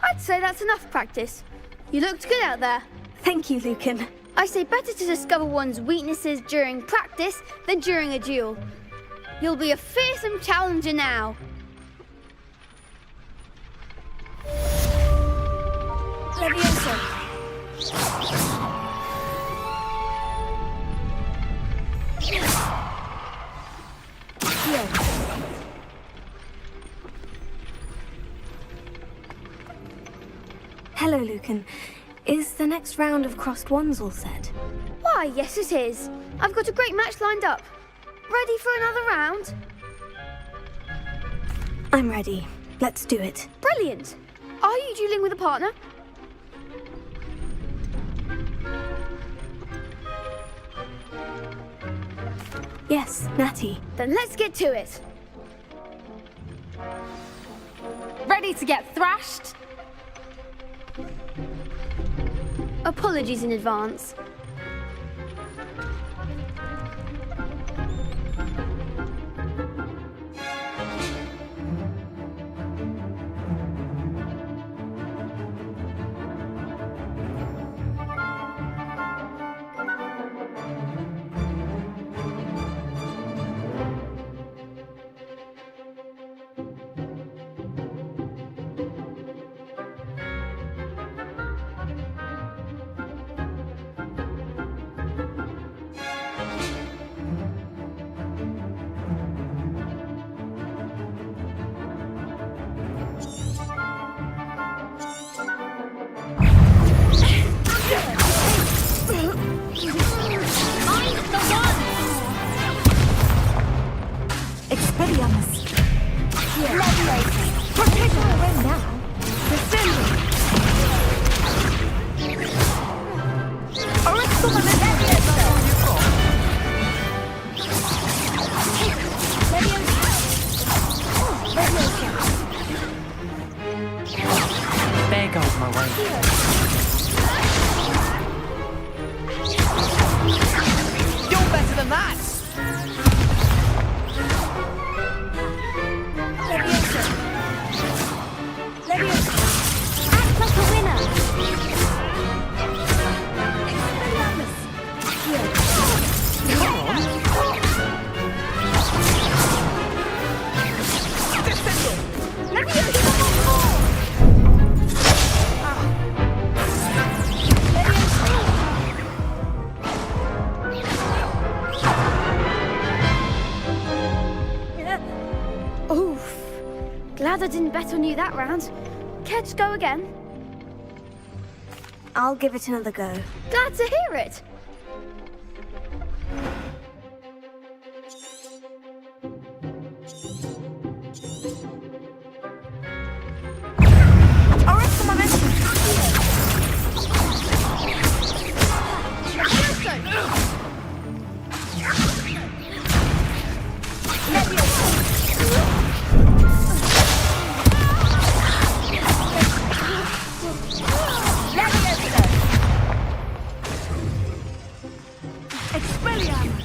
Speaker 6: I'd say that's enough practice. You looked good out there.
Speaker 18: Thank you, Lucan.
Speaker 6: I say better to discover one's weaknesses during practice than during a duel. You'll be a fearsome challenger now.
Speaker 18: Hello, Lucan. Is the next round of crossed wands all set?
Speaker 6: Why, yes it is. I've got a great match lined up. Ready for another round?
Speaker 18: I'm ready. Let's do it.
Speaker 6: Brilliant. Are you dueling with a partner?
Speaker 18: Yes, Natty.
Speaker 6: Then let's get to it.
Speaker 16: Ready to get thrashed?
Speaker 6: Apologies in advance.
Speaker 14: There goes my way. You're better than that!
Speaker 6: Act like a winner. Oof. Glad I didn't bet on you that round. Care to go again?
Speaker 18: I'll give it another go.
Speaker 6: Glad to hear it.
Speaker 15: Expelliarmus!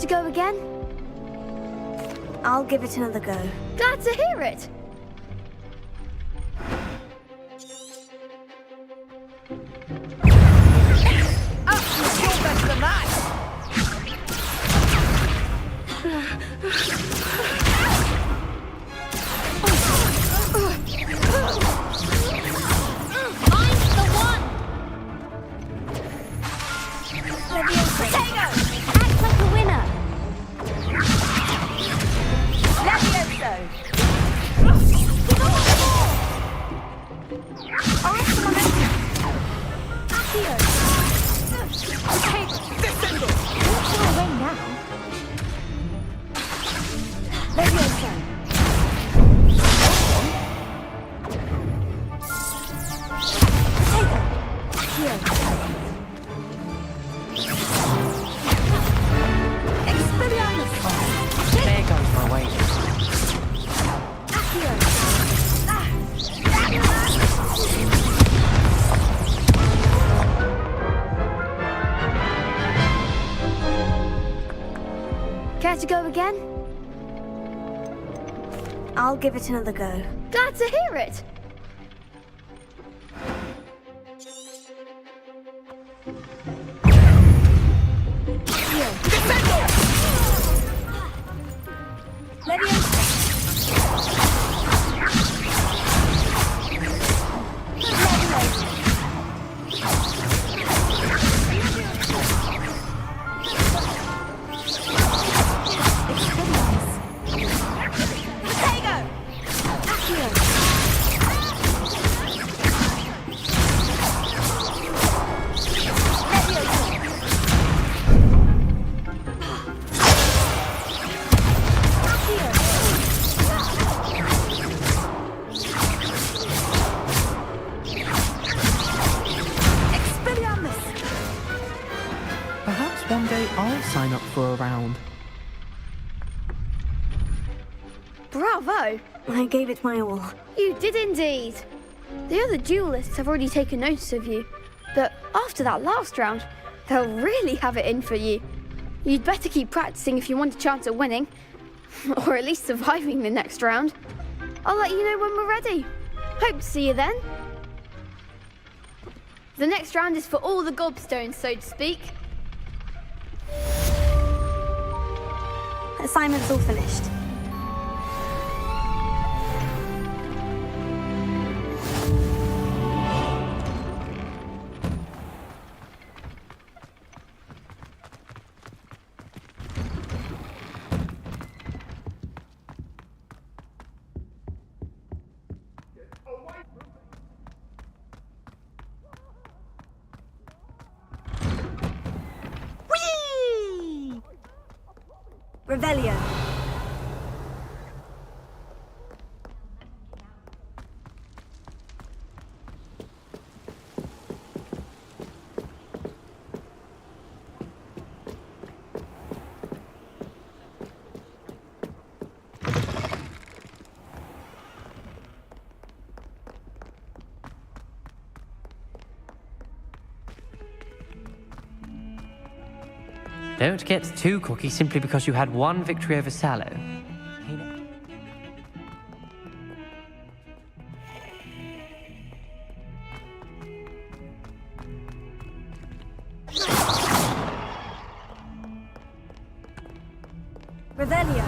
Speaker 6: to go again?
Speaker 18: I'll give it another go.
Speaker 6: Glad to hear it.
Speaker 13: You're better than that!
Speaker 2: I'm the one!
Speaker 18: Potato! Act like a winner! Levioso! Alright, momentum! Accio! Okay, descendo! Don't go away now. Levioso! Potato! Accio! Expelliarmus!
Speaker 14: There goes my weight.
Speaker 18: Accio!
Speaker 6: Care to go again?
Speaker 18: I'll give it another go.
Speaker 6: Glad to hear it.
Speaker 14: Perhaps one day I'll sign up for a round.
Speaker 6: Bravo!
Speaker 18: I gave it my all.
Speaker 6: You did indeed. The other duelists have already taken notice of you, but after that last round, they'll really have it in for you. You'd better keep practicing if you want a chance at winning, or at least surviving the next round. I'll let you know when we're ready. Hope to see you then. The next round is for all the gobstones, so to speak.
Speaker 18: Assignment's all finished. Whee! Revelio.
Speaker 14: Don't get too cocky simply because you had one victory over Sallow.
Speaker 18: Revelio.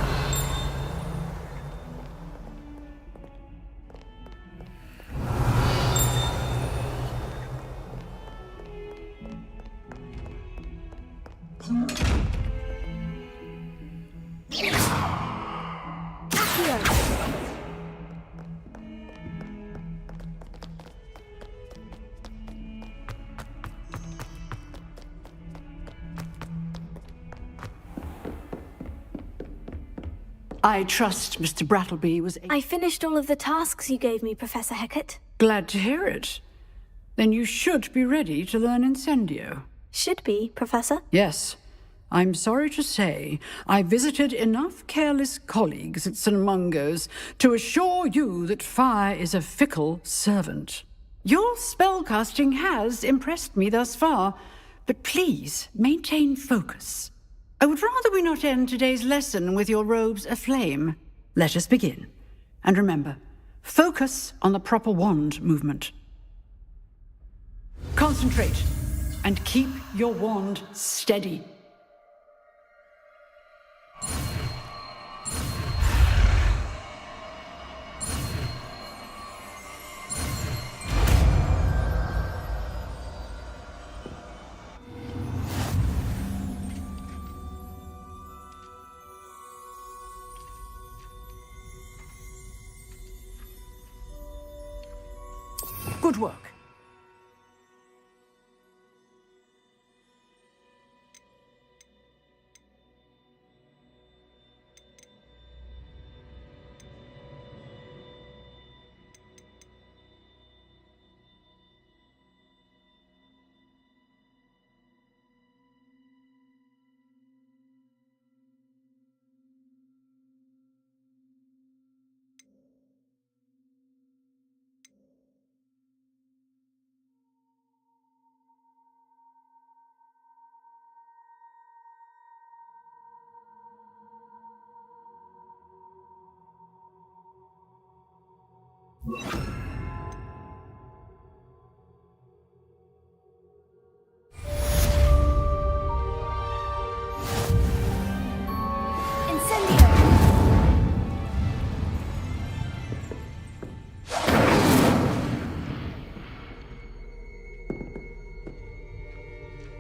Speaker 9: I trust Mr. Brattleby was...
Speaker 18: I finished all of the tasks you gave me, Professor Hecat.
Speaker 9: Glad to hear it. Then you should be ready to learn Incendio.
Speaker 18: Should be, Professor.
Speaker 9: Yes. I'm sorry to say, I visited enough careless colleagues at St. Mungo's to assure you that fire is a fickle servant. Your spellcasting has impressed me thus far, but please maintain focus. I would rather we not end today's lesson with your robes aflame. Let us begin. And remember, focus on the proper wand movement. Concentrate, and keep your wand steady. Good work.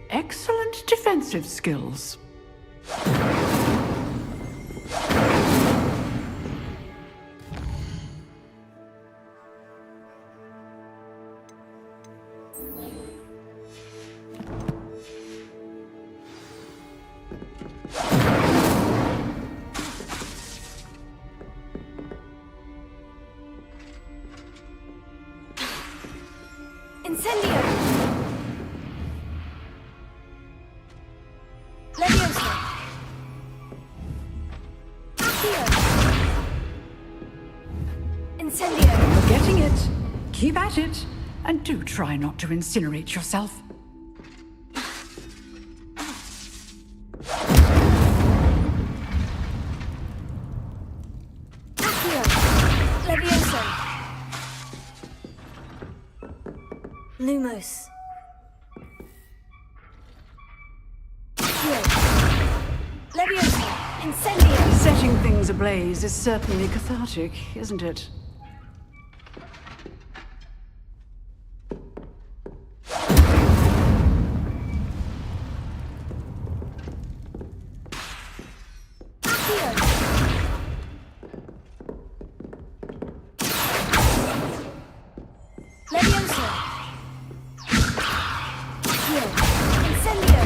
Speaker 9: Excellent defensive skills.
Speaker 6: Incendio! Leviosa! Accio! Incendio!
Speaker 9: You're getting it. Keep at it. And do try not to incinerate yourself.
Speaker 6: Accio! Leviosa! Lumos. Leviosa! Incendio!
Speaker 9: Setting things ablaze is certainly cathartic, isn't it?
Speaker 6: Leviosa! Incendio!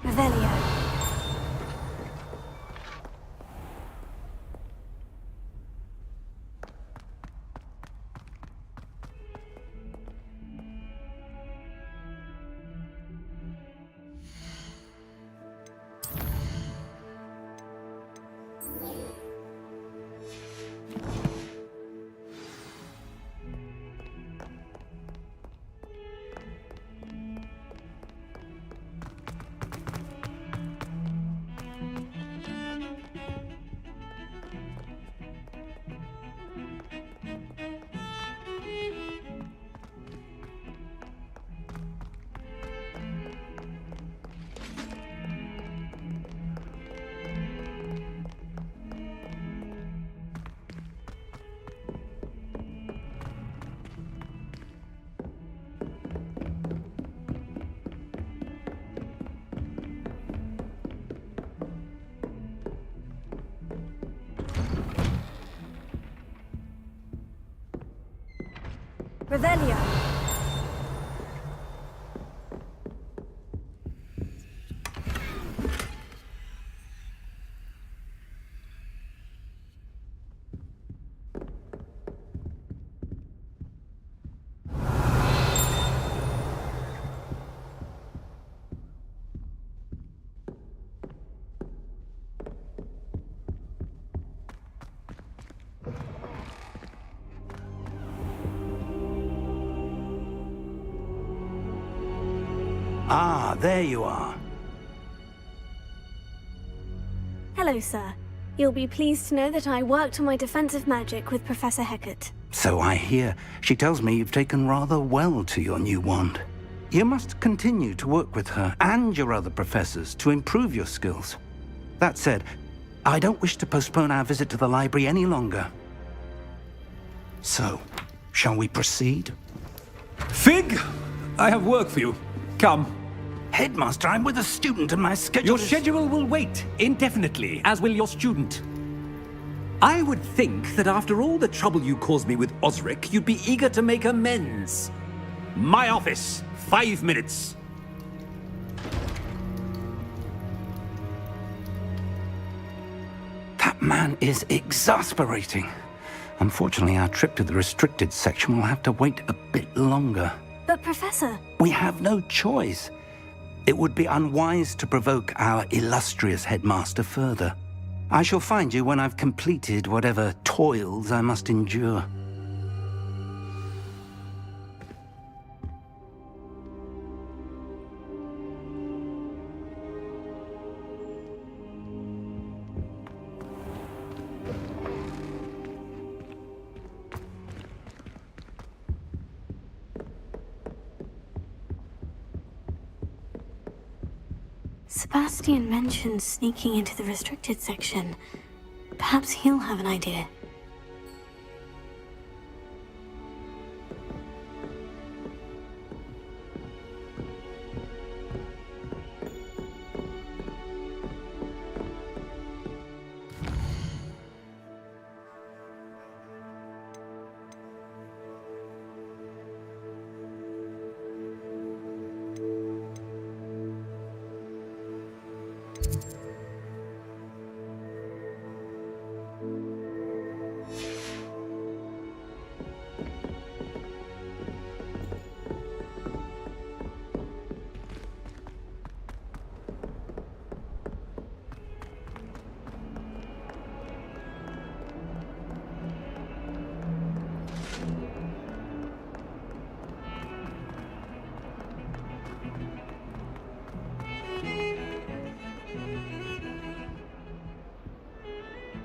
Speaker 6: Revelio. Revelio.
Speaker 10: Ah, there you are.
Speaker 18: Hello, sir. You'll be pleased to know that I worked on my defensive magic with Professor Hecat.
Speaker 10: So I hear. She tells me you've taken rather well to your new wand. You must continue to work with her and your other professors to improve your skills. That said, I don't wish to postpone our visit to the library any longer. So, shall we proceed?
Speaker 7: Fig! I have work for you. Come.
Speaker 10: Headmaster, I'm with a student and my schedule
Speaker 7: Your schedule will wait indefinitely, as will your student. I would think that after all the trouble you caused me with Osric, you'd be eager to make amends. My office, 5 minutes.
Speaker 10: That man is exasperating. Unfortunately, our trip to the restricted section will have to wait a bit longer.
Speaker 18: But, Professor...
Speaker 10: We have no choice. It would be unwise to provoke our illustrious headmaster further. I shall find you when I've completed whatever toils I must endure.
Speaker 18: Sebastian mentioned sneaking into the restricted section. Perhaps he'll have an idea.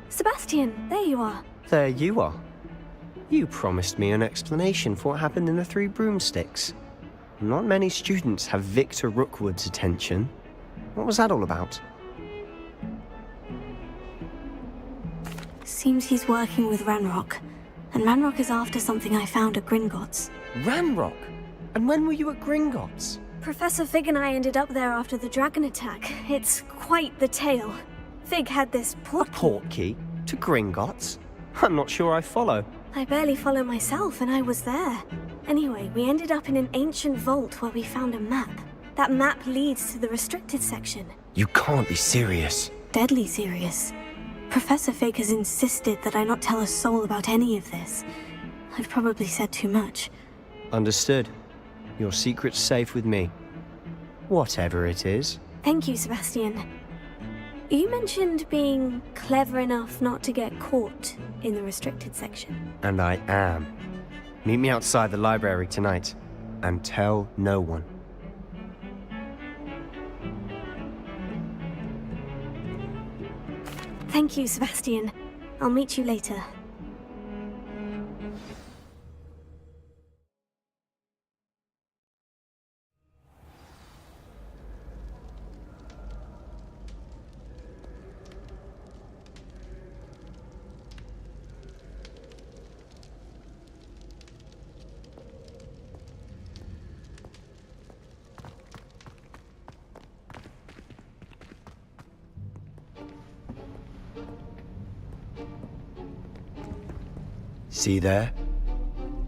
Speaker 18: Sebastian, there you are.
Speaker 17: There you are. You promised me an explanation for what happened in the Three Broomsticks. Not many students have Victor Rookwood's attention. What was that all about?
Speaker 18: Seems he's working with Ranrock. And Ranrock is after something I found at Gringotts.
Speaker 17: Ranrock? And when were you at Gringotts?
Speaker 18: Professor Fig and I ended up there after the dragon attack. It's quite the tale. Fig had this
Speaker 17: portkey to Gringotts? I'm not sure I follow.
Speaker 18: I barely follow myself, and I was there. Anyway, we ended up in an ancient vault where we found a map. That map leads to the restricted section.
Speaker 17: You can't be serious.
Speaker 18: Deadly serious. Professor Fig has insisted that I not tell a soul about any of this. I've probably said too much.
Speaker 17: Understood. Your secret's safe with me. Whatever it is.
Speaker 18: Thank you, Sebastian. You mentioned being clever enough not to get caught in the restricted section.
Speaker 17: And I am. Meet me outside the library tonight, and tell no one.
Speaker 18: Thank you, Sebastian. I'll meet you later.
Speaker 17: See there?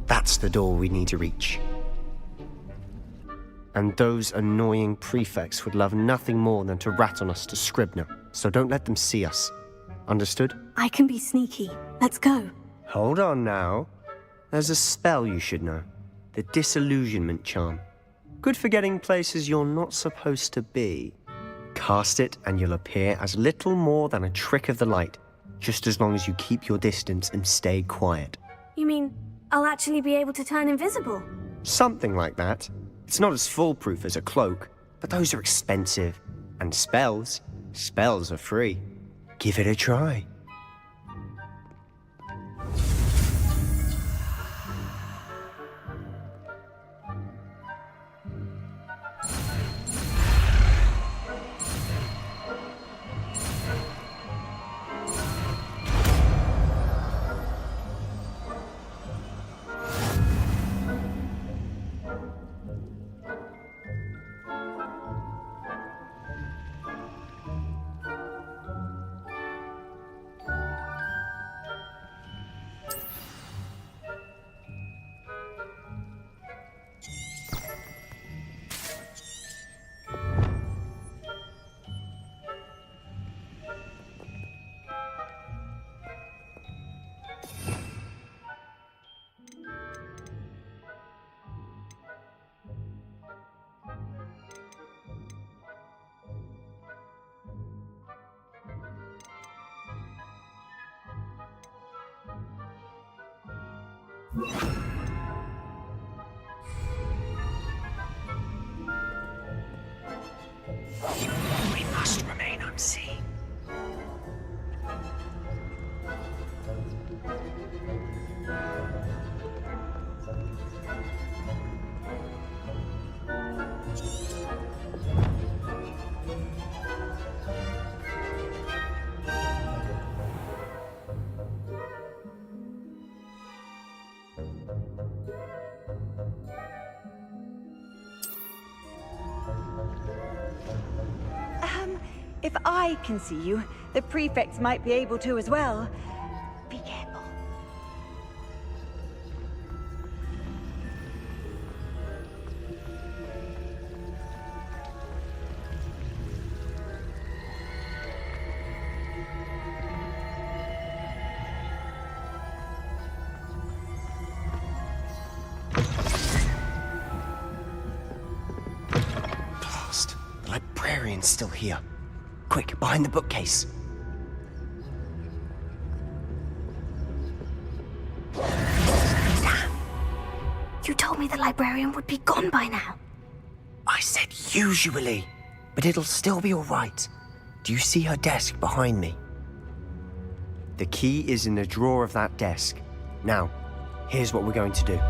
Speaker 17: That's the door we need to reach. And those annoying prefects would love nothing more than to rat on us to Scribner, so don't let them see us. Understood?
Speaker 18: I can be sneaky. Let's go.
Speaker 17: Hold on now. There's a spell you should know. The Disillusionment Charm. Good for getting places you're not supposed to be. Cast it and you'll appear as little more than a trick of the light, just as long as you keep your distance and stay quiet.
Speaker 18: You mean I'll actually be able to turn invisible?
Speaker 17: Something like that. It's not as foolproof as a cloak, but those are expensive. And spells are free. Give it a try. We must remain unseen.
Speaker 23: If I can see you, the prefects might be able to as well. Be careful.
Speaker 17: Blast. The librarian's still here. Quick, behind the bookcase.
Speaker 18: Damn! You told me the librarian would be gone by now.
Speaker 17: I said usually, but it'll still be all right. Do you see her desk behind me? The key is in the drawer of that desk. Now, here's what we're going to do.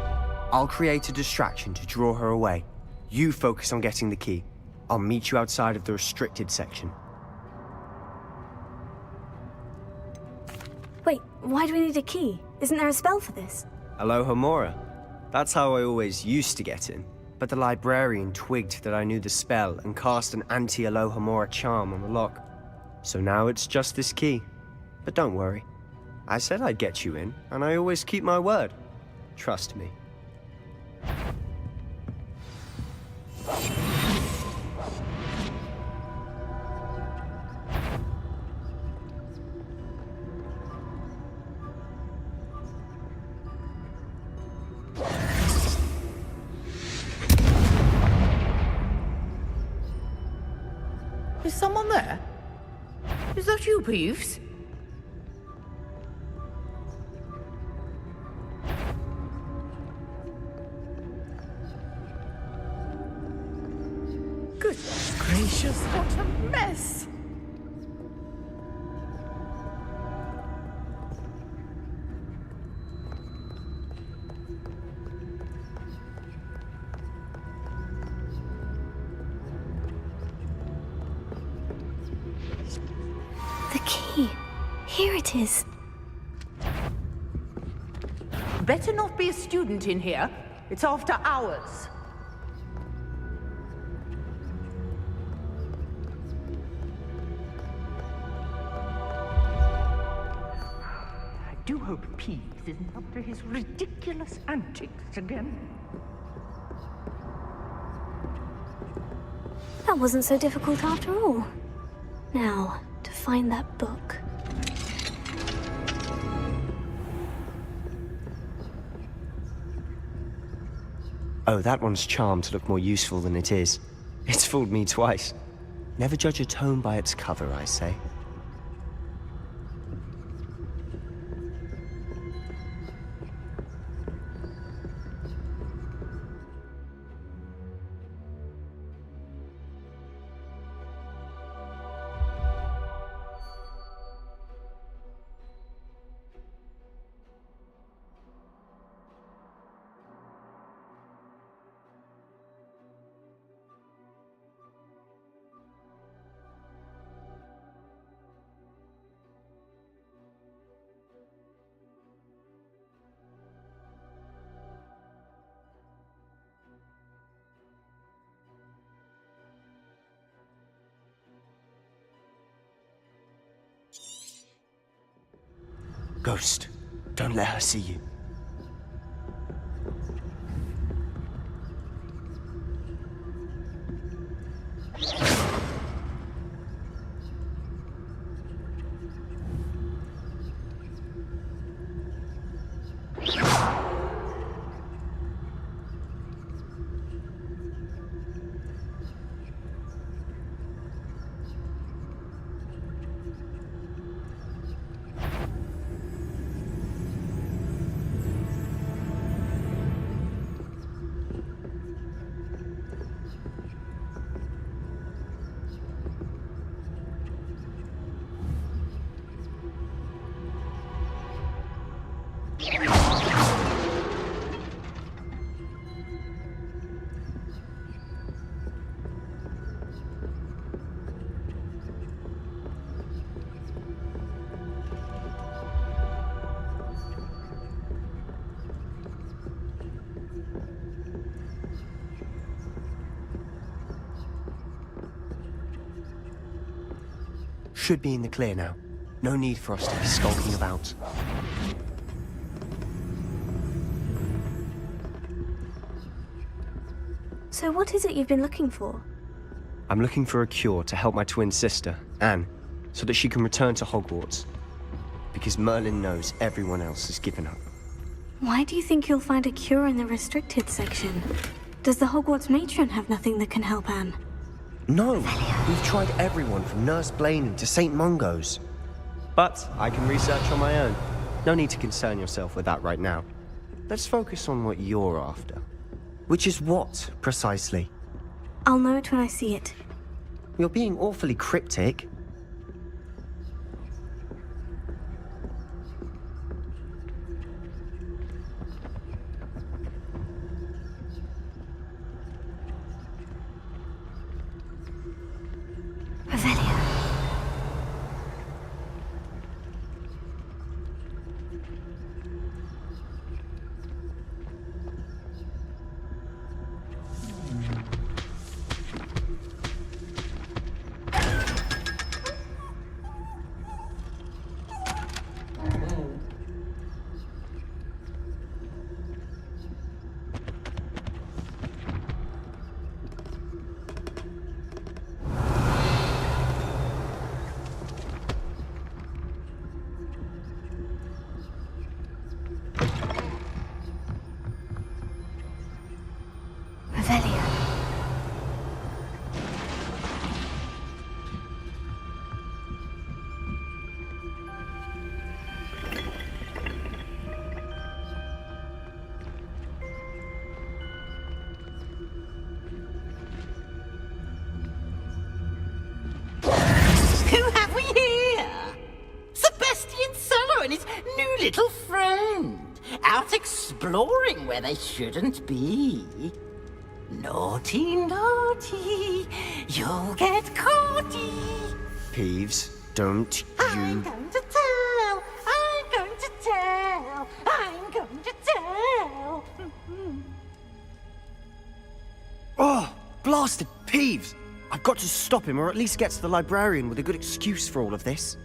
Speaker 17: I'll create a distraction to draw her away. You focus on getting the key. I'll meet you outside of the restricted section.
Speaker 18: Wait, why do we need a key? Isn't there a spell for this?
Speaker 17: Alohomora. That's how I always used to get in. But the librarian twigged that I knew the spell and cast an anti-Alohomora charm on the lock. So now it's just this key. But don't worry. I said I'd get you in, and I always keep my word. Trust me.
Speaker 15: Is someone there? Is that you, Peeves? Goodness gracious, what a mess!
Speaker 18: The key. Here it is.
Speaker 15: Better not be a student in here. It's after hours. I do hope Peeves isn't up to his ridiculous antics again.
Speaker 18: That wasn't so difficult after all. Now, to find that book.
Speaker 17: Oh, that one's charmed to look more useful than it is. It's fooled me twice. Never judge a tome by its cover, I say. Ghost, don't let her see you. Should be in the clear now. No need for us to be skulking about.
Speaker 18: So what is it you've been looking for?
Speaker 17: I'm looking for a cure to help my twin sister, Anne, so that she can return to Hogwarts. Because Merlin knows everyone else has given up.
Speaker 18: Why do you think you'll find a cure in the restricted section? Does the Hogwarts matron have nothing that can help Anne?
Speaker 17: No! We've tried everyone from Nurse Blaney to St. Mungo's. But I can research on my own. No need to concern yourself with that right now. Let's focus on what you're after. Which is what, precisely?
Speaker 18: I'll know it when I see it.
Speaker 17: You're being awfully cryptic.
Speaker 13: Little friend, out exploring where they shouldn't be. Naughty, naughty, you'll get caughty.
Speaker 17: Peeves, don't you...
Speaker 13: I'm going to tell, I'm going to tell, I'm going to tell.
Speaker 17: Oh, blasted Peeves! I've got to stop him, or at least get to the librarian with a good excuse for all of this.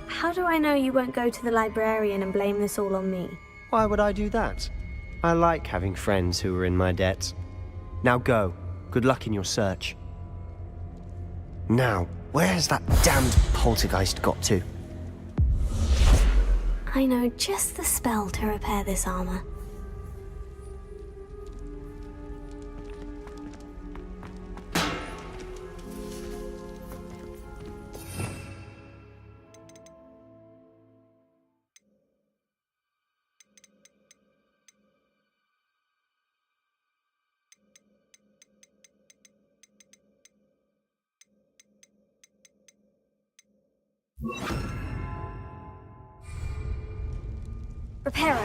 Speaker 18: How do I know you won't go to the librarian and blame this all on me?
Speaker 17: Why would I do that? I like having friends who are in my debt. Now go. Good luck in your search. Now, where's that damned poltergeist got to?
Speaker 18: I know just the spell to repair this armor. Reparo.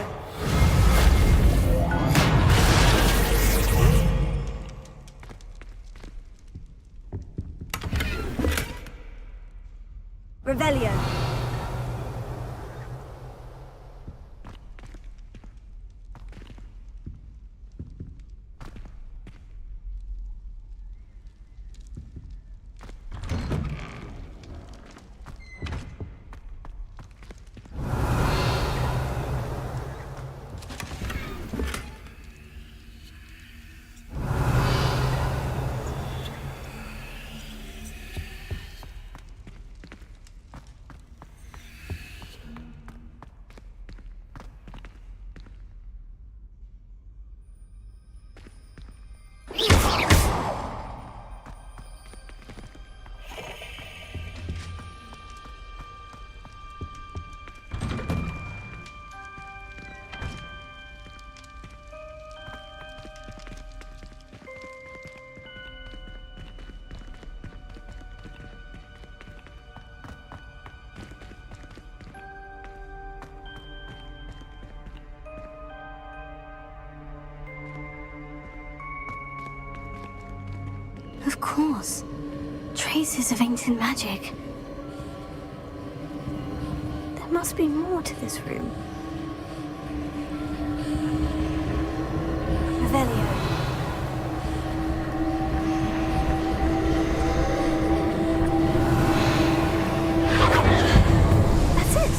Speaker 18: Revelio.
Speaker 4: Of course. Traces of ancient magic. There must be more to this room. Revelio. That's it.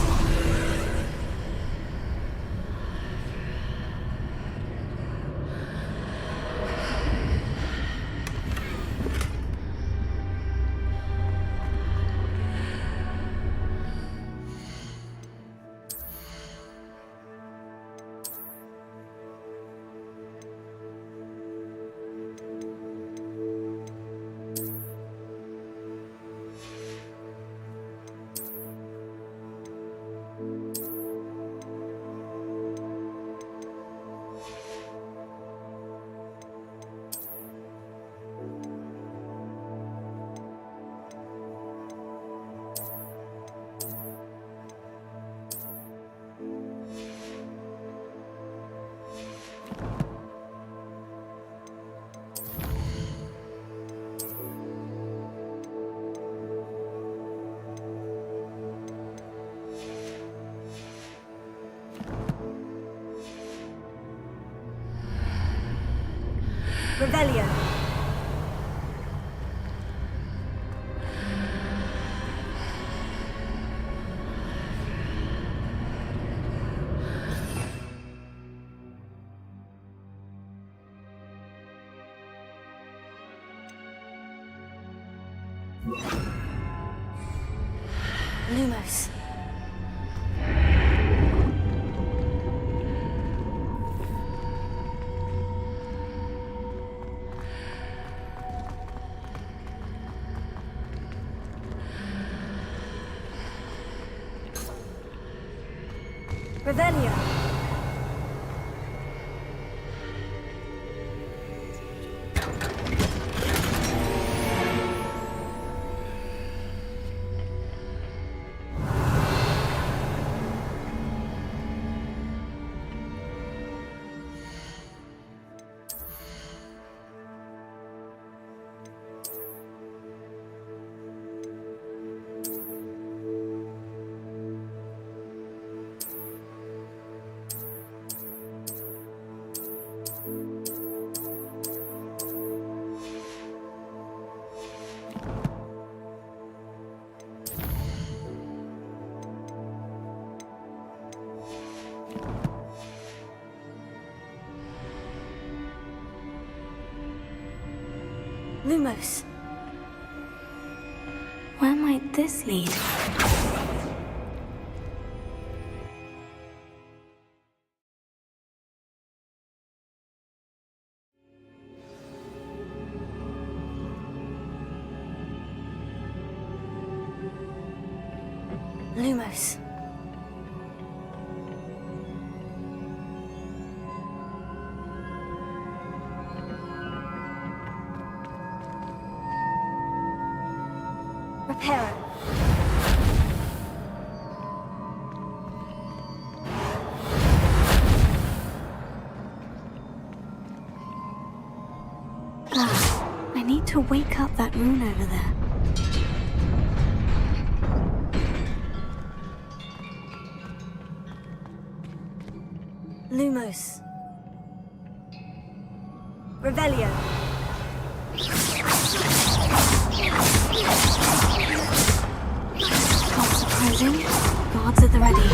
Speaker 4: Revelio. Lumos. Revelio. Lumos. Where might this lead? Lumos. Reparo. I need to wake up that rune over there. Lumos. Revelio. Not surprising. Guards at the ready.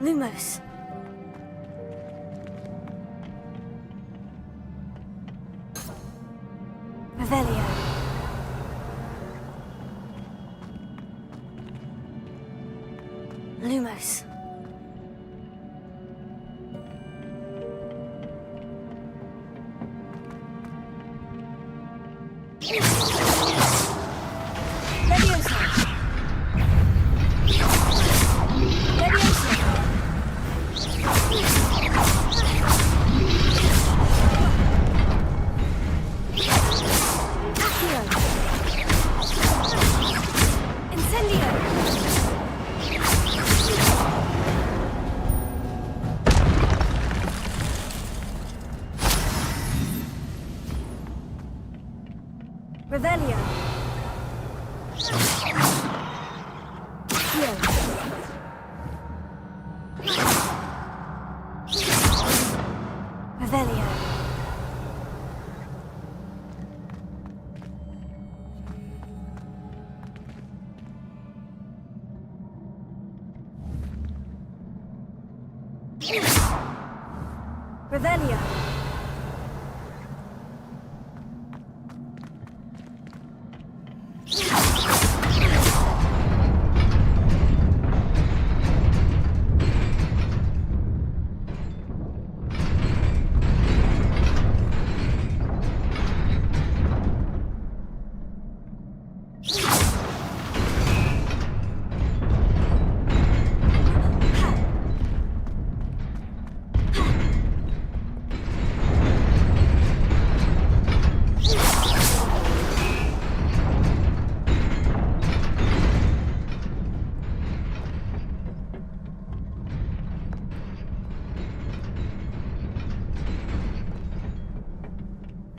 Speaker 18: Lumos. Revelio. Lumos. Leviosa. Leviosa. Accio. Incendio. Revelio. Accio. Revelio. Revelio.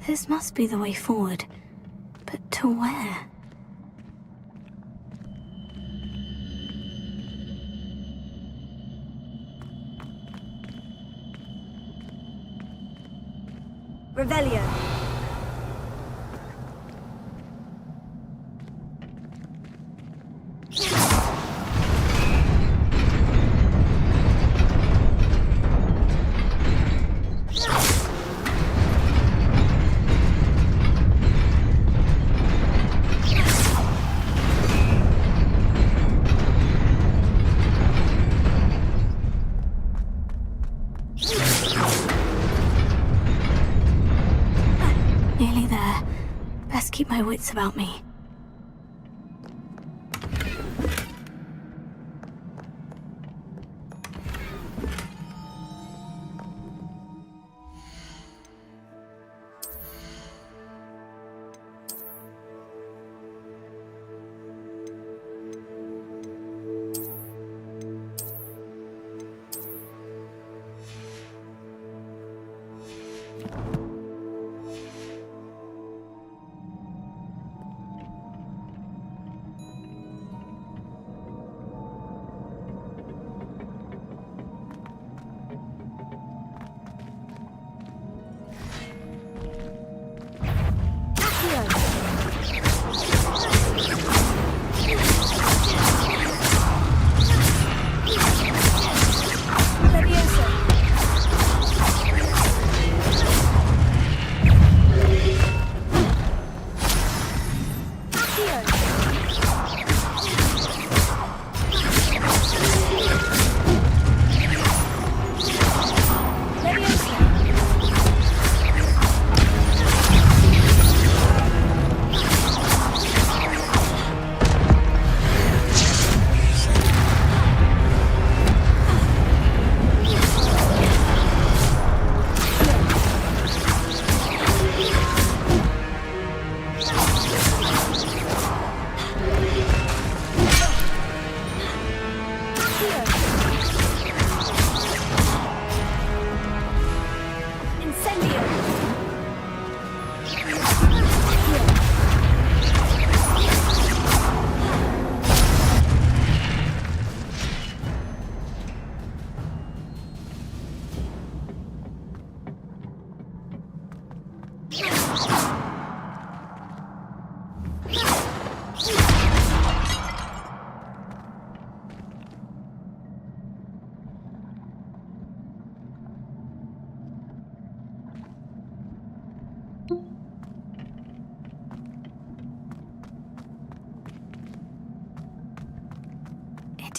Speaker 18: This must be the way forward. But to where? Revelio. Nearly there. Best keep my wits about me.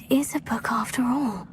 Speaker 4: is a book after all.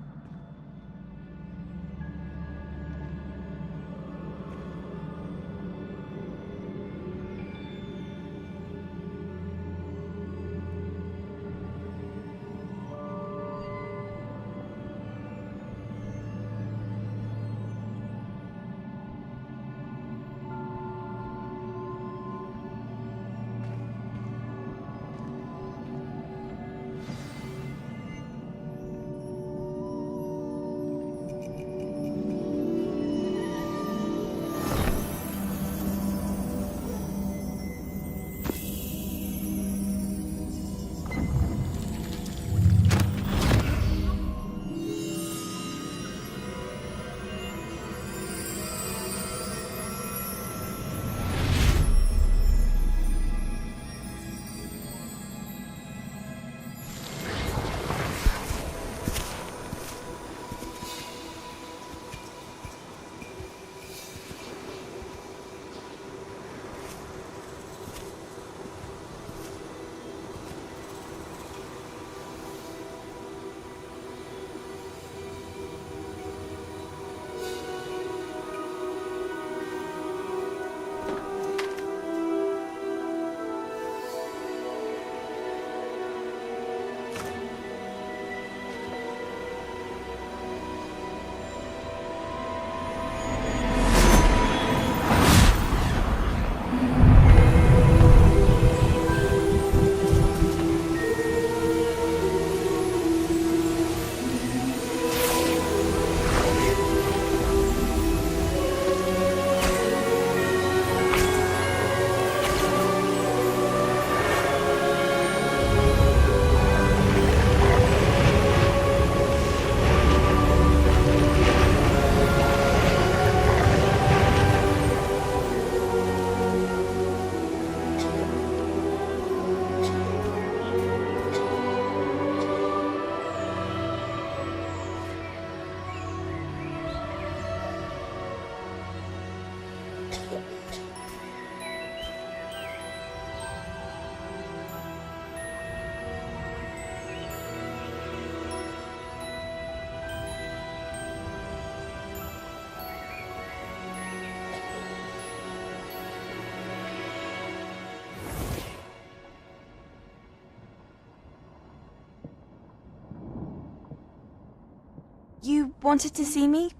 Speaker 3: You wanted to see me?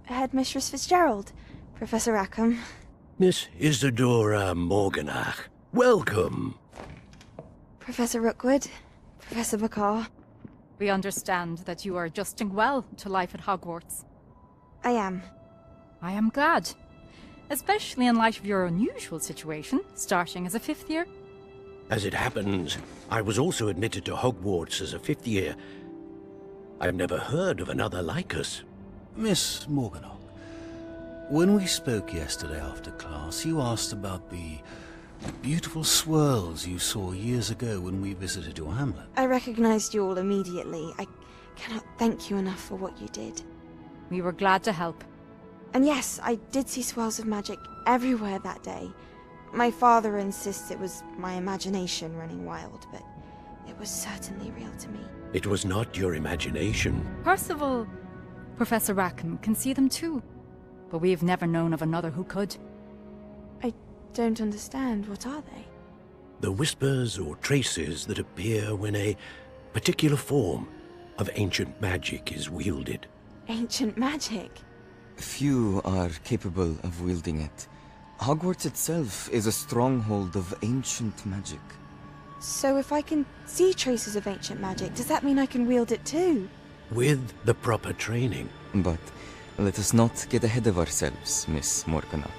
Speaker 3: Headmistress Fitzgerald, Professor Rackham.
Speaker 5: Miss Isadora Morganach, welcome.
Speaker 3: Professor Rookwood, Professor Bakar.
Speaker 16: We understand that you are adjusting well to life at Hogwarts.
Speaker 3: I am.
Speaker 16: I am glad. Especially in light of your unusual situation, starting as a 5th year.
Speaker 5: As it happens, I was also admitted to Hogwarts as a 5th year. I've never heard of another like us.
Speaker 8: Miss Morganach, when we spoke yesterday after class, you asked about the beautiful swirls you saw years ago when we visited your hamlet.
Speaker 3: I recognized you all immediately. I cannot thank you enough for what you did.
Speaker 16: We were glad to help.
Speaker 3: And yes, I did see swirls of magic everywhere that day. My father insists it was my imagination running wild, but it was certainly real to me.
Speaker 5: It was not your imagination.
Speaker 16: Percival, Professor Rackham can see them too. But we've never known of another who could.
Speaker 3: I don't understand. What are they?
Speaker 5: The whispers or traces that appear when a particular form of ancient magic is wielded.
Speaker 3: Ancient magic?
Speaker 20: Few are capable of wielding it. Hogwarts itself is a stronghold of ancient magic.
Speaker 3: So if I can see traces of ancient magic, does that mean I can wield it too?
Speaker 5: With the proper training.
Speaker 20: But let us not get ahead of ourselves, Miss Morganach.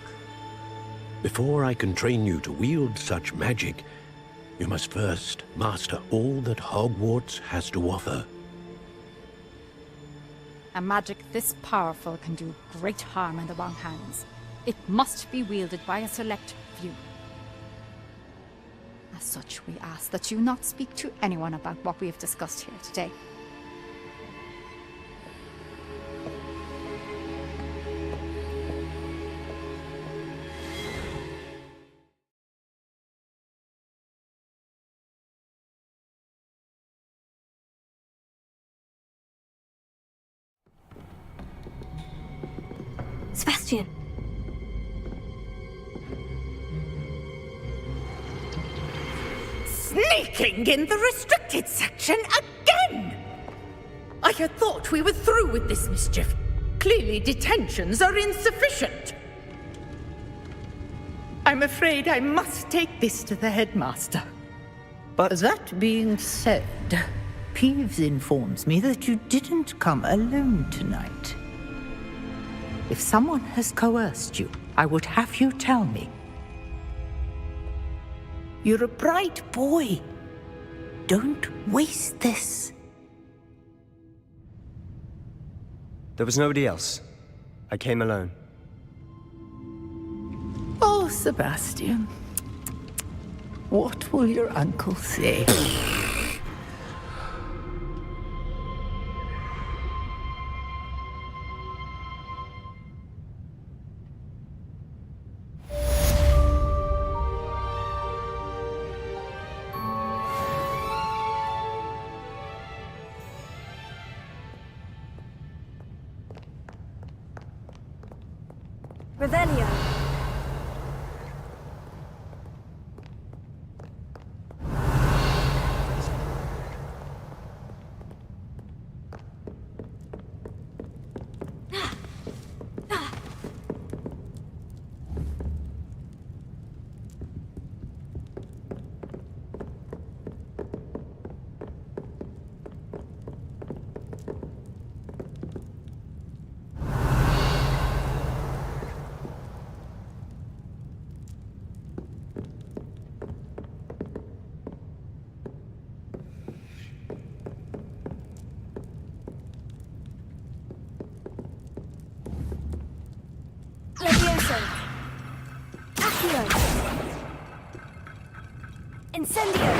Speaker 5: Before I can train you to wield such magic, you must first master all that Hogwarts has to offer.
Speaker 16: A magic this powerful can do great harm in the wrong hands. It must be wielded by a select few. As such, we ask that you not speak to anyone about what we have discussed here today.
Speaker 18: Sebastian.
Speaker 15: Sneaking in the restricted section again! I had thought we were through with this mischief. Clearly detentions are insufficient. I'm afraid I must take this to the headmaster.
Speaker 11: But that being said, Peeves informs me that you didn't come alone tonight. If someone has coerced you, I would have you tell me. You're a bright boy. Don't waste this.
Speaker 17: There was nobody else. I came alone.
Speaker 11: Oh, Sebastian. What will your uncle say?
Speaker 18: Revelio. Levioso. Accio. Incendio.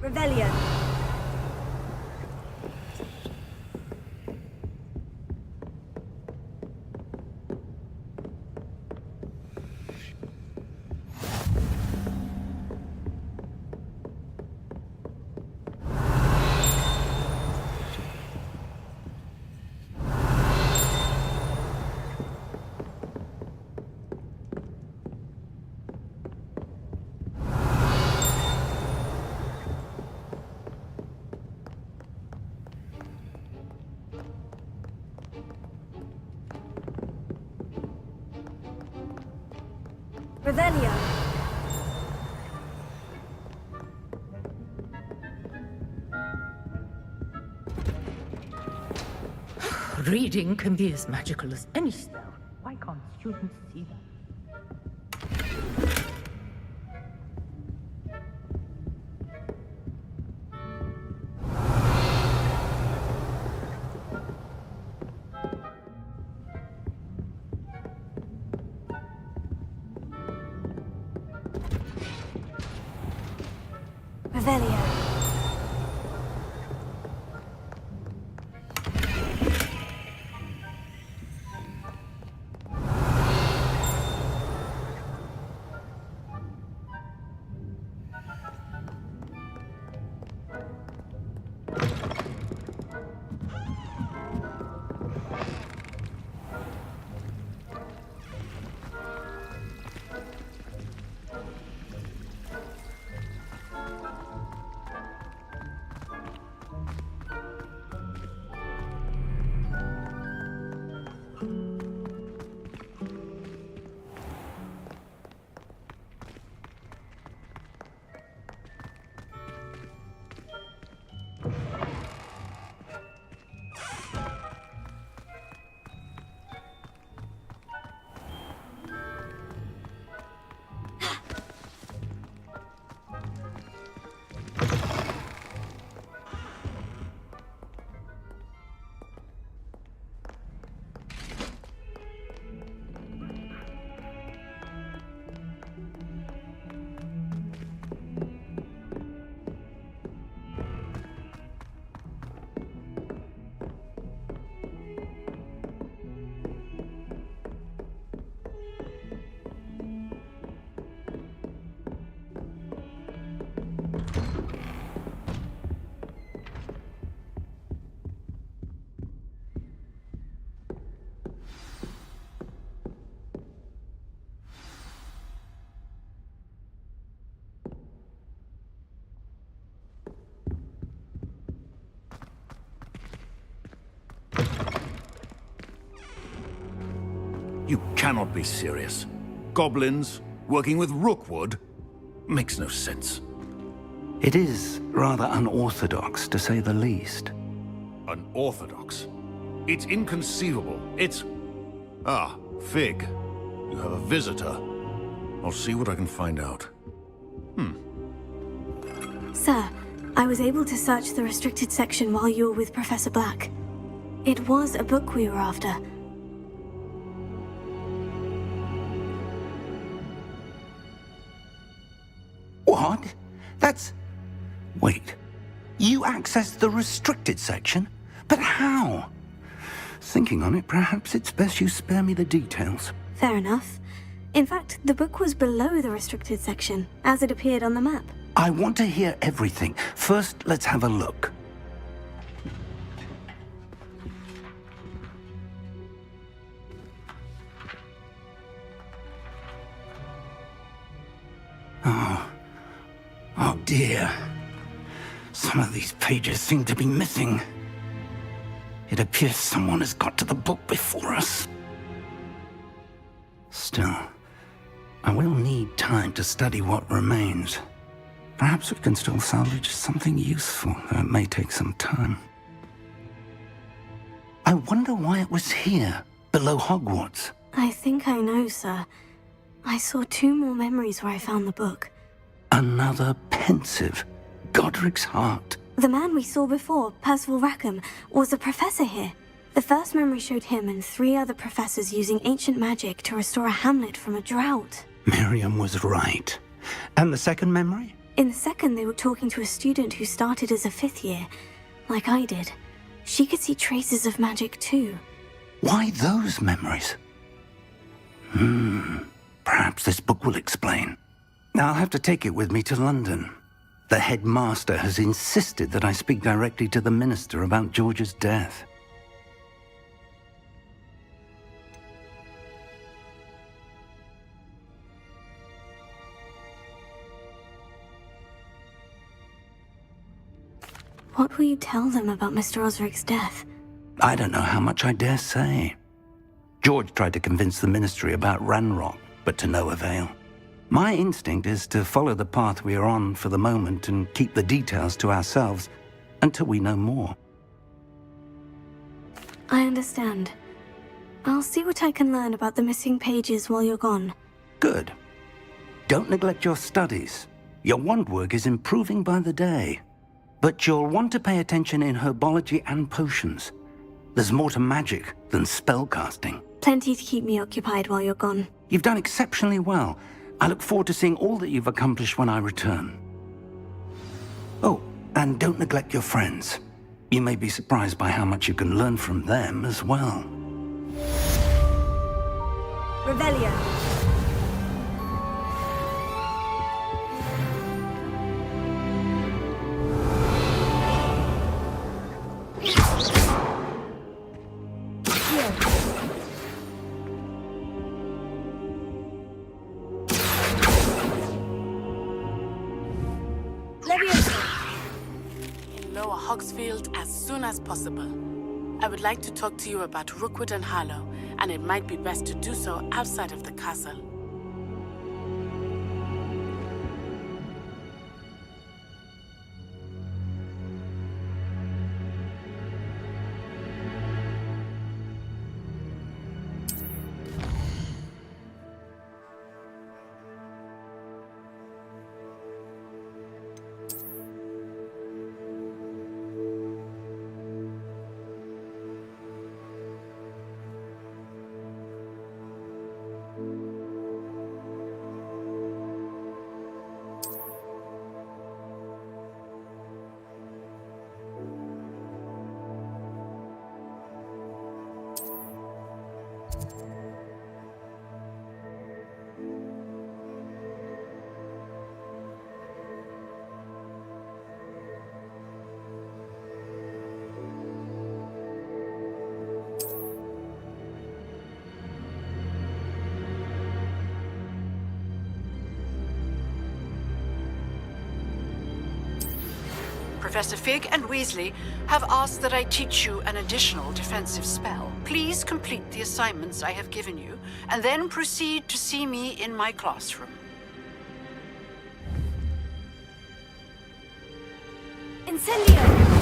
Speaker 18: Revelio. Revelio.
Speaker 11: Reading can be as magical as any spell. Why can't students see that?
Speaker 18: Revelio.
Speaker 5: You cannot be serious. Goblins working with Rookwood? Makes no sense.
Speaker 10: It is rather unorthodox, to say the least.
Speaker 5: Unorthodox? It's inconceivable. It's... Ah, Fig. You have a visitor. I'll see what I can find out.
Speaker 18: Sir, I was able to search the restricted section while you were with Professor Black. It was a book we were after.
Speaker 10: What? That's... Wait. You accessed the restricted section? But how? Thinking on it, perhaps it's best you spare me the details.
Speaker 18: Fair enough. In fact, the book was below the restricted section, as it appeared on the map.
Speaker 10: I want to hear everything. First, let's have a look. Oh dear. Some of these pages seem to be missing. It appears someone has got to the book before us. Still, I will need time to study what remains. Perhaps we can still salvage something useful, though it may take some time. I wonder why it was here, below Hogwarts.
Speaker 18: I think I know, sir. I saw 2 more memories where I found the book.
Speaker 10: Another pensive. Godric's heart.
Speaker 18: The man we saw before, Percival Rackham, was a professor here. The first memory showed him and 3 other professors using ancient magic to restore a hamlet from a drought.
Speaker 10: Miriam was right. And the second memory?
Speaker 18: In the second, they were talking to a student who started as a 5th year, like I did. She could see traces of magic too.
Speaker 10: Why those memories? Perhaps this book will explain. I'll have to take it with me to London. The headmaster has insisted that I speak directly to the minister about George's death.
Speaker 18: What will you tell them about Mr. Osric's death?
Speaker 10: I don't know how much I dare say. George tried to convince the ministry about Ranrock, but to no avail. My instinct is to follow the path we are on for the moment and keep the details to ourselves until we know more.
Speaker 18: I understand. I'll see what I can learn about the missing pages while you're gone.
Speaker 10: Good. Don't neglect your studies. Your wand work is improving by the day. But you'll want to pay attention in herbology and potions. There's more to magic than spellcasting.
Speaker 18: Plenty to keep me occupied while you're gone.
Speaker 10: You've done exceptionally well. I look forward to seeing all that you've accomplished when I return. Oh, and don't neglect your friends. You may be surprised by how much you can learn from them as well.
Speaker 18: Revelio.
Speaker 1: Hogsfield as soon as possible. I would like to talk to you about Rookwood and Harlow, and it might be best to do so outside of the castle.
Speaker 9: Professor Fig and Weasley have asked that I teach you an additional defensive spell. Please complete the assignments I have given you, and then proceed to see me in my classroom.
Speaker 6: Incendio!